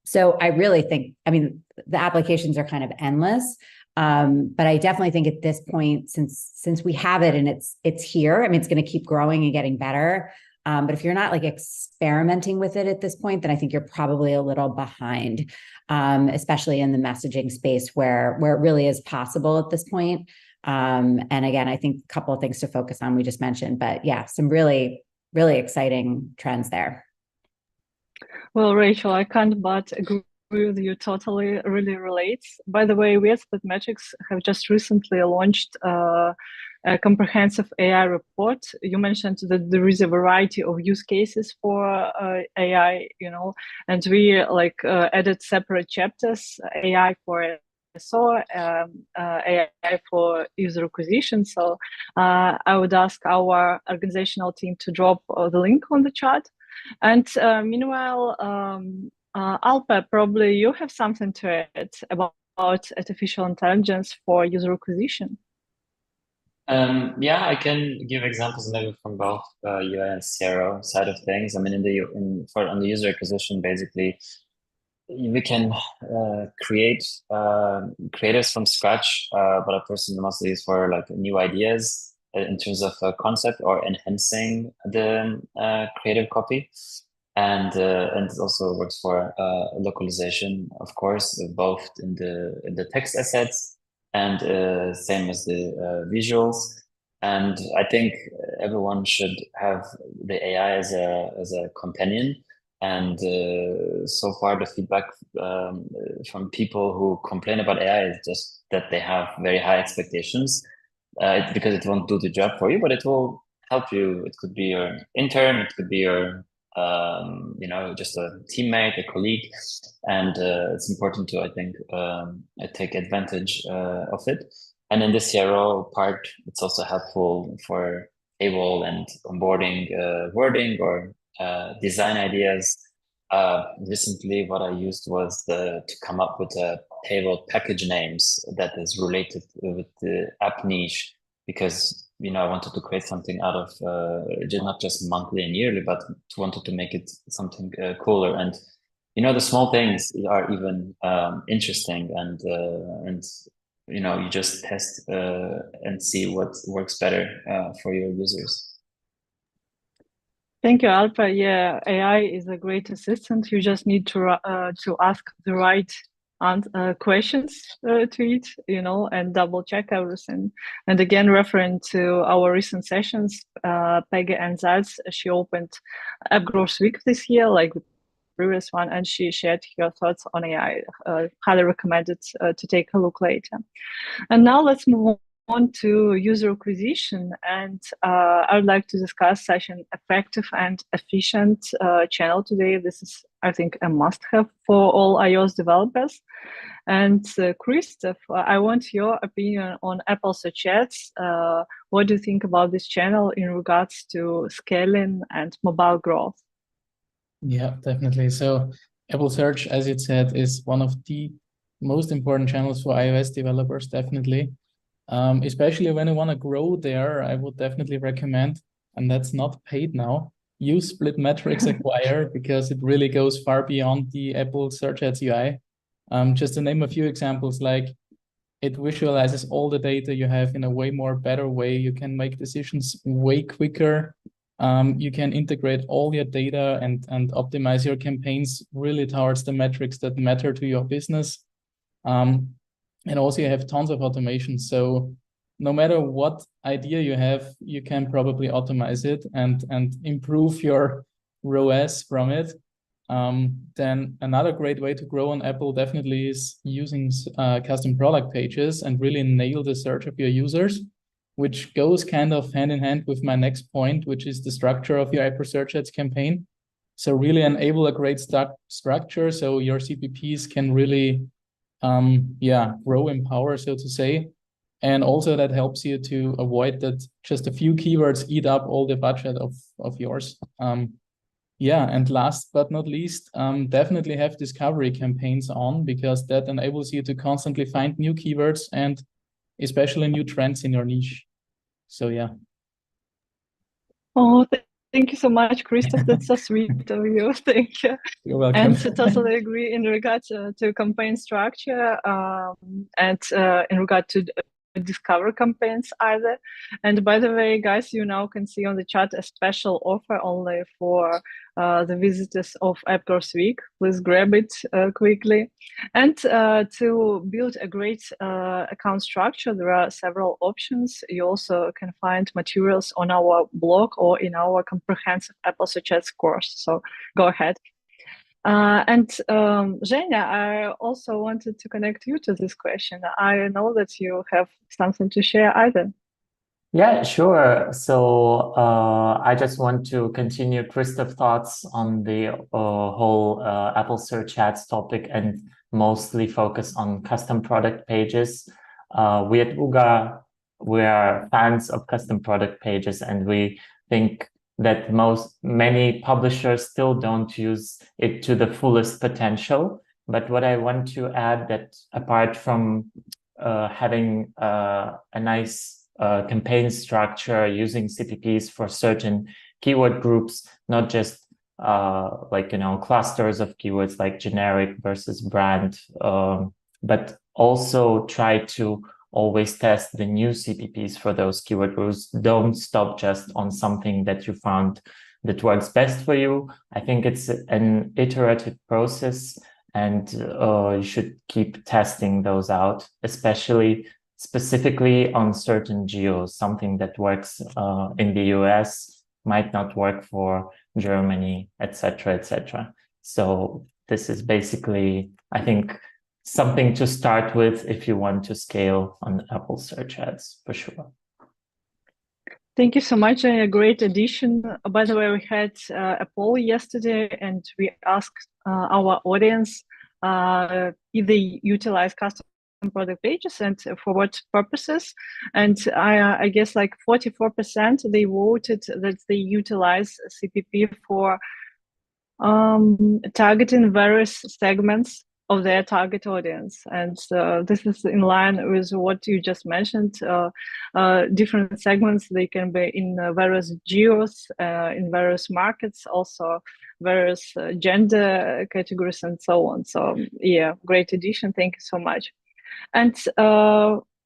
So I really think, the applications are kind of endless. But I definitely think at this point, since we have it and it's here, it's going to keep growing and getting better. But if you're not like experimenting with it at this point, then I think you're probably a little behind, especially in the messaging space where it really is possible at this point. And again, I think a couple of things to focus on, we just mentioned, but yeah, some really, really exciting trends there. Well, Rachel, I can't but agree with you totally, really relates. By the way, we at Splitmetrics have just recently launched a comprehensive AI report. You mentioned that there is a variety of use cases for AI, and we added separate chapters, AI for SEO, AI for user acquisition. So I would ask our organizational team to drop the link on the chat. And meanwhile, Alpa, probably you have something to add about artificial intelligence for user acquisition. Yeah, I can give examples maybe from both UI and CRO side of things. On the user acquisition, basically, we can create creatives from scratch, but a person mostly is for like new ideas in terms of concept or enhancing the creative copy. And it also works for localization, of course, both in the text assets and same as the visuals. And I think everyone should have the AI as a companion. And so far, the feedback from people who complain about AI is just that they have very high expectations because it won't do the job for you, but it will help you. It could be your intern, it could be your just a teammate, a colleague, and it's important to, I think, take advantage of it. And in the CRO part, it's also helpful for table and onboarding wording or design ideas. Recently, what I used was to come up with a table package names that is related with the app niche, because I wanted to create something out of not just monthly and yearly, but wanted to make it something cooler. And the small things are even interesting, and you just test and see what works better for your users. Thank you, Alpha. Yeah, AI is a great assistant. You just need to ask the right questions to it, and double check everything. And again, referring to our recent sessions, Peggy and Zaz, she opened App Growth Week this year, like the previous one, and she shared her thoughts on AI. Highly recommended to take a look later. And now let's move on to user acquisition, and I would like to discuss such an effective and efficient channel today. This is, I think, a must-have for all iOS developers. And Christoph, I want your opinion on Apple Search Ads. What do you think about this channel in regards to scaling and mobile growth? Yeah, definitely. So Apple Search, as it said, is one of the most important channels for iOS developers, definitely. Especially when you want to grow there, I would definitely recommend, and that's not paid now, use Splitmetrics Acquire, because it really goes far beyond the Apple Search Ads UI. Just to name a few examples, like it visualizes all the data you have in a way more better way. You can make decisions way quicker. You can integrate all your data and optimize your campaigns really towards the metrics that matter to your business. And also you have tons of automation. So no matter what idea you have, you can probably automate it and improve your ROAS from it. Then another great way to grow on Apple definitely is using custom product pages and really nail the search of your users, which goes kind of hand in hand with my next point, which is the structure of your Apple Search Ads campaign. So really enable a great structure so your CPPs can really grow in power, so to say. And also that helps you to avoid that just a few keywords eat up all the budget of yours. And last but not least, definitely have discovery campaigns on, because that enables you to constantly find new keywords and especially new trends in your niche. So yeah. Oh, thank you so much, Christoph. That's so sweet of you. Thank you. You're welcome. And to totally agree in regard to campaign structure and in regard to discover campaigns either. And by the way, guys, you now can see on the chat a special offer only for the visitors of App Growth Week. Please grab it quickly. And to build a great account structure, there are several options. You also can find materials on our blog or in our comprehensive Apple Search Ads course. So go ahead. And Zhenya, I also wanted to connect you to this question. I know that you have something to share either. Yeah, sure. So I just want to continue Christoph's thoughts on the whole Apple Search Ads topic and mostly focus on custom product pages. We at UGA, we are fans of custom product pages, and we think that many publishers still don't use it to the fullest potential. But what I want to add, that apart from having a nice campaign structure using CPPs for certain keyword groups, not just clusters of keywords like generic versus brand, but also try to always test the new CPPs for those keyword groups. Don't stop just on something that you found that works best for you. I think it's an iterative process, and you should keep testing those out, specifically on certain geos. Something that works in the US might not work for Germany, etc., etc. So this is basically, I think, something to start with if you want to scale on Apple Search Ads, for sure. Thank you so much. A great addition. By the way, we had a poll yesterday, and we asked our audience if they utilize custom product pages and for what purposes. And I guess like 44% they voted that they utilize CPP for targeting various segments of their target audience. And this is in line with what you just mentioned. Different segments, they can be in various geos, in various markets, also various gender categories and so on. So yeah, great addition. Thank you so much. And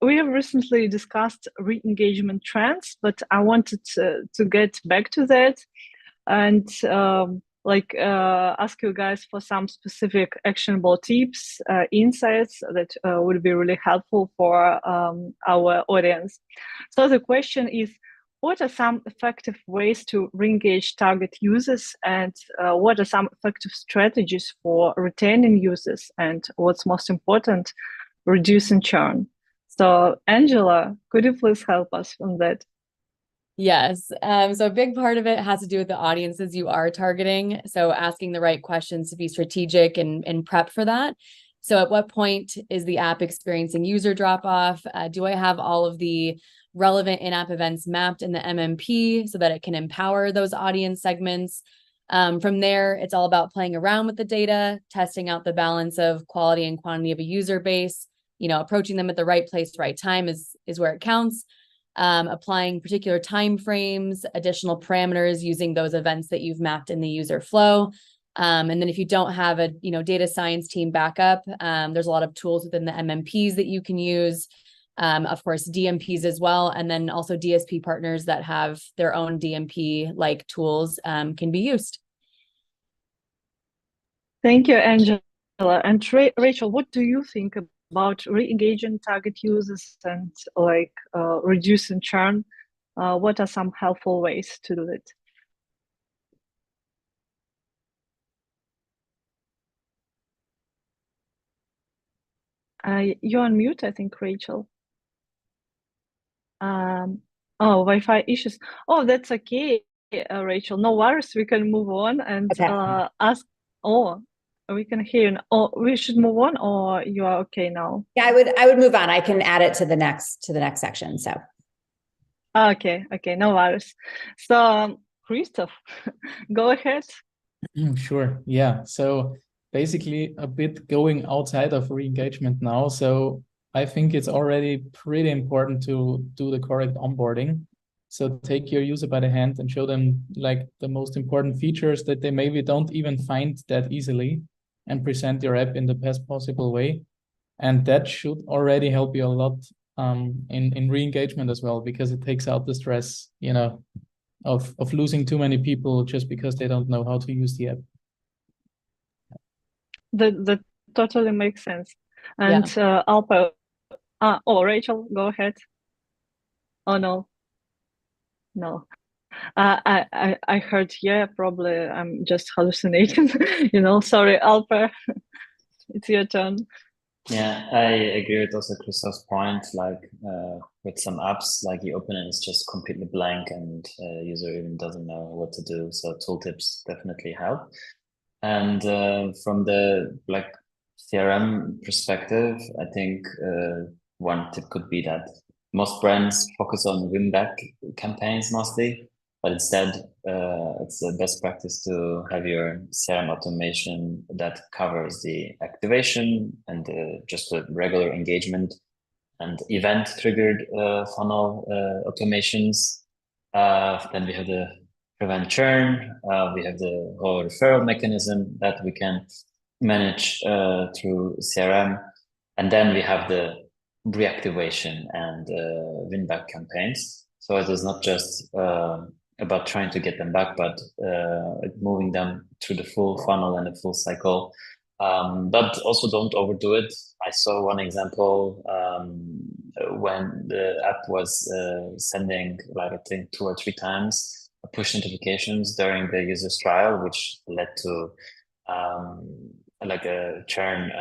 we have recently discussed re-engagement trends, but I wanted to get back to that and ask you guys for some specific actionable tips, insights that would be really helpful for our audience. So the question is, what are some effective ways to re-engage target users, and what are some effective strategies for retaining users, and what's most important, reducing churn? So Angela, could you please help us on that? Yes. So a big part of it has to do with the audiences you are targeting. So asking the right questions to be strategic and prep for that. So at what point is the app experiencing user drop off? Do I have all of the relevant in-app events mapped in the MMP so that it can empower those audience segments? From there, it's all about playing around with the data, testing out the balance of quality and quantity of a user base, approaching them at the right place, right time is where it counts. Applying particular time frames, additional parameters using those events that you've mapped in the user flow. And then if you don't have a data science team backup, there's a lot of tools within the MMPs that you can use. Of course, DMPs as well. And then also DSP partners that have their own DMP-like tools can be used. Thank you, Angela. And Rachel, what do you think about re-engaging target users and reducing churn? What are some helpful ways to do it? You're on mute, I think, Rachel. Wi-Fi issues. Oh, that's okay, Rachel. No worries. We can move on and ask. Oh, we can hear you. Oh, we should move on, or you are okay now? Yeah, I would move on. I can add it to the next section. So. Okay, no worries. So, Christoph, go ahead. Sure. Yeah. So basically, a bit going outside of re-engagement now. So I think it's already pretty important to do the correct onboarding. So take your user by the hand and show them the most important features that they maybe don't even find that easily, and present your app in the best possible way. And that should already help you a lot in re-engagement as well, because it takes out the stress, of losing too many people just because they don't know how to use the app. That totally makes sense. And Alper, Rachel, go ahead. Oh, no. I heard, yeah, probably I'm just hallucinating, sorry, Alper, it's your turn. Yeah, I agree with also Christoph's point, with some apps, you open it, it's just completely blank and user even doesn't know what to do. So tooltips definitely help. And from the CRM perspective, I think one tip could be that most brands focus on win-back campaigns mostly, but instead it's the best practice to have your CRM automation that covers the activation and just the regular engagement and event-triggered funnel automations. Then we have the prevent churn. We have the whole referral mechanism that we can manage through CRM. And then we have the reactivation and win-back campaigns. So it is not just about trying to get them back, but moving them through the full funnel and the full cycle. But also don't overdo it. I saw one example when the app was sending, I think 2 or 3 times push notifications during the user's trial, which led to a churn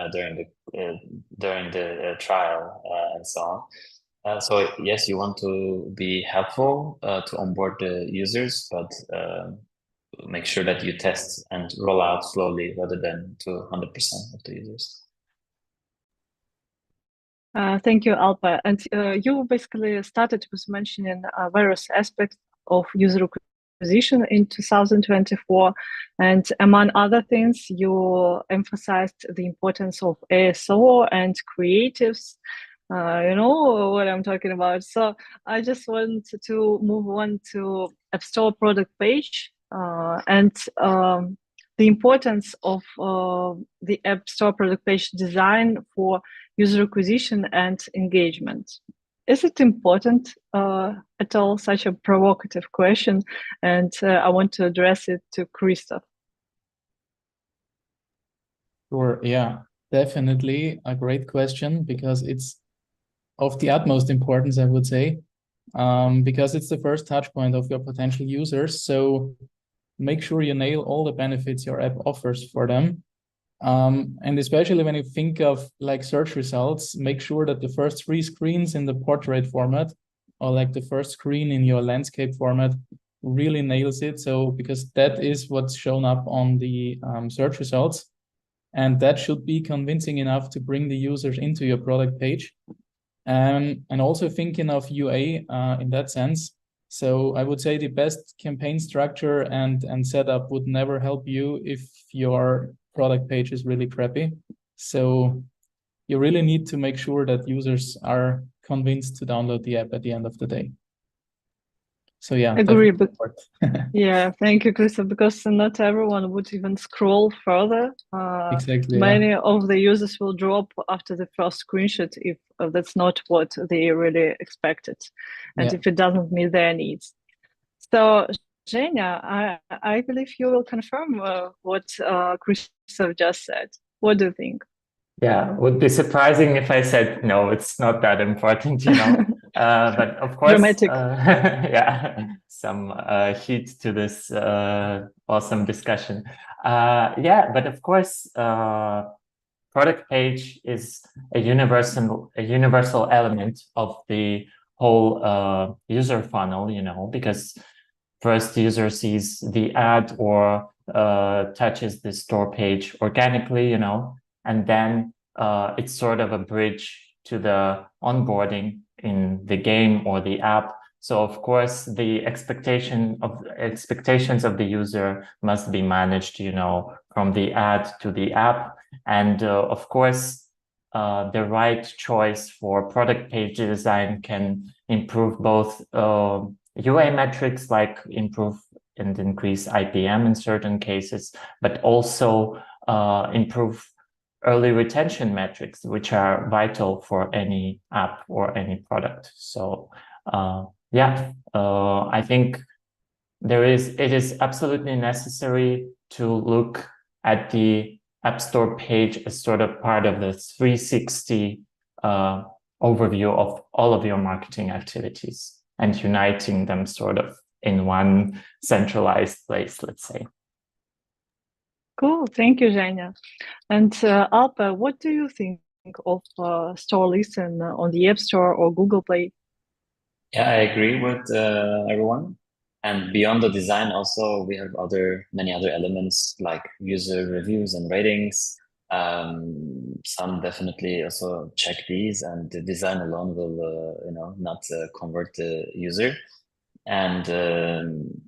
during the trial and so on. So yes, you want to be helpful to onboard the users, but make sure that you test and roll out slowly rather than to 100% of the users. Thank you, Alpa. And you basically started with mentioning various aspects of user acquisition in 2024. And among other things, you emphasized the importance of ASO and creatives. You know what I'm talking about. So I just want to move on to App Store product page and the importance of the App Store product page design for user acquisition and engagement. Is it important at all? Such a provocative question, and I want to address it to Christoph. Sure, yeah, definitely a great question, because it's of the utmost importance, I would say, because it's the first touch point of your potential users. So make sure you nail all the benefits your app offers for them. And especially when you think of like search results, make sure that the first 3 screens in the portrait format, or like the first screen in your landscape format, really nails it. So because that is what's shown up on the search results, and that should be convincing enough to bring the users into your product page. And also thinking of UA in that sense. So I would say the best campaign structure and setup would never help you if your product page is really crappy. So you really need to make sure that users are convinced to download the app at the end of the day. So yeah, agree. But yeah, thank you, Christoph, because not everyone would even scroll further. Exactly. Many of the users will drop after the first screenshot if that's not what they really expected, and if it doesn't meet their needs. So, Zhenya, I believe you will confirm what Christoph just said. What do you think? Yeah, it would be surprising if I said, no, it's not that important, you know. But of course, yeah, some heat to this awesome discussion. Yeah, but of course, product page is a universal element of the whole user funnel, you know, because first the user sees the ad or touches the store page organically, you know, and then it's sort of a bridge to the onboarding in the game or the app. So of course the expectations of the user must be managed, you know, from the ad to the app. And of course, the right choice for product page design can improve both UA metrics, like improve and increase IPM in certain cases, but also improve early retention metrics, which are vital for any app or any product. So yeah, I think it is absolutely necessary to look at the App Store page as sort of part of the 360 overview of all of your marketing activities and uniting them sort of in one centralized place, let's say. Cool, thank you, Zhenya. And Alpa, what do you think of Store Listen on the App Store or Google Play? Yeah, I agree with everyone. And beyond the design, also we have many other elements like user reviews and ratings. Some definitely also check these, and the design alone will, not convert the user. And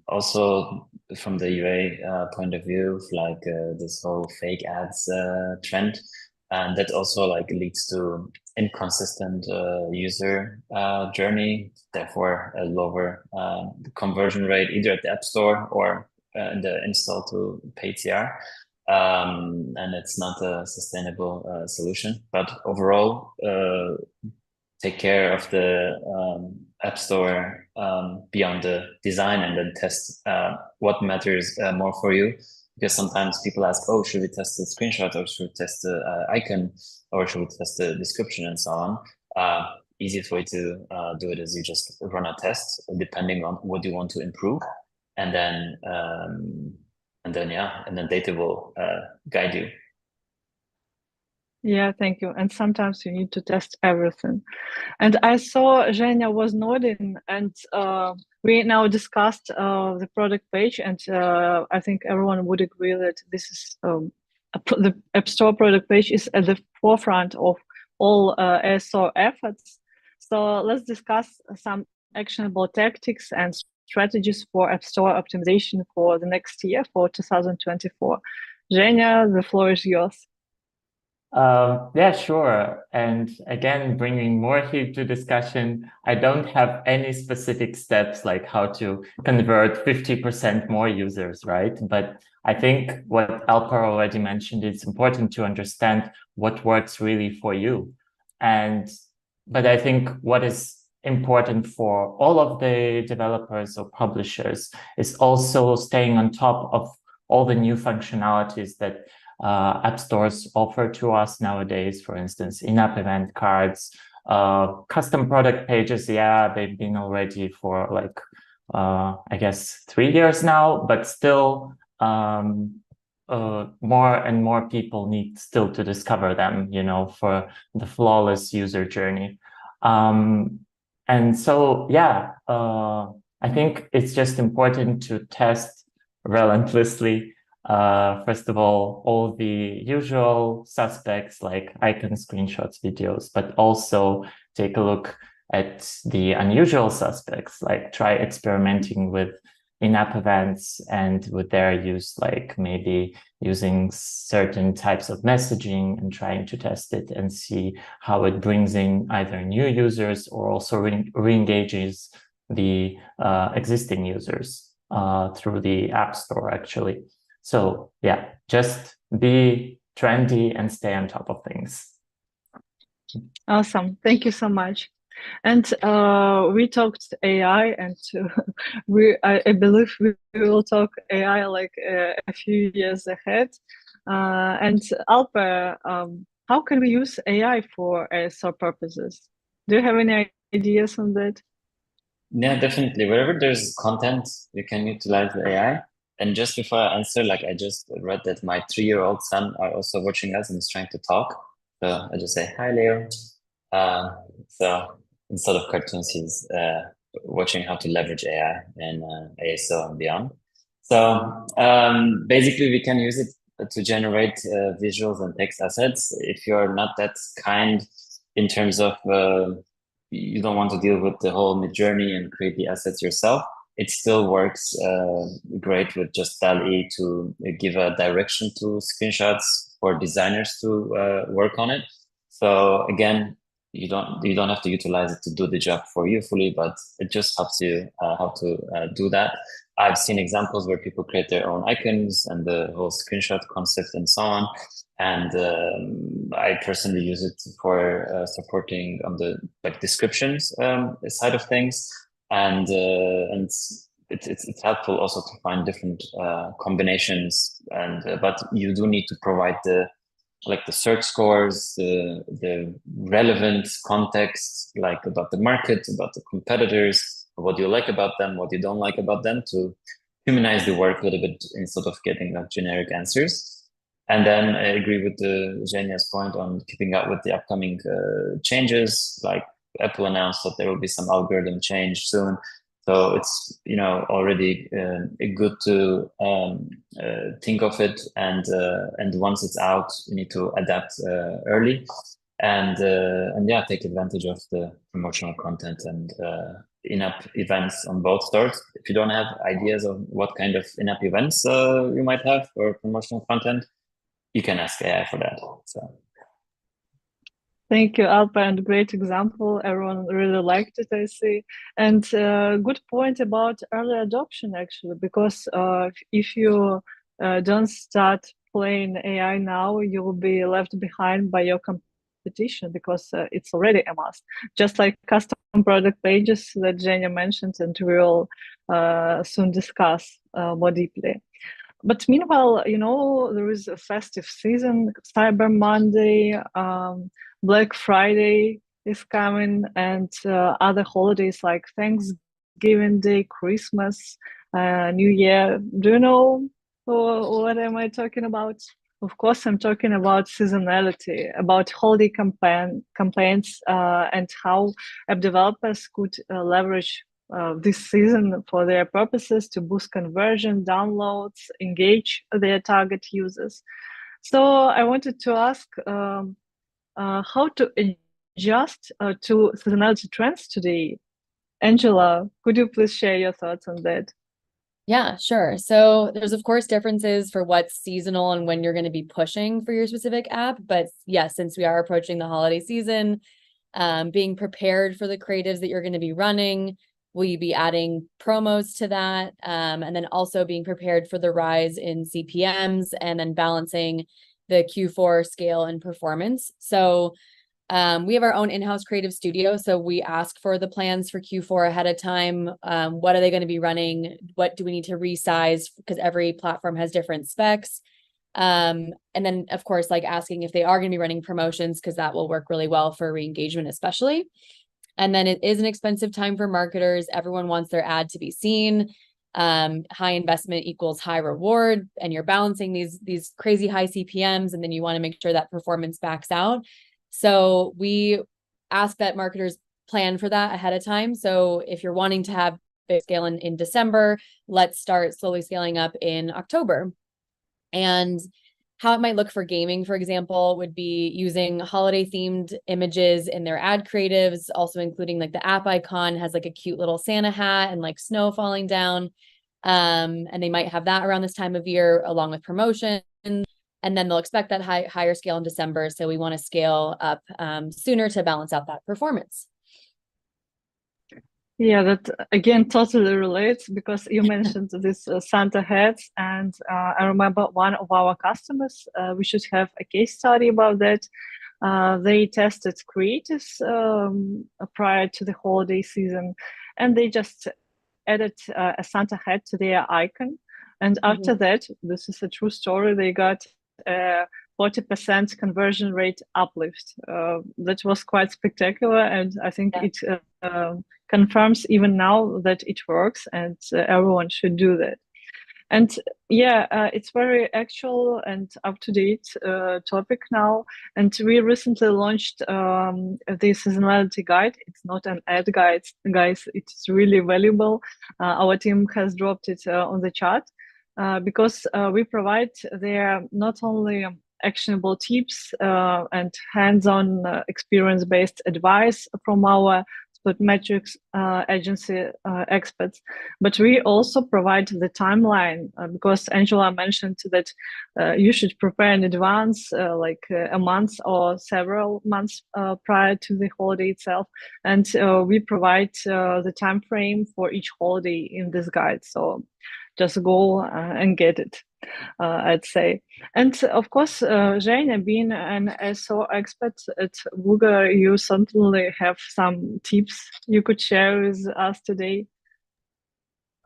also from the UA point of view, like this whole fake ads trend, and that also like leads to inconsistent user journey, therefore a lower conversion rate either at the App Store or in the install to paid CR. And it's not a sustainable solution. But overall, take care of the App Store beyond the design, and then test what matters more for you. Because sometimes people ask, oh, should we test the screenshot, or should we test the icon, or should we test the description, and so on. Easiest way to do it is you just run a test depending on what you want to improve, and then data will guide you. Yeah, thank you. And sometimes you need to test everything. And I saw Zhenya was nodding, and we now discussed the product page, and I think everyone would agree that this is the App Store product page is at the forefront of all ASO efforts. So let's discuss some actionable tactics and strategies for App Store optimization for the next year, for 2024. Zhenya, the floor is yours. Yeah, sure. And again, bringing more here to discussion, I don't have any specific steps like how to convert 50% more users, right? But I think what Alper already mentioned, it's important to understand what works really for you. But I think what is important for all of the developers or publishers is also staying on top of all the new functionalities that app stores offer to us nowadays. For instance, in-app event cards, custom product pages. Yeah, they've been already for like, I guess 3 years now, but still more and more people need still to discover them, you know, for the flawless user journey. And so, yeah, I think it's just important to test relentlessly. First of all the usual suspects like icons, screenshots, videos, but also take a look at the unusual suspects, like try experimenting with in-app events and with their use, like maybe using certain types of messaging and trying to test it and see how it brings in either new users or also re-engages the existing users through the App Store, actually. So yeah, just be trendy and stay on top of things. Awesome. Thank you so much. And we talked AI, and I believe we will talk AI like a few years ahead. And Alper, how can we use AI for ASO purposes? Do you have any ideas on that? Yeah, definitely. Wherever there's content, you can utilize the AI. And just before I answer, like I just read that my 3-year-old son are also watching us and is trying to talk. So I just say, hi, Leo. So instead of cartoons, he's watching how to leverage AI and ASO and beyond. So basically, we can use it to generate visuals and text assets. If you're not that kind in terms of you don't want to deal with the whole Midjourney and create the assets yourself, it still works great with just DALL-E to give a direction to screenshots for designers to work on it. So again, you don't have to utilize it to do the job for you fully, but it just helps you how to do that. I've seen examples where people create their own icons and the whole screenshot concept and so on. And I personally use it for supporting on the descriptions side of things. And it's helpful also to find different combinations, but you do need to provide the search scores, the relevant context, like about the market, about the competitors, what you like about them, what you don't like about them, to humanize the work a little bit instead of getting like generic answers. And then I agree with Zhenya's point on keeping up with the upcoming changes. Like Apple announced that there will be some algorithm change soon. So it's already good to think of it, and once it's out, you need to adapt early, and yeah, take advantage of the promotional content and in-app events on both stores. If you don't have ideas of what kind of in-app events you might have or promotional content, you can ask AI for that. So. Thank you, Alper, and great example. Everyone really liked it, I see. And good point about early adoption, actually, because if you don't start playing AI now, you will be left behind by your competition, because it's already a must. Just like custom product pages that Zhenya mentioned, and we will soon discuss more deeply. But meanwhile, there is a festive season, Cyber Monday, Black Friday is coming, and other holidays like Thanksgiving Day, Christmas, New Year. Do you know what am I talking about? Of course, I'm talking about seasonality, about holiday campaigns, and how app developers could leverage this season for their purposes to boost conversion, downloads, engage their target users. So I wanted to ask how to adjust to seasonality trends today. Angela, could you please share your thoughts on that? Yeah, sure. So there's of course differences for what's seasonal and when you're going to be pushing for your specific app. But yes, since we are approaching the holiday season, being prepared for the creatives that you're going to be running, will you be adding promos to that? And then also being prepared for the rise in CPMs and then balancing the Q4 scale and performance. So we have our own in-house creative studio. So we ask for the plans for Q4 ahead of time. What are they going to be running? What do we need to resize? Because every platform has different specs. And then of course, like asking if they are going to be running promotions, because that will work really well for re-engagement, especially. And then it is an expensive time for marketers. Everyone wants their ad to be seen. High investment equals high reward, and you're balancing these crazy high CPMs, and then you want to make sure that performance backs out. So we ask that marketers plan for that ahead of time. So if you're wanting to have big scale in December, let's start slowly scaling up in October. And how it might look for gaming, for example, would be using holiday themed images in their ad creatives, also including like the app icon has like a cute little Santa hat and like snow falling down. And they might have that around this time of year along with promotion. And then they'll expect that higher scale in December. So we want to scale up sooner to balance out that performance. Yeah, that again totally relates, because you mentioned this Santa hats, and I remember one of our customers, we should have a case study about that. They tested creatives prior to the holiday season, and they just added a Santa hat to their icon. And after that, this is a true story, they got 40% conversion rate uplift. That was quite spectacular, and I think it confirms even now that it works, and everyone should do that. And yeah, it's very actual and up-to-date topic now. And we recently launched the seasonality guide. It's not an ad guide, guys. It's really valuable. Our team has dropped it on the chat. Because we provide there not only actionable tips and hands-on experience-based advice from our SplitMetrics agency experts, but we also provide the timeline, because Angela mentioned that you should prepare in advance, like a month or several months prior to the holiday itself, and we provide the time frame for each holiday in this guide. So just go and get it, I'd say. And of course, Zhenya, being an SEO expert at Wooga, you certainly have some tips you could share with us today.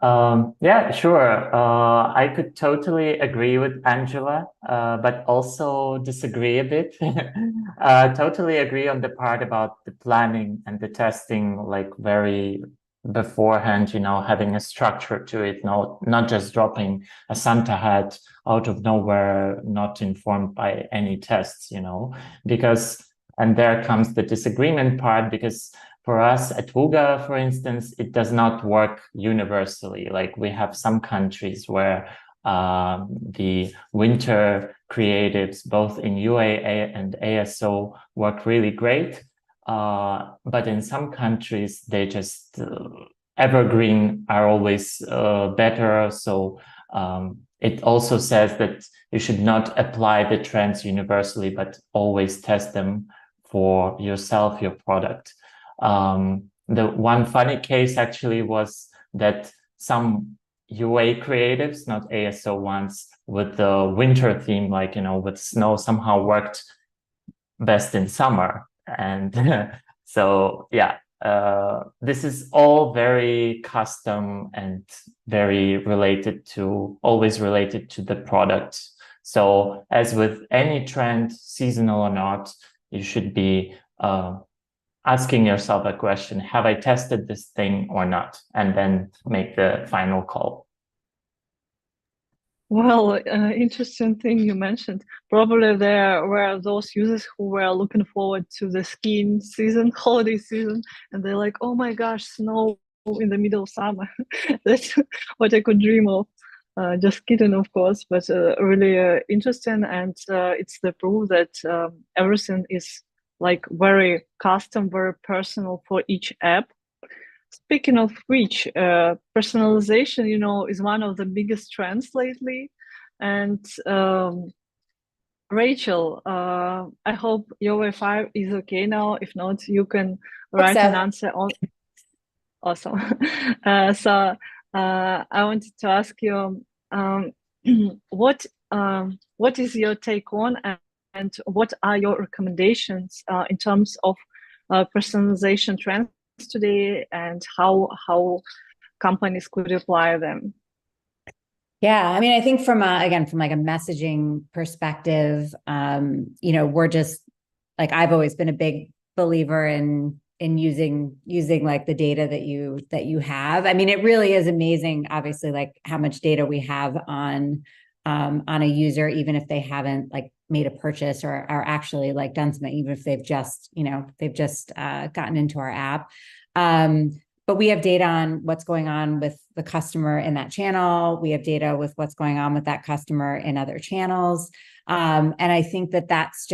Yeah, sure. I could totally agree with Angela, but also disagree a bit. Totally agree on the part about the planning and the testing, like very beforehand, having a structure to it, not just dropping a Santa hat out of nowhere, not informed by any tests, because, and there comes the disagreement part, because for us at Wooga, for instance, it does not work universally. Like we have some countries where the winter creatives, both in UA and ASO, work really great. But in some countries, they just evergreen are always better. So it also says that you should not apply the trends universally, but always test them for yourself, your product. The one funny case actually was that some UA creatives, not ASO ones, with the winter theme, like, with snow, somehow worked best in summer. And so, yeah, this is all very custom and very always related to the product. So as with any trend, seasonal or not, you should be asking yourself a question: have I tested this thing or not? And then make the final call. Well, interesting thing you mentioned. Probably there were those users who were looking forward to the skiing season, holiday season, and they're like, "Oh my gosh, snow in the middle of summer." That's what I could dream of. Just kidding, of course, but really interesting, and it's the proof that everything is like very custom, very personal for each app. Speaking of which, personalization, is one of the biggest trends lately. And Rachel, I hope your Wi-Fi is okay now. If not, you can write an answer on. Awesome. So I wanted to ask you, what is your take on, and what are your recommendations in terms of personalization trends today, and how companies could apply them? Yeah, I mean, I think from like a messaging perspective, we're just like, I've always been a big believer in using like the data that you have. I mean, it really is amazing, obviously, like how much data we have on a user, even if they haven't like made a purchase or are actually like done something, even if they've just gotten into our app. But we have data on what's going on with the customer in that channel. We have data with what's going on with that customer in other channels. And I think that's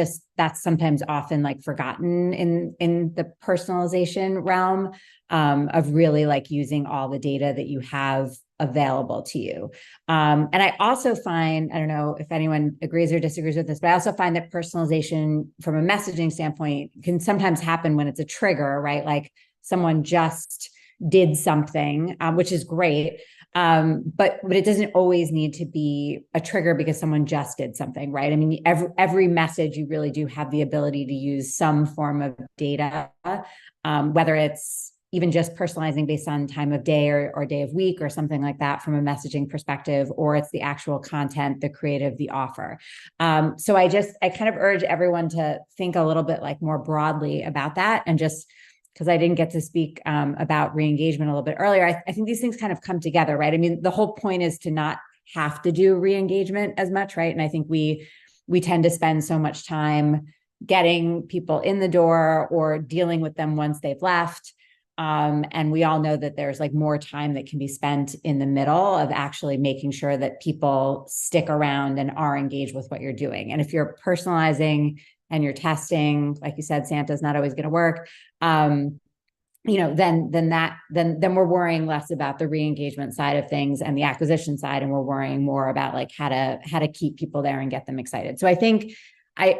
sometimes often like forgotten in the personalization realm, of really like using all the data that you have available to you. And I also find, I don't know if anyone agrees or disagrees with this, but I also find that personalization from a messaging standpoint can sometimes happen when it's a trigger, right? Like someone just did something, which is great. But it doesn't always need to be a trigger because someone just did something, right? I mean, every message, you really do have the ability to use some form of data, whether it's even just personalizing based on time of day or day of week or something like that from a messaging perspective, or it's the actual content, the creative, the offer. So I kind of urge everyone to think a little bit like more broadly about that, and just because I didn't get to speak about re-engagement a little bit earlier, I think these things kind of come together, right? I mean, the whole point is to not have to do re-engagement as much, right? And I think we tend to spend so much time getting people in the door or dealing with them once they've left. And we all know that there's like more time that can be spent in the middle of actually making sure that people stick around and are engaged with what you're doing. And if you're personalizing and you're testing, like you said, Santa's not always going to work, then we're worrying less about the re-engagement side of things and the acquisition side, and we're worrying more about like how to keep people there and get them excited. So I think I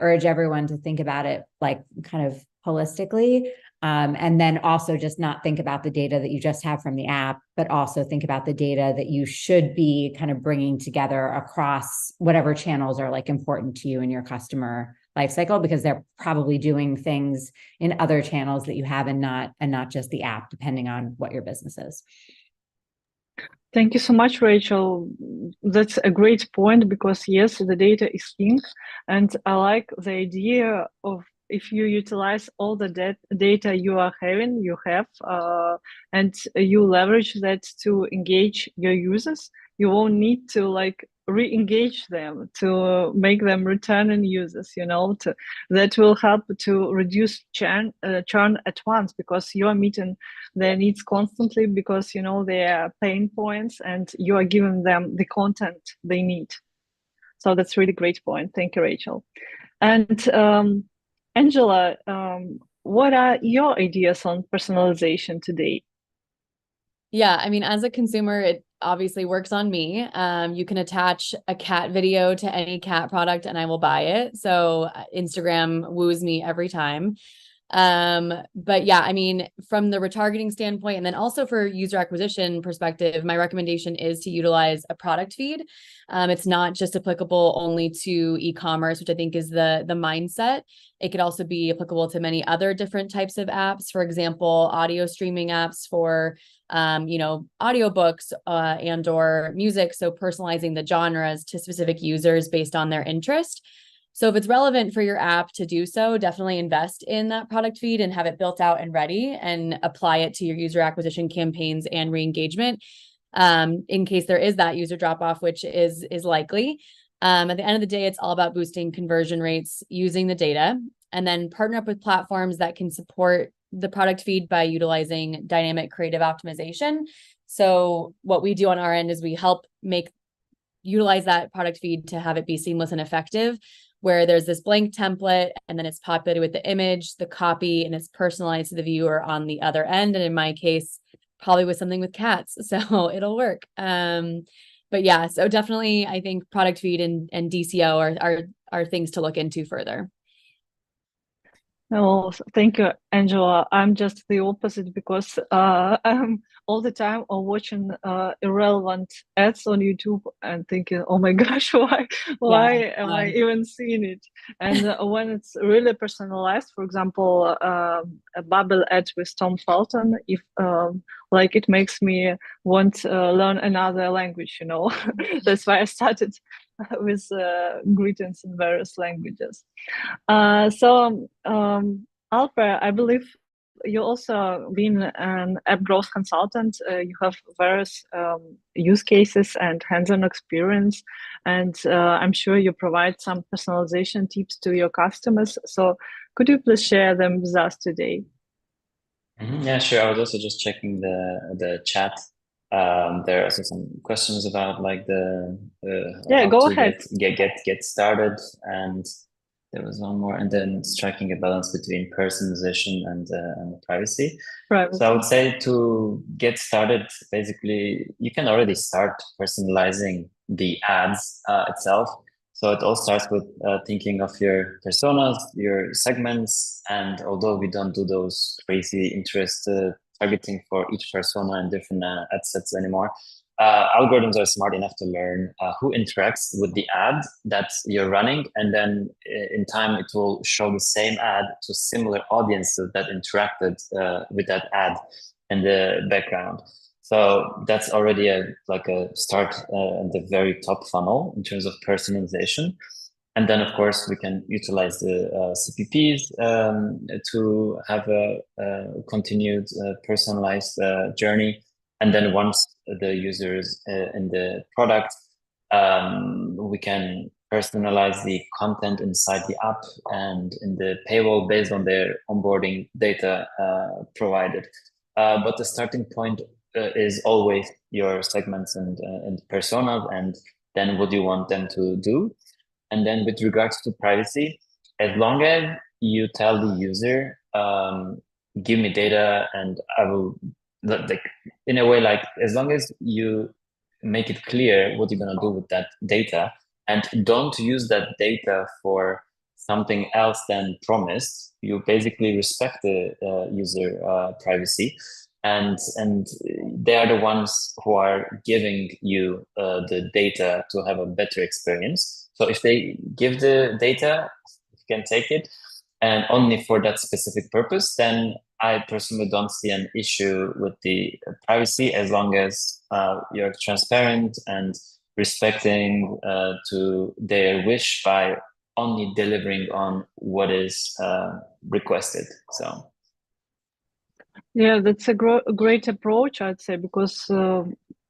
urge everyone to think about it like kind of holistically, and then also just not think about the data that you just have from the app, but also think about the data that you should be kind of bringing together across whatever channels are like important to you and your customer lifecycle, because they're probably doing things in other channels that you have and not just the app, depending on what your business is. Thank you so much, Rachel. That's a great point, because yes, the data is king, and I like the idea of, if you utilize all the data you have, and you leverage that to engage your users, you won't need to like re-engage them to make them returning users. That will help to reduce churn at once, because you are meeting their needs constantly, because their pain points, and you are giving them the content they need. So that's really great point. Thank you, Rachel. And Angela, what are your ideas on personalization today? Yeah, I mean, as a consumer, it obviously works on me. You can attach a cat video to any cat product and I will buy it. So Instagram woos me every time. But yeah, I mean, from the retargeting standpoint, and then also for user acquisition perspective, my recommendation is to utilize a product feed. It's not just applicable only to e-commerce, which I think is the mindset. It could also be applicable to many other different types of apps. For example, audio streaming apps for, audiobooks, and or music. So personalizing the genres to specific users based on their interest. So if it's relevant for your app to do so, definitely invest in that product feed and have it built out and ready, and apply it to your user acquisition campaigns and re-engagement. in case there is that user drop off, which is likely. At the end of the day, it's all about boosting conversion rates using the data, and then partner up with platforms that can support the product feed by utilizing dynamic creative optimization. So what we do on our end is we help utilize that product feed to have it be seamless and effective, where there's this blank template and then it's populated with the image, the copy, and it's personalized to the viewer on the other end. And in my case, probably with something with cats, so it'll work. But yeah, so definitely I think product feed and DCO are things to look into further. Oh, thank you, Angela. I'm just the opposite because I'm all the time watching irrelevant ads on YouTube and thinking, oh my gosh, why am I even seeing it? And when it's really personalized, for example, a bubble ad with Tom Felton, if like it makes me want to learn another language, you know. That's why I started with greetings in various languages. So Alper, I believe you also been an app growth consultant. You have various use cases and hands-on experience, and I'm sure you provide some personalization tips to your customers. So could you please share them with us today? Yeah, sure. I was also just checking the chat. There are also some questions about like the yeah, how go to ahead. get started, and there was one more, and then striking a balance between personalization and privacy. Right. So I would say to get started, basically, you can already start personalizing the ads itself. So it all starts with thinking of your personas, your segments, and although we don't do those crazy interest targeting for each persona and different ad sets anymore, algorithms are smart enough to learn who interacts with the ad that you're running, and then in time it will show the same ad to similar audiences that interacted with that ad in the background. So that's already a start at the very top funnel in terms of personalization. And then, of course, we can utilize the CPPs to have a continued personalized journey. And then once the user is in the product, we can personalize the content inside the app and in the paywall based on their onboarding data provided. But the starting point is always your segments and personas, and then what you want them to do. And then with regards to privacy, as long as you tell the user, give me data and I will, like, in a way, like, as long as you make it clear what you're going to do with that data and don't use that data for something else than promised, you basically respect the user privacy. And they are the ones who are giving you the data to have a better experience. So if they give the data, you can take it, and only for that specific purpose, then I personally don't see an issue with the privacy, as long as you're transparent and respecting to their wish by only delivering on what is requested. So. Yeah, that's a great approach, I'd say, because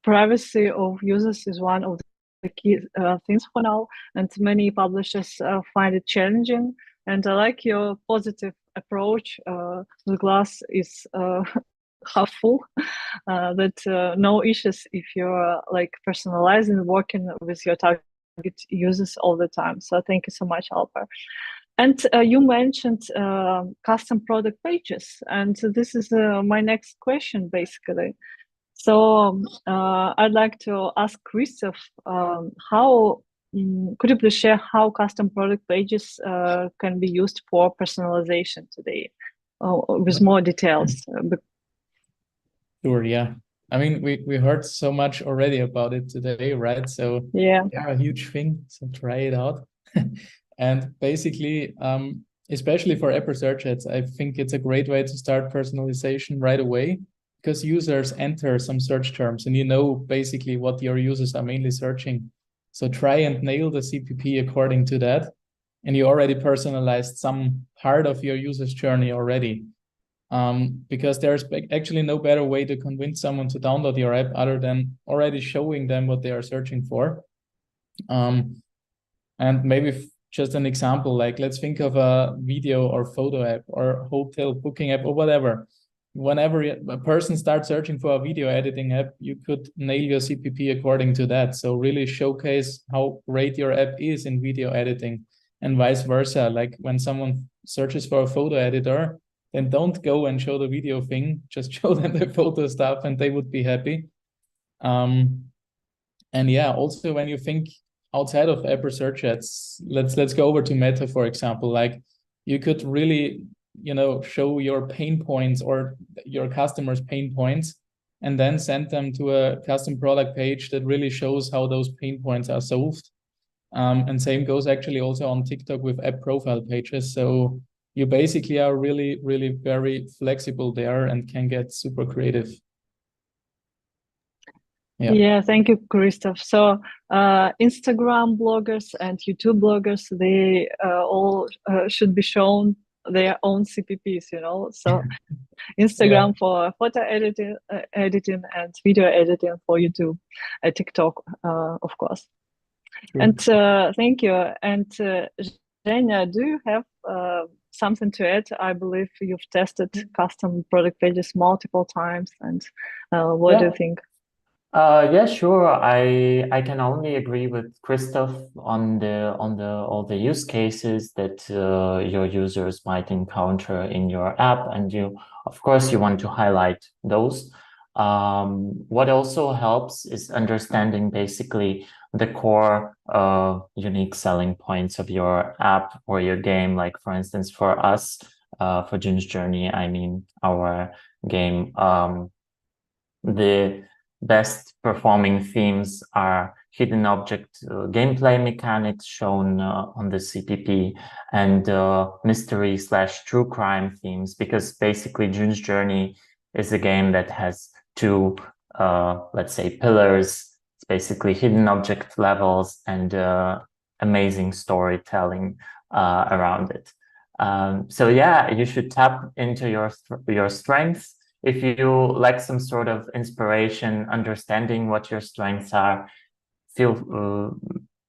privacy of users is one of the key things for now, and many publishers find it challenging. And I like your positive approach. The glass is half full, that no issues if you're like personalizing, working with your target users all the time. So thank you so much, Alper. And you mentioned custom product pages, and this is my next question, basically. So I'd like to ask Christoph, how could you please share how custom product pages can be used for personalization today, with more details? Sure, yeah. I mean, we heard so much already about it today, right? So yeah, a huge thing. So try it out. And basically, especially for Apple Search Ads, I think it's a great way to start personalization right away, because users enter some search terms and you know basically what your users are mainly searching. So try and nail the CPP according to that. And you already personalized some part of your user's journey already. because there's actually no better way to convince someone to download your app other than already showing them what they are searching for. And maybe just an example, like let's think of a video or photo app or hotel booking app or whatever. Whenever a person starts searching for a video editing app, you could nail your CPP according to that. So really showcase how great your app is in video editing, and vice versa. Like when someone searches for a photo editor, then don't go and show the video thing, just show them the photo stuff and they would be happy. And yeah, also when you think outside of Apple search ads, let's go over to Meta, for example. Like you could really, show your pain points or your customers' pain points, and then send them to a custom product page that really shows how those pain points are solved. And same goes actually also on TikTok with app profile pages. So you basically are really, really very flexible there and can get super creative. Yeah, thank you, Christoph. So Instagram bloggers and YouTube bloggers, they all should be shown their own CPPs, So Instagram for photo editing and video editing for YouTube, TikTok, of course. And thank you. And Zhenya, do you have something to add? I believe you've tested custom product pages multiple times, and what do you think? Yeah, sure. I can only agree with Christoph on all the use cases that your users might encounter in your app, and of course you want to highlight those. What also helps is understanding basically the core unique selling points of your app or your game. Like for instance, for us, for June's Journey, I mean our game, the best performing themes are hidden object gameplay mechanics shown on the CPP, and mystery/true crime themes, because basically June's Journey is a game that has two, let's say, pillars. It's basically hidden object levels and amazing storytelling around it. So yeah, you should tap into your strengths. If you lack some sort of inspiration, understanding what your strengths are,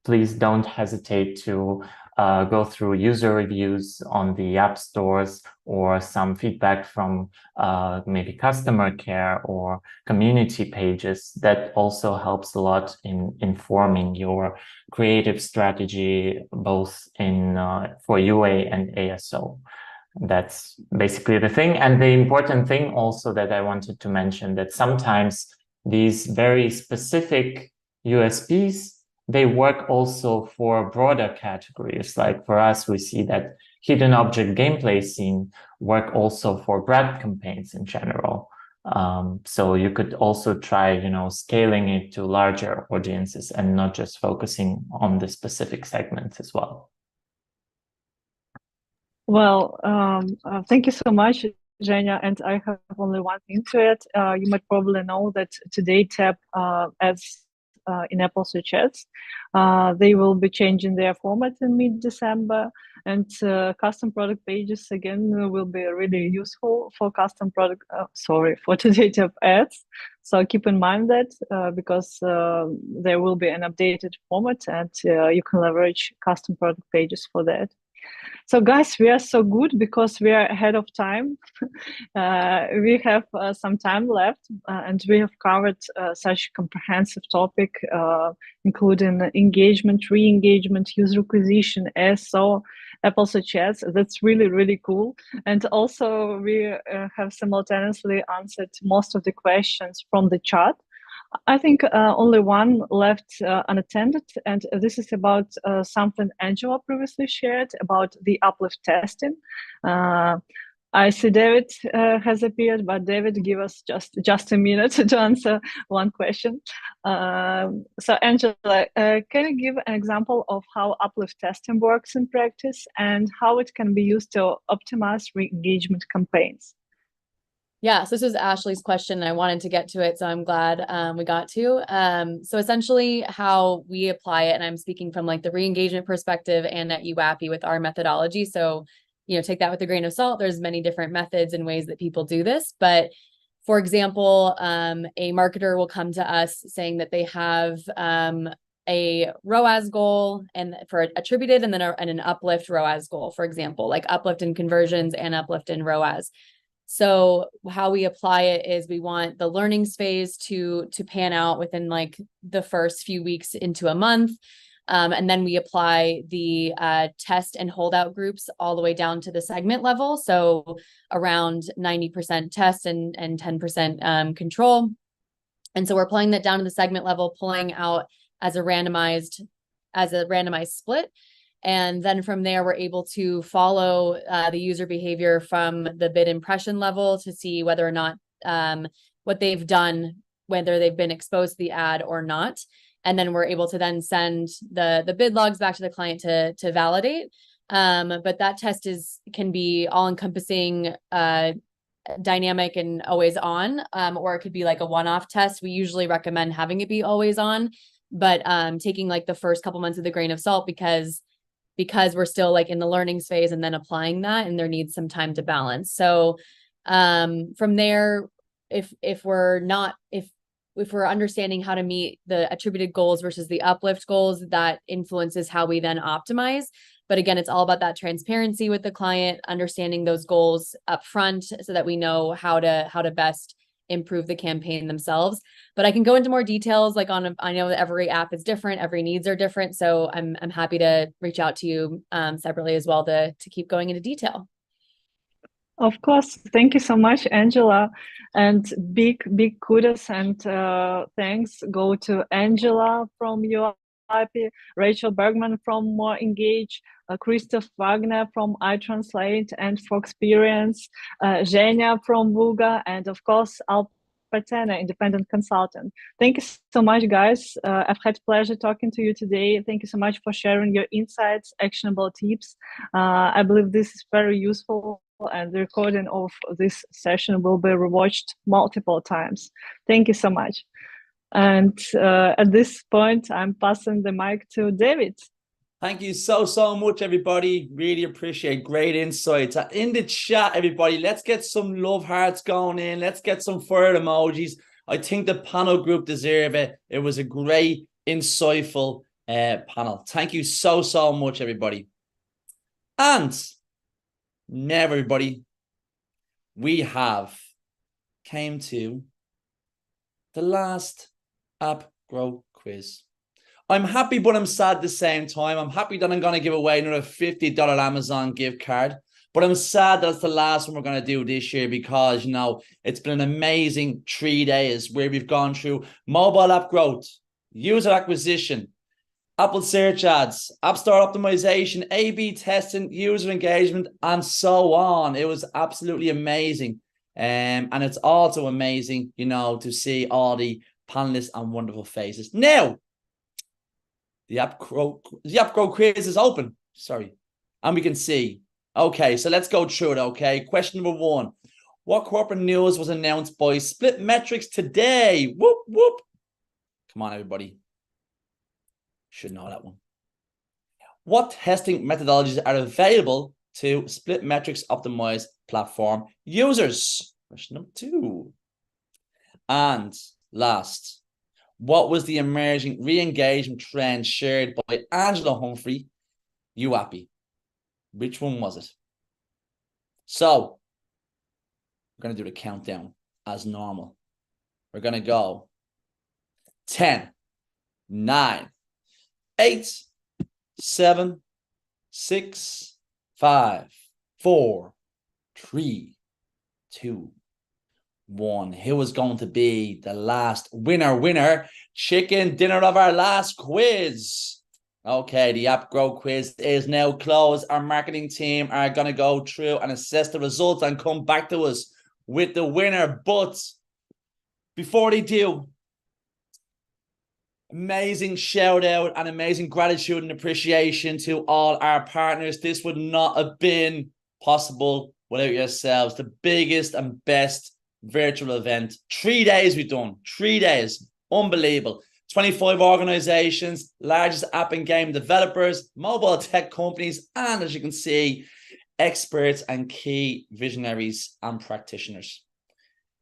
please don't hesitate to go through user reviews on the app stores or some feedback from maybe customer care or community pages. That also helps a lot in informing your creative strategy, both for UA and ASO. That's basically the thing. And the important thing also that I wanted to mention, that sometimes these very specific USPs, they work also for broader categories. Like for us, we see that hidden object gameplay scene work also for brand campaigns in general. So you could also try, scaling it to larger audiences and not just focusing on the specific segments as well. Well, thank you so much, Zhenya. And I have only one thing to it. You might probably know that today tab ads in Apple Search Ads, they will be changing their format in mid-December, and custom product pages again will be really useful for for today tab ads. So keep in mind that because there will be an updated format, and you can leverage custom product pages for that. So guys, we are so good because we are ahead of time. We have some time left, and we have covered such comprehensive topic, including engagement, re-engagement, user acquisition, ASO, Apple Search Ads. That's really, really cool. And also we have simultaneously answered most of the questions from the chat. I think only one left unattended, and this is about something Angela previously shared about the uplift testing. I see David has appeared, but David, give us just a minute to answer one question. So Angela, can you give an example of how uplift testing works in practice and how it can be used to optimize re-engagement campaigns? Yeah, so this was Ashley's question, and I wanted to get to it, so I'm glad we got to. So essentially how we apply it, and I'm speaking from like the re-engagement perspective and at UAPI with our methodology. So take that with a grain of salt. There's many different methods and ways that people do this. But for example, a marketer will come to us saying that they have a ROAS goal and for attributed, and then an uplift ROAS goal, for example, like uplift in conversions and uplift in ROAS. So how we apply it is we want the learnings phase to pan out within like the first few weeks into a month. And then we apply the test and holdout groups all the way down to the segment level. So around 90% test and 10% control. And so we're applying that down to the segment level, pulling out as a randomized split. And then from there, we're able to follow the user behavior from the bid impression level to see whether or not what they've done, whether they've been exposed to the ad or not. And then we're able to then send the bid logs back to the client to validate. But that test can be all encompassing, dynamic and always on, or it could be like a one-off test. We usually recommend having it be always on, but taking like the first couple months with a grain of salt because we're still like in the learnings phase and then applying that, and there needs some time to balance. So from there, if we're understanding how to meet the attributed goals versus the uplift goals, that influences how we then optimize. But again, it's all about that transparency with the client, understanding those goals up front so that we know how to best improve the campaign themselves. But I can go into more details I know that every app is different, every needs are different. So I'm happy to reach out to you separately as well to keep going into detail. Of course. Thank you so much, Angela. And big kudos and thanks go to Angela from UiP, Rachel Bergman from More Engage, Christoph Wagner from iTranslate and Foxperience, Zhenya from Vuga, and of course, Al Patena, independent consultant. Thank you so much, guys. I've had pleasure talking to you today. Thank you so much for sharing your insights, actionable tips. I believe this is very useful, and the recording of this session will be rewatched multiple times. Thank you so much. And at this point, I'm passing the mic to David. Thank you so much, everybody. Really appreciate great insights. In the chat, everybody, let's get some love hearts going in. Let's get some fire emojis. I think the panel group deserve it. It was a great, insightful panel. Thank you so much, everybody. And now, everybody, we have came to the last App Grow quiz. I'm happy, but I'm sad at the same time. I'm happy that I'm going to give away another $50 Amazon gift card, but I'm sad that it's the last one we're going to do this year because, it's been an amazing 3 days where we've gone through mobile app growth, user acquisition, Apple search ads, App Store optimization, A/B testing, user engagement, and so on. It was absolutely amazing. And it's also amazing, to see all the panelists and wonderful faces. Now, the App Grow quiz is open. Sorry. And we can see. Okay, so let's go through it, okay? Question number 1. What corporate news was announced by Splitmetrics today? Whoop, whoop. Come on, everybody. Should know that one. What testing methodologies are available to Splitmetrics optimized platform users? Question number 2. And last, what was the emerging re-engagement trend shared by Angela Humphrey, UiP? Which one was it? So, we're going to do the countdown as normal. We're going to go 10, 9, 8, 7, 6, 5, 4, 3, 2, 1. Who is going to be the last winner? Chicken dinner of our last quiz. Okay, the App Grow quiz is now closed. Our marketing team are going to go through and assess the results and come back to us with the winner. But before they do, amazing shout out and amazing gratitude and appreciation to all our partners. This would not have been possible without yourselves. The biggest and best virtual event. 3 days we've done. 3 days. Unbelievable. 25 organizations, largest app and game developers, mobile tech companies, and as you can see, experts and key visionaries and practitioners.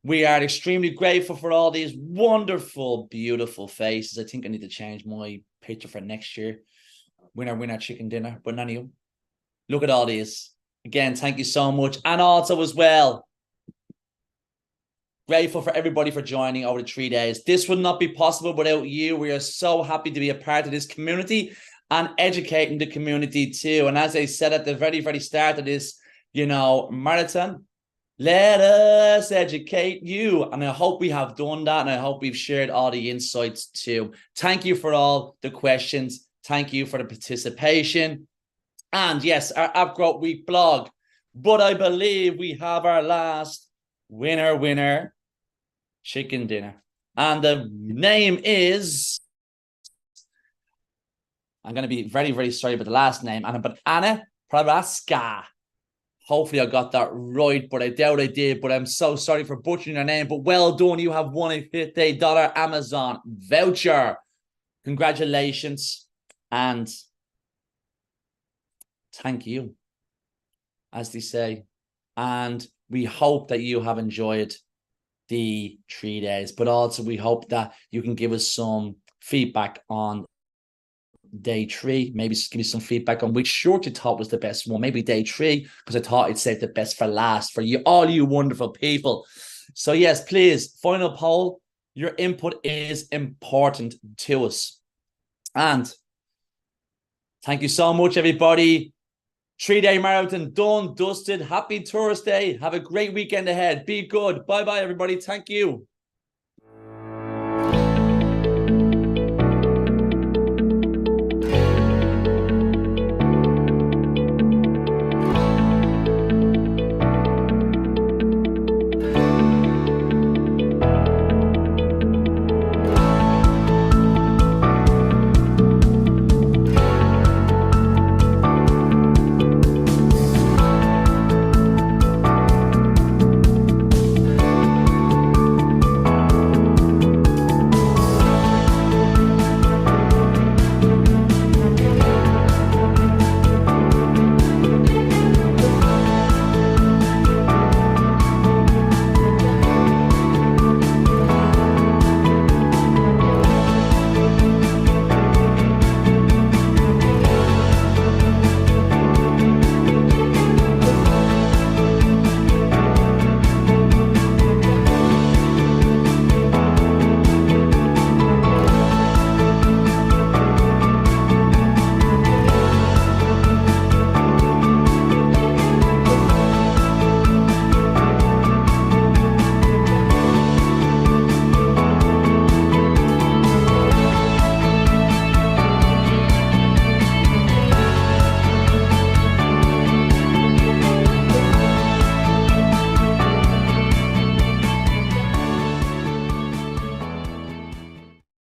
We are extremely grateful for all these wonderful, beautiful faces. I think I need to change my picture for next year. Winner, chicken dinner. But none of you. Look at all these. Again, thank you so much. And also as well, grateful for everybody for joining over the 3 days. This would not be possible without you. We are so happy to be a part of this community and educating the community too. And as I said at the very, very start of this, marathon, let us educate you. And I hope we have done that. And I hope we've shared all the insights too. Thank you for all the questions. Thank you for the participation. And yes, our App Growth Week blog. But I believe we have our last winner, chicken dinner. And the name is, I'm going to be very, very sorry about the last name, but Anna Prabaska. Hopefully I got that right, but I doubt I did. But I'm so sorry for butchering your name. But well done. You have won a $50 Amazon voucher. Congratulations. And thank you, as they say. And we hope that you have enjoyed the 3 days. But also we hope that you can give us some feedback on day 3, maybe give me some feedback on which short you thought was the best one, maybe day 3, because I thought I'd save the best for last for you, all you wonderful people. So yes, please, final poll, your input is important to us. And thank you so much, everybody. 3-day marathon done, dusted. Happy Thursday. Have a great weekend ahead. Be good. Bye-bye, everybody. Thank you.